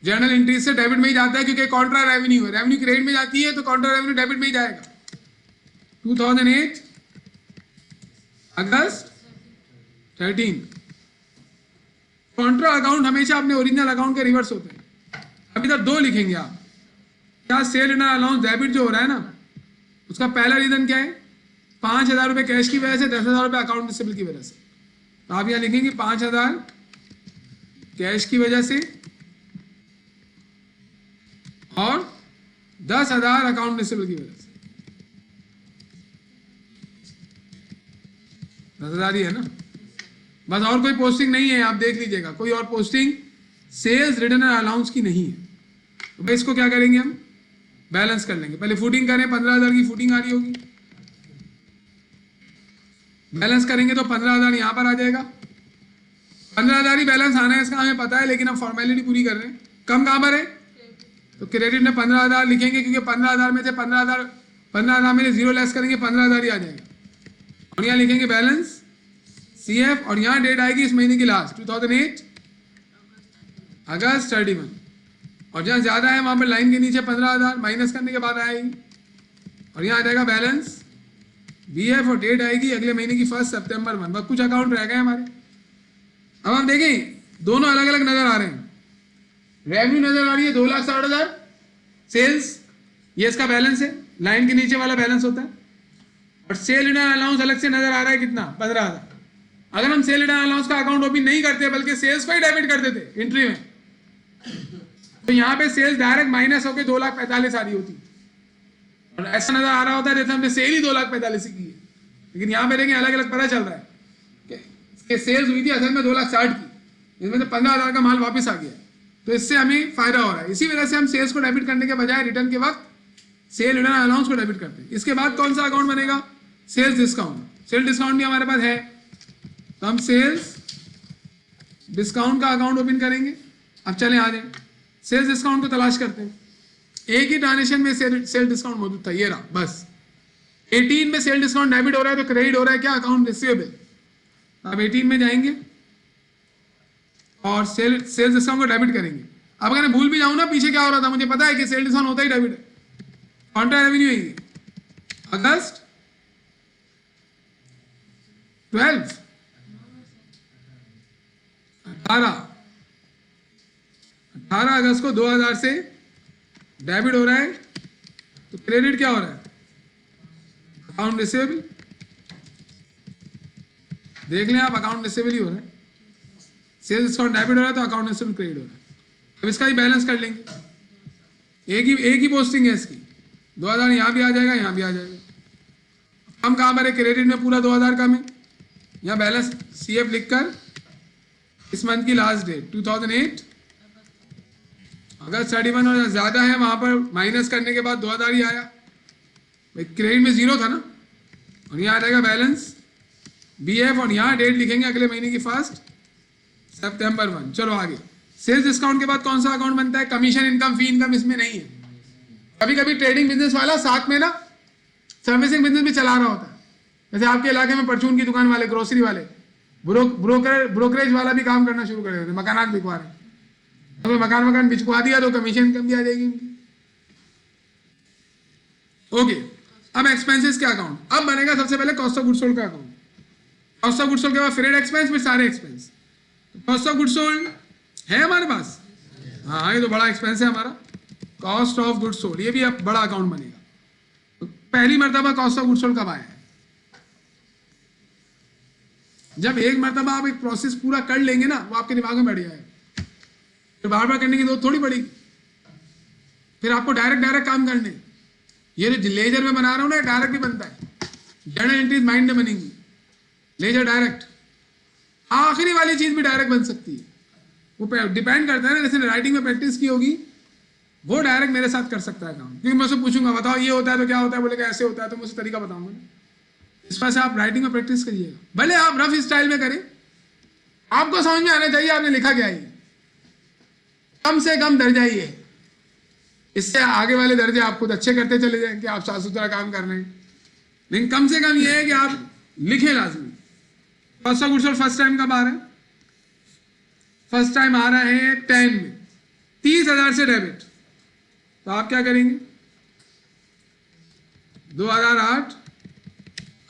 जर्नल एंट्री से डेबिट में ही जाता है, क्योंकि कॉन्ट्रा रेवेन्यू है। रेवेन्यू क्रेडिट में जाती है तो कॉन्ट्रा रेवेन्यू डेबिट में ही जाएगा। 2008 अगस्त 13। कॉन्ट्रा अकाउंट हमेशा अपने ओरिजिनल अकाउंट के रिवर्स होते हैं। अब इधर 2 लिखेंगे आप। क्या? सेल रिटर्न अलाउंस डेबिट जो हो रहा है ना, उसका पहला रीजन क्या है? 5,000 रुपए कैश की वजह से, 10,000 रुपए अकाउंट रिसीवेबल की वजह से। तो आप यहां लिखेंगे 5,000 कैश की वजह से और 10,000 अकाउंट रिसीवेबल की वजह से। 10,000 ही है ना, बस और कोई पोस्टिंग नहीं है, आप देख लीजिएगा, कोई और posting sales return and allowance की नहीं है। तो भाई इसको क्या करेंगे हम, बैलेंस कर लेंगे। पहले फूटिंग करें, 15,000 की फूटिंग आ रही होगी, बैलेंस करेंगे तो 15,000 यहां पर आ जाएगा। 15,000 ही बैलेंस आना है इसका हमें पता है, लेकिन हम फॉर्मेलिटी पूरी कर रहे हैं। कम कहां पर है, तो क्रेडिट में 15,000 लिखेंगे, क्योंकि 15,000 में से 15,000 में से 0 लेस करेंगे, 15,000 ही आ जाएगा। और यहाँ लिखेंगे बैलेंस CF, और यहाँ डेट आएगी इस महीने की लास्ट 2008 अगस्त 31, और जहाँ ज्यादा है वहां पर लाइन के नीचे 15,000 माइनस करने के बाद आएगी, और यहाँ आ जाएगा बैलेंस BF, और डेट आएगी अगले महीने की 1 सितंबर 1। बस कुछ अकाउंट रह गए हमारे। अब हम देखें दोनों अलग अलग नजर आ रहे हैं। रेवेन्यू नजर आ रही है 2,60,000 सेल्स, ये इसका बैलेंस है, लाइन के नीचे वाला बैलेंस होता है। और सेल रिटर्न अलाउंस अलग से नजर आ रहा है कितना, 15,000। अगर हम सेल रिटर्न अलाउंस का अकाउंट ओपन नहीं करते बल्कि सेल्स को ही डेबिट कर देते एंट्री में, तो यहाँ पे सेल्स डायरेक्ट माइनस होकर 2,45,000 आ रही होती, और ऐसा नजर आ रहा होता है जैसे हमने सेल ही 2,45,000 की है। लेकिन यहाँ पे देखें अलग अलग पता चल रहा है कि सेल्स हुई थी असल में 2,60,000 की, इसमें से 15,000 का माल वापस आ गया। तो इससे हमें फायदा हो रहा है। इसी वजह से हम सेल्स को डेबिट करने के बजाय रिटर्न के वक्त सेल रिटर्न अलाउंस को डेबिट करते हैं। इसके बाद कौन सा अकाउंट बनेगा, सेल्स डिस्काउंट। सेल डिस्काउंट भी हमारे पास है, तो हम सेल्स डिस्काउंट का अकाउंट ओपन करेंगे। अब चलें आ जाए, सेल्स डिस्काउंट को तलाश करते हैं। एक ही ट्रांजेक्शन में सेल डिस्काउंट मौजूद था, ये रहा बस। 18 में सेल डिस्काउंट डेबिट हो रहा है तो क्रेडिट हो रहा है क्या, अकाउंट रिसीवेबल। अब 18 में जाएंगे और सेल्स डिस्काउंट को डेबिट करेंगे। अब अगर मैं भूल भी जाऊं ना पीछे क्या हो रहा था, मुझे पता है कि सेल डिस्काउंट होता ही डेबिट है। कॉन्ट्रा रेवेन्यू है अगस्त 12 18 अगस्त को 2,000 से डेबिट हो रहा है, तो क्रेडिट क्या हो रहा है, अकाउंट रिसीवेबल। देख लें आप, अकाउंट रिसीवेबल ही हो रहा है। सेल्स डिस्काउंट डेबिट हो रहा है तो अकाउंट रिसीवेबल क्रेडिट हो रहा है। अब इसका ही बैलेंस कर लेंगे। एक ही पोस्टिंग है इसकी, 2,000 यहाँ भी आ जाएगा, यहाँ भी आ जाएगा। हम कहाँ पर है, क्रेडिट में पूरा 2,000 कम है। यहाँ बैलेंस CF लिखकर इस मंथ की लास्ट डेट 2008 अगस्त 31, और ज्यादा है वहां पर माइनस करने के बाद 2,000 ही आया। भाई क्रेडिट में 0 था ना, और यहाँ आ जाएगा बैलेंस BF, और यहाँ डेट लिखेंगे अगले महीने की 1 सितंबर 1। चलो आगे, सेल्स डिस्काउंट के बाद कौन सा अकाउंट बनता है, कमीशन इनकम फी इनकम इसमें नहीं है। कभी कभी ट्रेडिंग बिजनेस वाला साथ में ना सर्विसिंग बिजनेस भी चला रहा होता है। जैसे आपके इलाके में परचून की दुकान वाले, ग्रोसरी वाले, ब्रोकरेज वाला भी काम करना शुरू कर देते, मकानात बिकवा रहे हैं। अगर मकान बिचवा दिया तो कमीशन इनकम भी आ जाएगी इनकी। ओके, अब एक्सपेंसेस का अकाउंट अब बनेगा सबसे पहले कॉस्ट ऑफ गुड्स सोल्ड का account. Cost of goods sold के बाद फ्रेड एक्सपेंस, फिर सारे expense. Cost of goods sold है हमारे पास, हाँ ये तो बड़ा एक्सपेंस है हमारा, कॉस्ट ऑफ गुड्स सोल्ड। ये भी अब बड़ा अकाउंट बनेगा। तो पहली मर्तबा कॉस्ट ऑफ गुड्स सोल्ड कब आया है, जब एक मर्तबा आप एक प्रोसेस पूरा कर लेंगे ना, वो आपके दिमाग में बैठ जाएगा, फिर बार बार करने की जरूरत थोड़ी पड़ेगी। फिर आपको डायरेक्ट काम करने, ये जो लेजर में बना रहा हूं ना, डायरेक्ट भी बनता है। जर्नल एंट्रीज माइंड में बनेंगी, लेजर डायरेक्ट। आखिरी वाली चीज भी डायरेक्ट बन सकती है, वो डिपेंड करता है ना, जैसे राइटिंग में प्रैक्टिस की होगी वो डायरेक्ट मेरे साथ कर सकता है काम। क्योंकि मैं उससे पूछूंगा बताओ ये होता है तो क्या होता है, बोलेगा ऐसे होता है, तो मैं उसे तरीका बताऊंगा। इस वजह से आप राइटिंग में प्रैक्टिस करिएगा, भले आप रफ स्टाइल में करें, आपको समझ में आना चाहिए आपने लिखा क्या है। कम से कम दर्जा ही है, इससे आगे वाले दर्जे आप खुद अच्छे करते चले जाएं कि आप साफ सुथरा काम कर रहे हैं। लेकिन कम से कम ये है कि आप लिखें लाजमी। Cost of goods sold first time कब आ रहा है, फर्स्ट टाइम आ रहा है 10 में, 30,000 से डेबिट। तो आप क्या करेंगे, 2008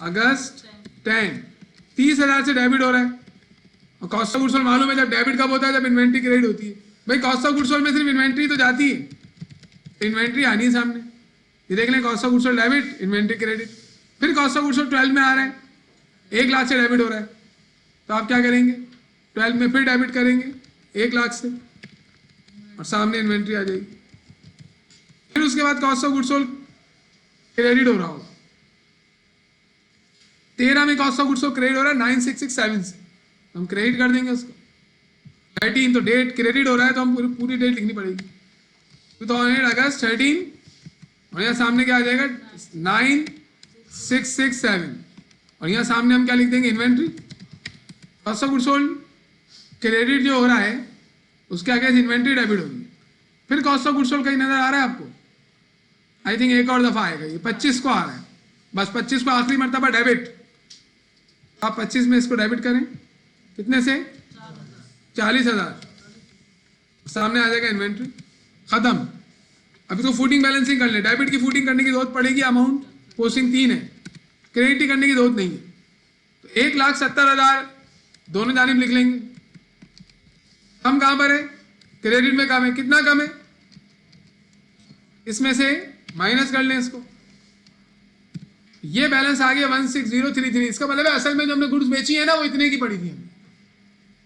अगस्त 10, 30,000 से डेबिट हो रहा है। और कॉस्ट ऑफ गुड्स सोल्ड मालूम है जब डेबिट कब होता है, जब इन्वेंट्री क्रेडिट होती है। भाई कॉस्ट ऑफ गुड्स सोल्ड में सिर्फ इन्वेंट्री तो जाती है, इन्वेंट्री आनी है सामने। ये देख लें, cost of goods sold debit, inventory credit. फिर कॉस्ट ऑफ गुड्स सोल्ड 12 में आ रहा है, 1,00,000 से डेबिट हो रहा है। तो आप क्या करेंगे, 12 में फिर डेबिट करेंगे 1,00,000 से, और सामने इन्वेंट्री आ जाएगी। फिर उसके बाद cost of goods sold credit हो रहा होगा 13 में, cost of goods sold credit हो रहा है 9667 से, हम क्रेडिट कर देंगे उसको। 13 तो डेट क्रेडिट हो रहा है तो हम पूरी डेट लिखनी पड़ेगी 2008 अगस्त 13, और यहाँ सामने क्या आ जाएगा 9667, और यहाँ सामने हम क्या लिख देंगे inventory. Cost of goods sold credit जो हो रहा है उसके आगे इन्वेंट्री डेबिट होगी। फिर कॉस्ट ऑफ गुड्स सोल्ड कहीं नजर आ रहा है आपको? आई थिंक एक और दफा आएगा, ये 25 को आ रहा है, बस 25 को आखिरी मरतबा डेबिट। आप 25 में इसको डेबिट करें, कितने से 40,000, सामने आ जाएगा इन्वेंट्री, खत्म। अभी तो फूटिंग बैलेंसिंग कर ले, डेबिट की फूटिंग करने की जरूरत पड़ेगी, अमाउंट पोस्टिंग 3 है, क्रेडिट की करने की जरूरत नहीं है। तो 1,70,000 दोनों जानिब लिख लेंगे। कम कहां पर है? क्रेडिट में कम है, कितना कम है? इसमें से माइनस कर लें इसको, ये बैलेंस आ गया 16,033। इसका मतलब है असल में जो हमने गुड्स बेची है ना वो इतने की पड़ी थी,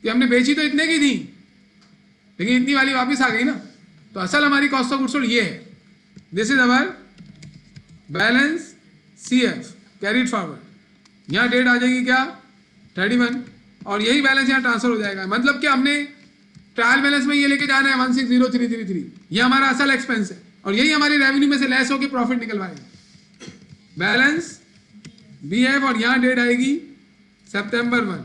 कि हमने बेची तो इतने की थी लेकिन इतनी वाली वापस आ गई ना, तो असल हमारी कॉस्ट ऑफ गुड्स सोल्ड ये है। This is our balance CF carried forward. यहाँ डेट आ जाएगी क्या 31, और यही बैलेंस यहाँ ट्रांसफर हो जाएगा। मतलब कि हमने ट्रायल बैलेंस में ये लेके जाना है 16,033, ये हमारा असल एक्सपेंस है, और यही हमारी रेवेन्यू में से लेस होकर प्रॉफिट निकलवाएगा। बैलेंस BF, और यहाँ डेट आएगी सितंबर 1।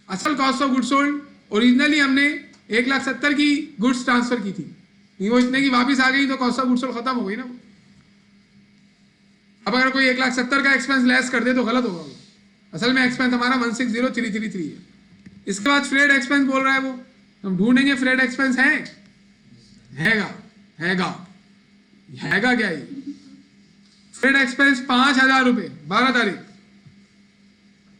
असल cost of goods sold originally हमने 1,70,000 की गुड्स ट्रांसफर की थी, वो इतने की वापस आ गई तो कॉस्ट ऑफ गुड्स सोल्ड खत्म हो गई ना। अब अगर कोई 1,70,000 का एक्सपेंस लेस कर दे तो गलत होगा वो। असल में एक्सपेंस हमारा 16,033 है। इसके बाद फ्रेड एक्सपेंस बोल रहा है वो, हम ढूंढेंगे फ्रेड एक्सपेंस हैगा क्या ये? फ्रेड एक्सपेंस 5,000 रुपए 12 तारीख,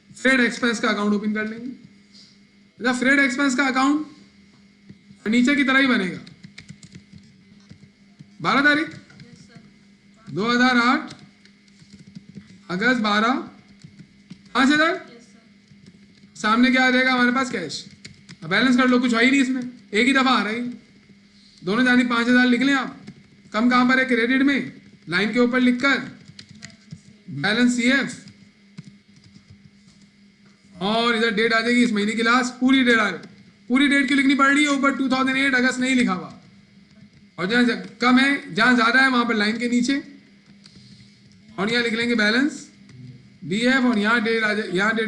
फ्रेड एक्सपेंस का अकाउंट ओपन कर लेंगे। मतलब फ्रेड एक्सपेंस का अकाउंट फर्नीचर की तरह ही बनेगा। 12 तारीख 2008 अगस्त 12, 5,000, सामने क्या आ जाएगा हमारे पास कैश। अब बैलेंस कर लो, कुछ है ही नहीं इसमें, एक ही दफा आ रहा है, दोनों जानी 5,000 लिख लें आप। कम कहां पर है? क्रेडिट में, लाइन के ऊपर लिखकर बैलेंस CF, और इधर डेट आ जाएगी इस महीने की लास्ट, पूरी डेट आ रही। पूरी डेट क्यों लिखनी पड़ रही है? ऊपर 2008 अगस्त नहीं लिखा हुआ, और जहां कम है जहां ज्यादा है वहां पर लाइन के नीचे, और यहाँ लिख लेंगे बैलेंस BF, और यहाँ डेट आ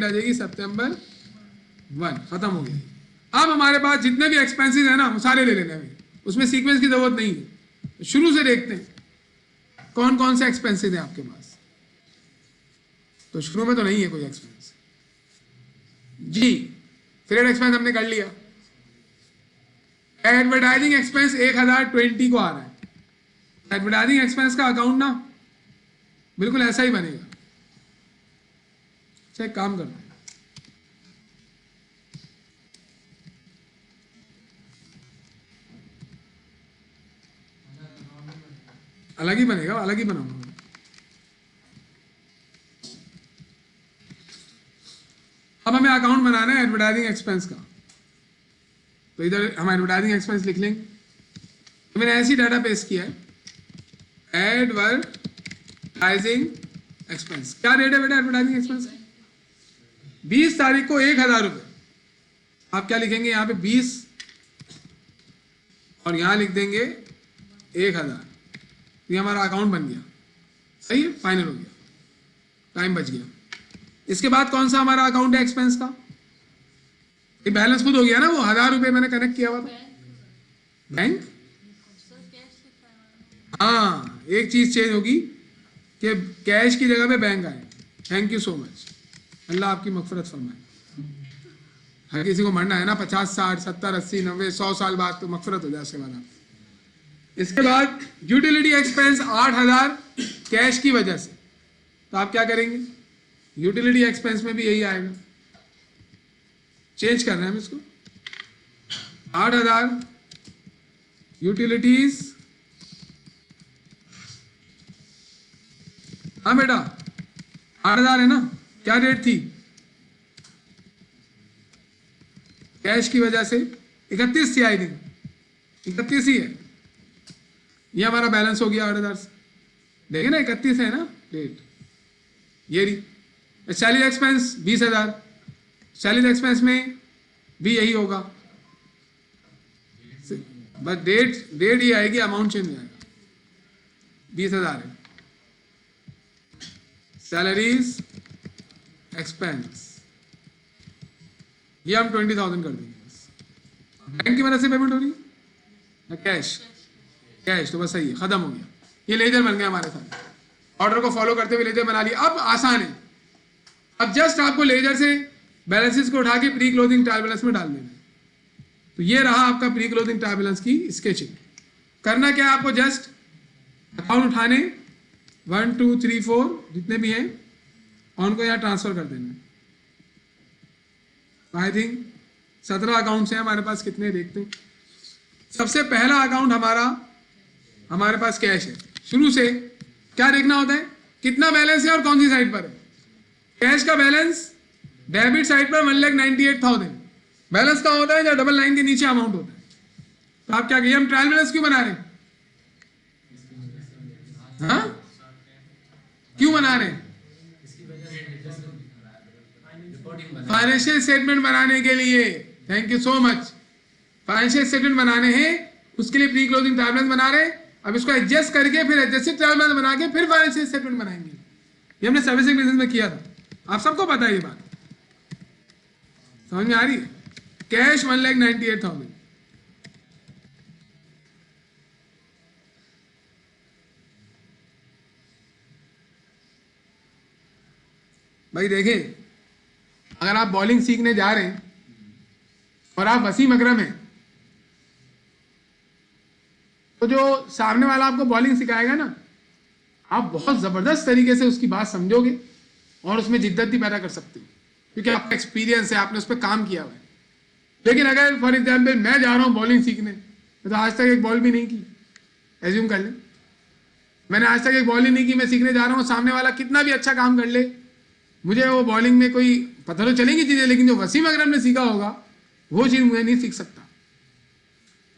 जाएगी सितंबर 1। खत्म हो गया। अब हमारे पास जितने भी एक्सपेंसेस है ना वो सारे ले लेने हैं, उसमें सीक्वेंस की जरूरत नहीं है। शुरू से देखते हैं कौन कौन से एक्सपेंसेस है आपके पास। तो शुरू में तो नहीं है कोई एक्सपेंस जी। फ्रेड एक्सपेंस हमने कर लिया। एडवर्टाइजिंग एक्सपेंस 1,020 को आ रहा है। एडवर्टाइजिंग एक्सपेंस का अकाउंट ना बिल्कुल ऐसा ही बनेगा। एक काम करते हैं, अलग ही बनेगा, अलग ही बनाऊंगा। अब हमें अकाउंट बनाना है एडवर्टाइजिंग एक्सपेंस का, तो इधर हम एडवर्टाइजिंग एक्सपेंस लिख लेंगे। तो मैंने ऐसी डाटा पेश किया है, एडवर्टाइजिंग एक्सपेंस। क्या रेट है बेटा एडवर्टाइजिंग एक्सपेंस? 20 तारीख को 1,000 रुपए। आप क्या लिखेंगे यहाँ पे 20, और यहाँ लिख देंगे 1,000। ये हमारा अकाउंट बन गया, सही है, फाइनल हो गया, टाइम बच गया। इसके बाद कौन सा हमारा अकाउंट है एक्सपेंस का? ये बैलेंस खुद हो गया ना, वो 1,000 रुपए मैंने कनेक्ट किया हुआ था। बैंक, हाँ, एक चीज चेंज होगी कि कैश की जगह पे बैंक आए। थैंक यू सो मच, अल्लाह आपकी मगफरत फरमाए। हर किसी को मरना है ना, 50, 60, 70, 80, 90, 100 साल बाद तो मगफरत हो जाए उसके बाद। इसके बाद यूटिलिटी एक्सपेंस 8,000 कैश की वजह से, तो आप क्या करेंगे? यूटिलिटी एक्सपेंस में भी यही आएगा, चेंज कर रहे हैं हम इसको। 8,000 यूटिलिटीज, हाँ बेटा 8,000 है ना। क्या रेट थी कैश की वजह से? 31 थी, आई थिंक 31 ही है। ये हमारा बैलेंस हो गया 8,000 से, देखे ना 31 है ना डेट, ये रही। सैलरी एक्सपेंस 20,000, सैलरी एक्सपेंस में भी यही होगा, बस डेट ही आएगी, अमाउंट चेंज नहीं आएगा। 20,000 है सैलरीज एक्सपेंस, ये हम 20,000 कर देंगे बस। बैंक की मदद से पेमेंट हो रही है, कैश कैश, तो बस सही है, खत्म हो गया। ये लेजर बन गया हमारे साथ, ऑर्डर को फॉलो करते हुए लेजर बना लिया। अब आसान है, अब जस्ट आपको लेजर से बैलेंसेस को उठा के प्री क्लोजिंग ट्रायल बैलेंस में डाल देना है। तो ये रहा आपका प्री क्लोजिंग ट्रायल बैलेंस की स्केचिंग। करना क्या है आपको, जस्ट अकाउंट उठाने 1 2 3 4 जितने भी हैं उनको यहाँ ट्रांसफर कर देना है। आई थिंक 17 अकाउंट्स हैं हमारे पास, कितने देखते हैं। सबसे पहला अकाउंट हमारे पास कैश है। शुरू से क्या देखना होता है, कितना बैलेंस है और कौन सी साइड पर है। कैश का बैलेंस डेबिट साइड पर 1,98,000 बैलेंस का होता है, जब 99 के नीचे अमाउंट होता है। तो आप क्या कहिए, हम ट्रायल बैलेंस क्यों बना रहे हैं, हाँ क्यों बना रहे हैं, फाइनेंशियल स्टेटमेंट बनाने के लिए। Thank you so much. Financial statement बनाने हैं, उसके लिए प्री क्लोजिंग ट्रायल बैलेंस बना रहे हैं। अब इसको एडजस्ट करके फिर एडजस्टेड ट्रायल बैलेंस बना के फिर फाइनेंशियल स्टेटमेंट बनाएंगे। ये हमने सर्विसिंग बिजनेस में किया था, आप सबको पता है ये बात, समझ में आ रही है। कैश 1,98,000, भाई देखें, अगर आप बॉलिंग सीखने जा रहे हैं और आप वसीम अकरम हैं, तो जो सामने वाला आपको बॉलिंग सिखाएगा ना, आप बहुत जबरदस्त तरीके से उसकी बात समझोगे और उसमें जिद्दत भी पैदा कर सकते हो, क्योंकि आपका एक्सपीरियंस है, आपने उस पर काम किया हुआ है। लेकिन अगर फॉर एग्जाम्पल मैं जा रहा हूँ बॉलिंग सीखने, तो आज तक एक बॉल भी नहीं की, एज्यूम कर लें मैंने आज तक एक बॉल ही नहीं की, मैं सीखने जा रहा हूँ, सामने वाला कितना भी अच्छा काम कर ले, मुझे वो बॉलिंग में कोई पता तो चलेंगी चीज़ें, लेकिन जो वसीम अकरम ने सीखा होगा वो चीज़ मुझे नहीं सीख सकता।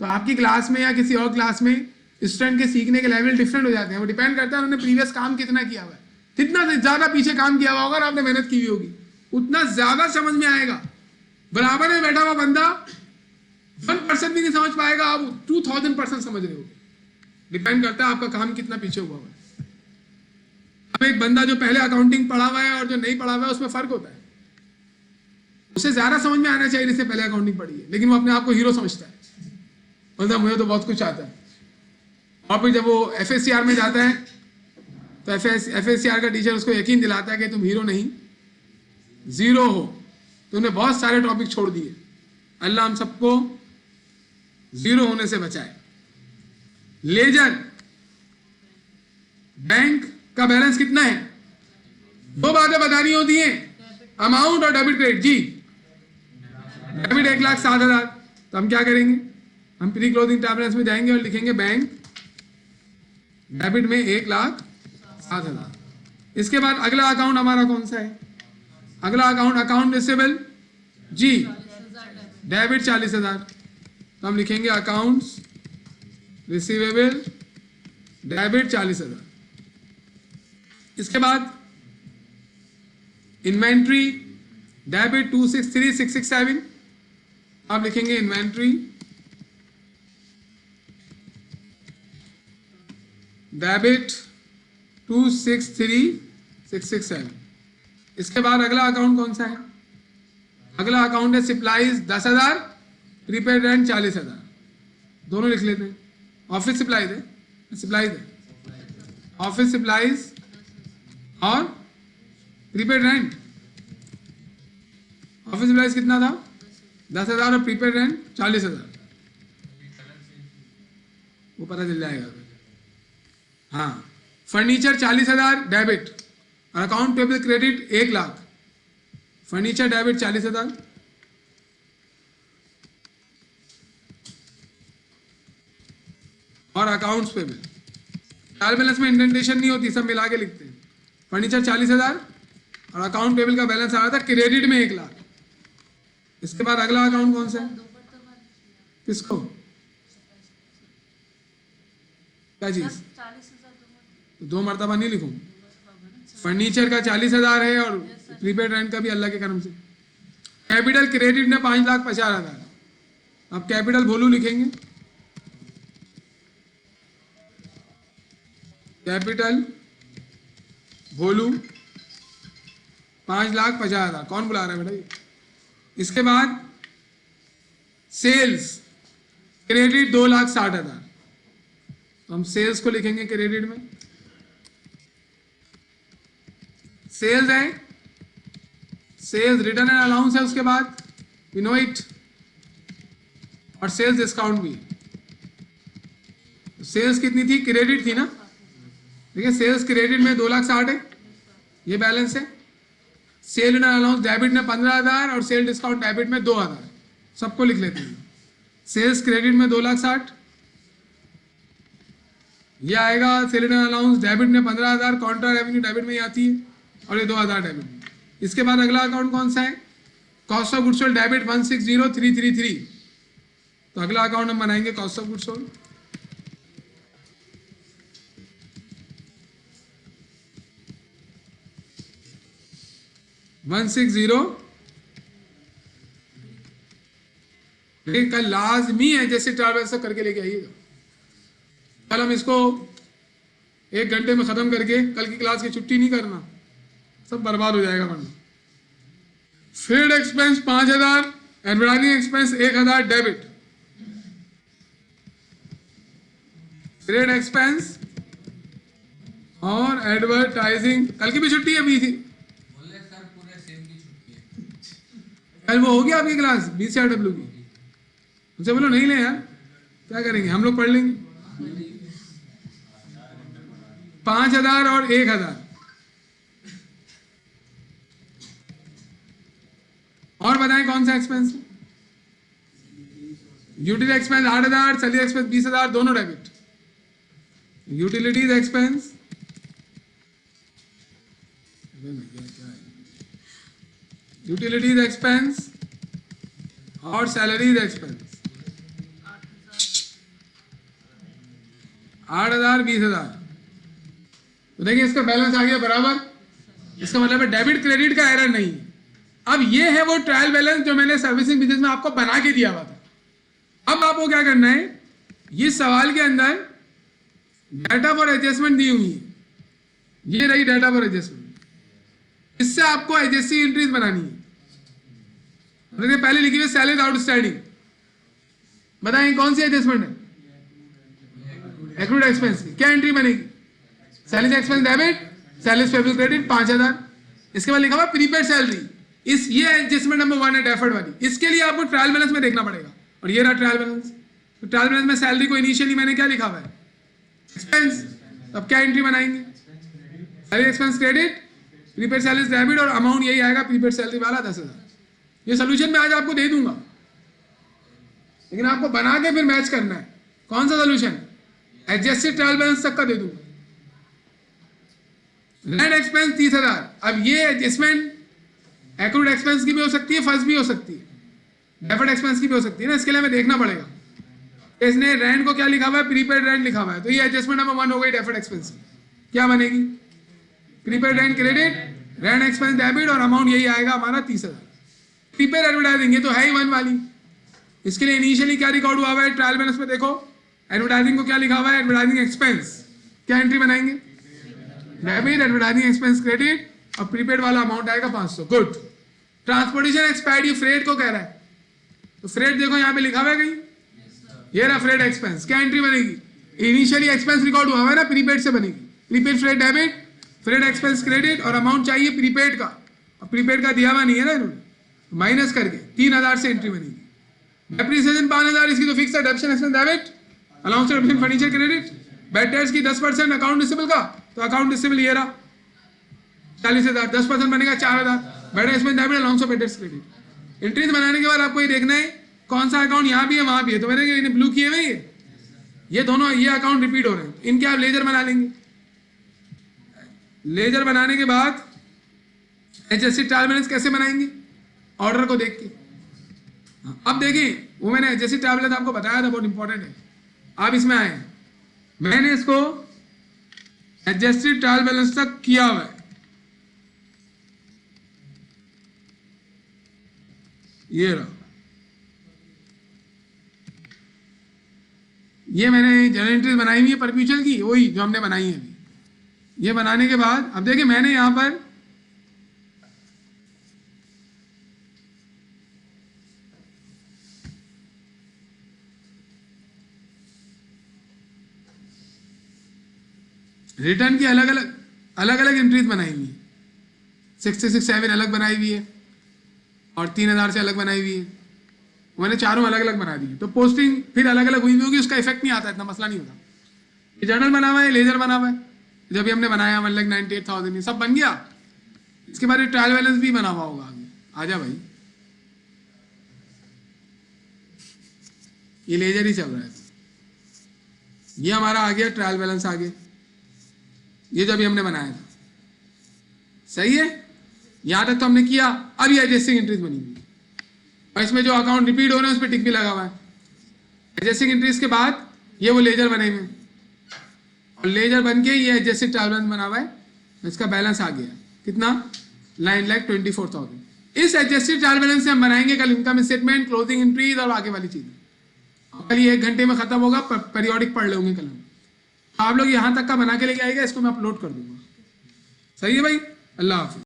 तो आपकी क्लास में या किसी और क्लास में स्टूडेंट के सीखने के लेवल डिफरेंट हो जाते हैं, वो डिपेंड करता है उन्होंने प्रीवियस काम कितना किया हुआ है। जितना ज़्यादा पीछे काम किया हुआ होगा और आपने मेहनत की हुई होगी, उतना ज़्यादा समझ में आएगा। बराबर में बैठा हुआ बंदा 1% भी नहीं समझ पाएगा, आप 2000% समझ रहे हो। डिपेंड करता है आपका काम कितना पीछे हुआ है। अब एक बंदा जो पहले अकाउंटिंग पढ़ा हुआ है और जो नहीं पढ़ा हुआ है, उसमें फर्क होता है। उसे ज्यादा समझ में आना चाहिए जिससे पहले अकाउंटिंग पढ़ी है, लेकिन वो अपने आप को हीरो समझता है, बोलता मुझे तो बहुत कुछ आता है। और फिर जब वो FSCR में जाता है तो FSCR का टीचर उसको यकीन दिलाता है कि तुम हीरो नहीं जीरो हो, तुमने बहुत सारे टॉपिक छोड़ दिए। अल्लाह हम सबको जीरो होने से बचाए। लेजर बैंक का बैलेंस कितना है, दो बातें बतानी होती हैं, अमाउंट और डेबिट क्रेडिट। जी डेबिट 1,07,000, तो हम क्या करेंगे, हम प्री क्लोजिंग बैलेंस में जाएंगे और लिखेंगे बैंक डेबिट में 1,07,000। इसके बाद अगला अकाउंट हमारा कौन सा है, अगला अकाउंट रिसीवेबल जी डेबिट 40,000, तो हम लिखेंगे अकाउंट्स रिसीवेबल डेबिट 40,000। इसके बाद इन्वेंट्री डेबिट 263,667, आप लिखेंगे इन्वेंट्री डेबिट 263,667। इसके बाद अगला अकाउंट कौन सा है, अगला अकाउंट है सप्लाईज 10,000, प्रीपेड रेंट 40,000, दोनों लिख लेते हैं। ऑफिस सप्लाईज है, ऑफिस सप्लाईज और प्रीपेड रेंट। ऑफिस सप्लाईज कितना था, 10,000 और प्रीपेड रेंट 40,000, वो पता चल जाएगा। हाँ, फर्नीचर 40,000 डेबिट और account payable credit 1,00,000। Furniture debit 40,000 और अकाउंट्स पेबल। ट्रायल बैलेंस में इंडेंटेशन नहीं होती, सब मिला के लिखते हैं। फर्नीचर 40,000 और अकाउंट पेबल का बैलेंस आ रहा था क्रेडिट में 1,00,000। इसके बाद अगला अकाउंट कौन सा है, किसको, क्या चीज? 2 मरतबा नहीं लिखूं? फर्नीचर का 40,000 है और प्रीपेड रेंट का भी अल्लाह के करम से। कैपिटल क्रेडिट में 5,50,000। अब कैपिटल भोलू लिखेंगे, कैपिटल भोलू 5,50,000। कौन बुला रहा है बेटा ये? इसके बाद सेल्स क्रेडिट 2,60,000। तो हम सेल्स को लिखेंगे क्रेडिट में। सेल्स है, सेल्स रिटर्न एंड अलाउंस है, उसके बाद इनोइट और सेल्स डिस्काउंट भी। सेल्स कितनी थी? क्रेडिट थी ना, ठीक है। सेल्स क्रेडिट में 2,60,000 है, ये बैलेंस है। सेल एंड अलाउंस डेबिट में 15,000 और सेल डिस्काउंट डेबिट में 2,000। सबको लिख लेते हैं। सेल्स क्रेडिट में 2,60,000, ये आएगा। सेल एंड अलाउंस डेबिट में 15,000, काउंटर रेवेन्यू डेबिट में ही आती है, और ये 2,000 डेबिट। इसके बाद अगला अकाउंट कौन सा है? Cost of goods sold debit 160,333। तो अगला अकाउंट हम बनाएंगे कॉस्ट ऑफ गुड्स सोल्ड। लेकिन कल लाजमी है जैसे ट्रैवल सब करके लेके आइएगा। कल हम इसको 1 घंटे में खत्म करके कल की क्लास की छुट्टी नहीं करना, सब बर्बाद हो जाएगा वरना। Field expense 5,000, advertising expense 1,000 debit. Trade expense और एडवर्टाइजिंग कल की भी छुट्टी है, भी थी कल। वो हो गया आपकी क्लास BCRW की? उनसे बोलो नहीं ले यार, क्या करेंगे हम लोग, पढ़ लेंगे। 5,000 और 1,000। और बताएं कौन सा expense? Utility expense 8,000, salary expense 20,000, दोनों debit. Utilities expense utilities expense और सैलरीज एक्सपेंस 8,000, 20,000। तो देखिए इसका बैलेंस आ गया बराबर। इसका मतलब है डेबिट क्रेडिट का एरर नहीं है। अब ये है वो ट्रायल बैलेंस जो मैंने सर्विसिंग बिजनेस में आपको बना के दिया हुआ था। अब आपको क्या करना है, ये सवाल के अंदर डाटा फॉर एडजस्टमेंट दी हुई है, ये रही डाटा फॉर एडजस्टमेंट। इससे आपको एडजस्टिंग एंट्रीज बनानी है। देखिए पहले लिखी हुई सैलरी आउटस्टैंडिंग, बताएं कौन सी एडजस्टमेंट है? एक्रूड एक्सपेंस की। क्या एंट्री बनेगी? Salary expense debit, salary payable credit 5,000। इसके बाद लिखा हुआ प्रीपेड सैलरी। इस ये एडजस्टमेंट नंबर 1 है डेफर्ड वाली। इसके लिए आपको ट्रायल बैलेंस में देखना पड़ेगा, और ये रहा ट्रायल बैलेंस। तो ट्रायल बैलेंस में सैलरी को इनिशियली मैंने क्या लिखा हुआ है? एक्सपेंस। अब क्या एंट्री बनाएंगे? Salary expense credit, prepaid salary debit, और अमाउंट यही आएगा प्रीपेड सैलरी वाला 10,000। ये सोल्यूशन मैं आज आपको दे दूंगा, लेकिन आपको बना के फिर मैच करना है। कौन सा सोल्यूशन? एडजस्टेड ट्रायल बैलेंस तक का दे दूंगा। Land expense 30,000। अब ये एडजस्टमेंट एक्रूड एक्सपेंस की भी हो सकती है, फर्स्ट भी हो सकती है, डेफर्ड एक्सपेंस की भी हो सकती है ना। इसके लिए हमें देखना पड़ेगा। इसने रेंट को क्या लिखा हुआ है? प्रीपेड रेंट लिखा हुआ है। तो ये एडजस्टमेंट नंबर 1 हो गई डेफर्ड एक्सपेंस। क्या बनेगी? Prepaid rent credit, rent expense debit, और अमाउंट यही आएगा हमारा 30,000। प्रीपेड एडवर्टाइजिंग ये तो है ही 1 वाली। इसके लिए इनिशियली क्या रिकॉर्ड हुआ है ट्रायल बैलेंस में? देखो एडवर्टाइजिंग को क्या लिखा हुआ है? Advertising expense. क्या एंट्री बनाएंगे? डेबिट, एडवर्टाइजिंग एक्सपेंस क्रेडिट, और प्रीपेड वाला अमाउंट आएगा 500। गुड। ट्रांसपोर्टेशन एक्सपायर्ड, ये फ्रेट को कह रहा है, तो फ्रेट देखो यहाँ पे लिखा हुआ है कहीं, ये रहा फ्रेट एक्सपेंस। क्या एंट्री बनेगी? इनिशियली एक्सपेंस रिकॉर्ड हुआ है ना, प्रीपेड से बनेगी। Prepaid freight debit, freight expense credit, और अमाउंट चाहिए प्रीपेड का, और प्रीपेड का दिया हुआ नहीं है ना इन्होंने, माइनस करके 3,000 से एंट्री बनेगी। डेप्रिसिएशन 5,000, इसकी तो फिक्स है। डेप्शन expense debit, allowance डेप्शन furniture credit, bad debts की 10%, अकाउंट रिसीवेबल का, तो अकाउंट रिसीवेबल ये रहा 40,000, 10% बनेगा 4,000। Bad expense debit, allowance of bad debts credit. Entries बनाने के बाद आपको ये देखना है कौन सा अकाउंट यहाँ भी है वहां भी है। तो मैंने इन्हें ब्लू किए हुए ये दोनों, ये अकाउंट रिपीट हो रहे हैं, इनके आप लेजर बना लेंगे। लेजर बनाने के बाद एडजस्टेड ट्रायल बैलेंस कैसे बनाएंगे? ऑर्डर को देख के। अब देखिए वो मैंने एडजस्टेड ट्रायल बैलेंस आपको बताया था, बहुत इंपॉर्टेंट है। आप इसमें आए, मैंने इसको एडजस्टेड ट्रायल बैलेंस तक किया हुआ है, ये रहा, ये मैंने जर्नल एंट्रीज बनाई हुई है परपेचुअल की, वही जो हमने बनाई है अभी। ये बनाने के बाद अब देखिए मैंने यहां पर रिटर्न की अलग अलग एंट्रीज बनाई हुई है, 667 अलग बनाई हुई है और 3000 से अलग बनाई हुई है, मैंने चारों अलग अलग बना दी है। तो पोस्टिंग फिर अलग अलग हुई होगी, उसका इफेक्ट नहीं आता, इतना मसला नहीं होता। ये जर्नल बना हुआ है, लेजर बना हुआ है, जब भी हमने बनाया 1,98,000 ये सब बन गया। इसके बाद ट्रायल बैलेंस भी बना हुआ होगा आगे, आजा भाई, ये लेजर ही चल रहा है। ये हमारा आ गया ट्रायल बैलेंस आ गया, ये जो अभी हमने बनाया था, सही है, यहां तक तो हमने किया। अब ये एडजस्टिंग एंट्रीज बनी हुई और इसमें जो अकाउंट रिपीट हो रहे हैं उस पर टिक भी लगा हुआ है। एडजस्टिंग एंट्रीज के बाद ये वो लेजर बने हुए और लेजर बन के ये एडजस्टेड ट्रायल बैलेंस बना हुआ है, इसका बैलेंस आ गया कितना, 9,24,000। इस एडजस्टेड ट्रायल बैलेंस से हम बनाएंगे कल इनकम स्टेटमेंट, क्लोजिंग एंट्रीज और आगे वाली चीजें। कल ये 1 घंटे में खत्म होगा, पीरियोडिक पढ़ लेंगे कल हम। आप लोग यहां तक का बना के लेके आएगा, इसको मैं अपलोड कर दूंगा। सही है भाई, अल्लाह हाफिज।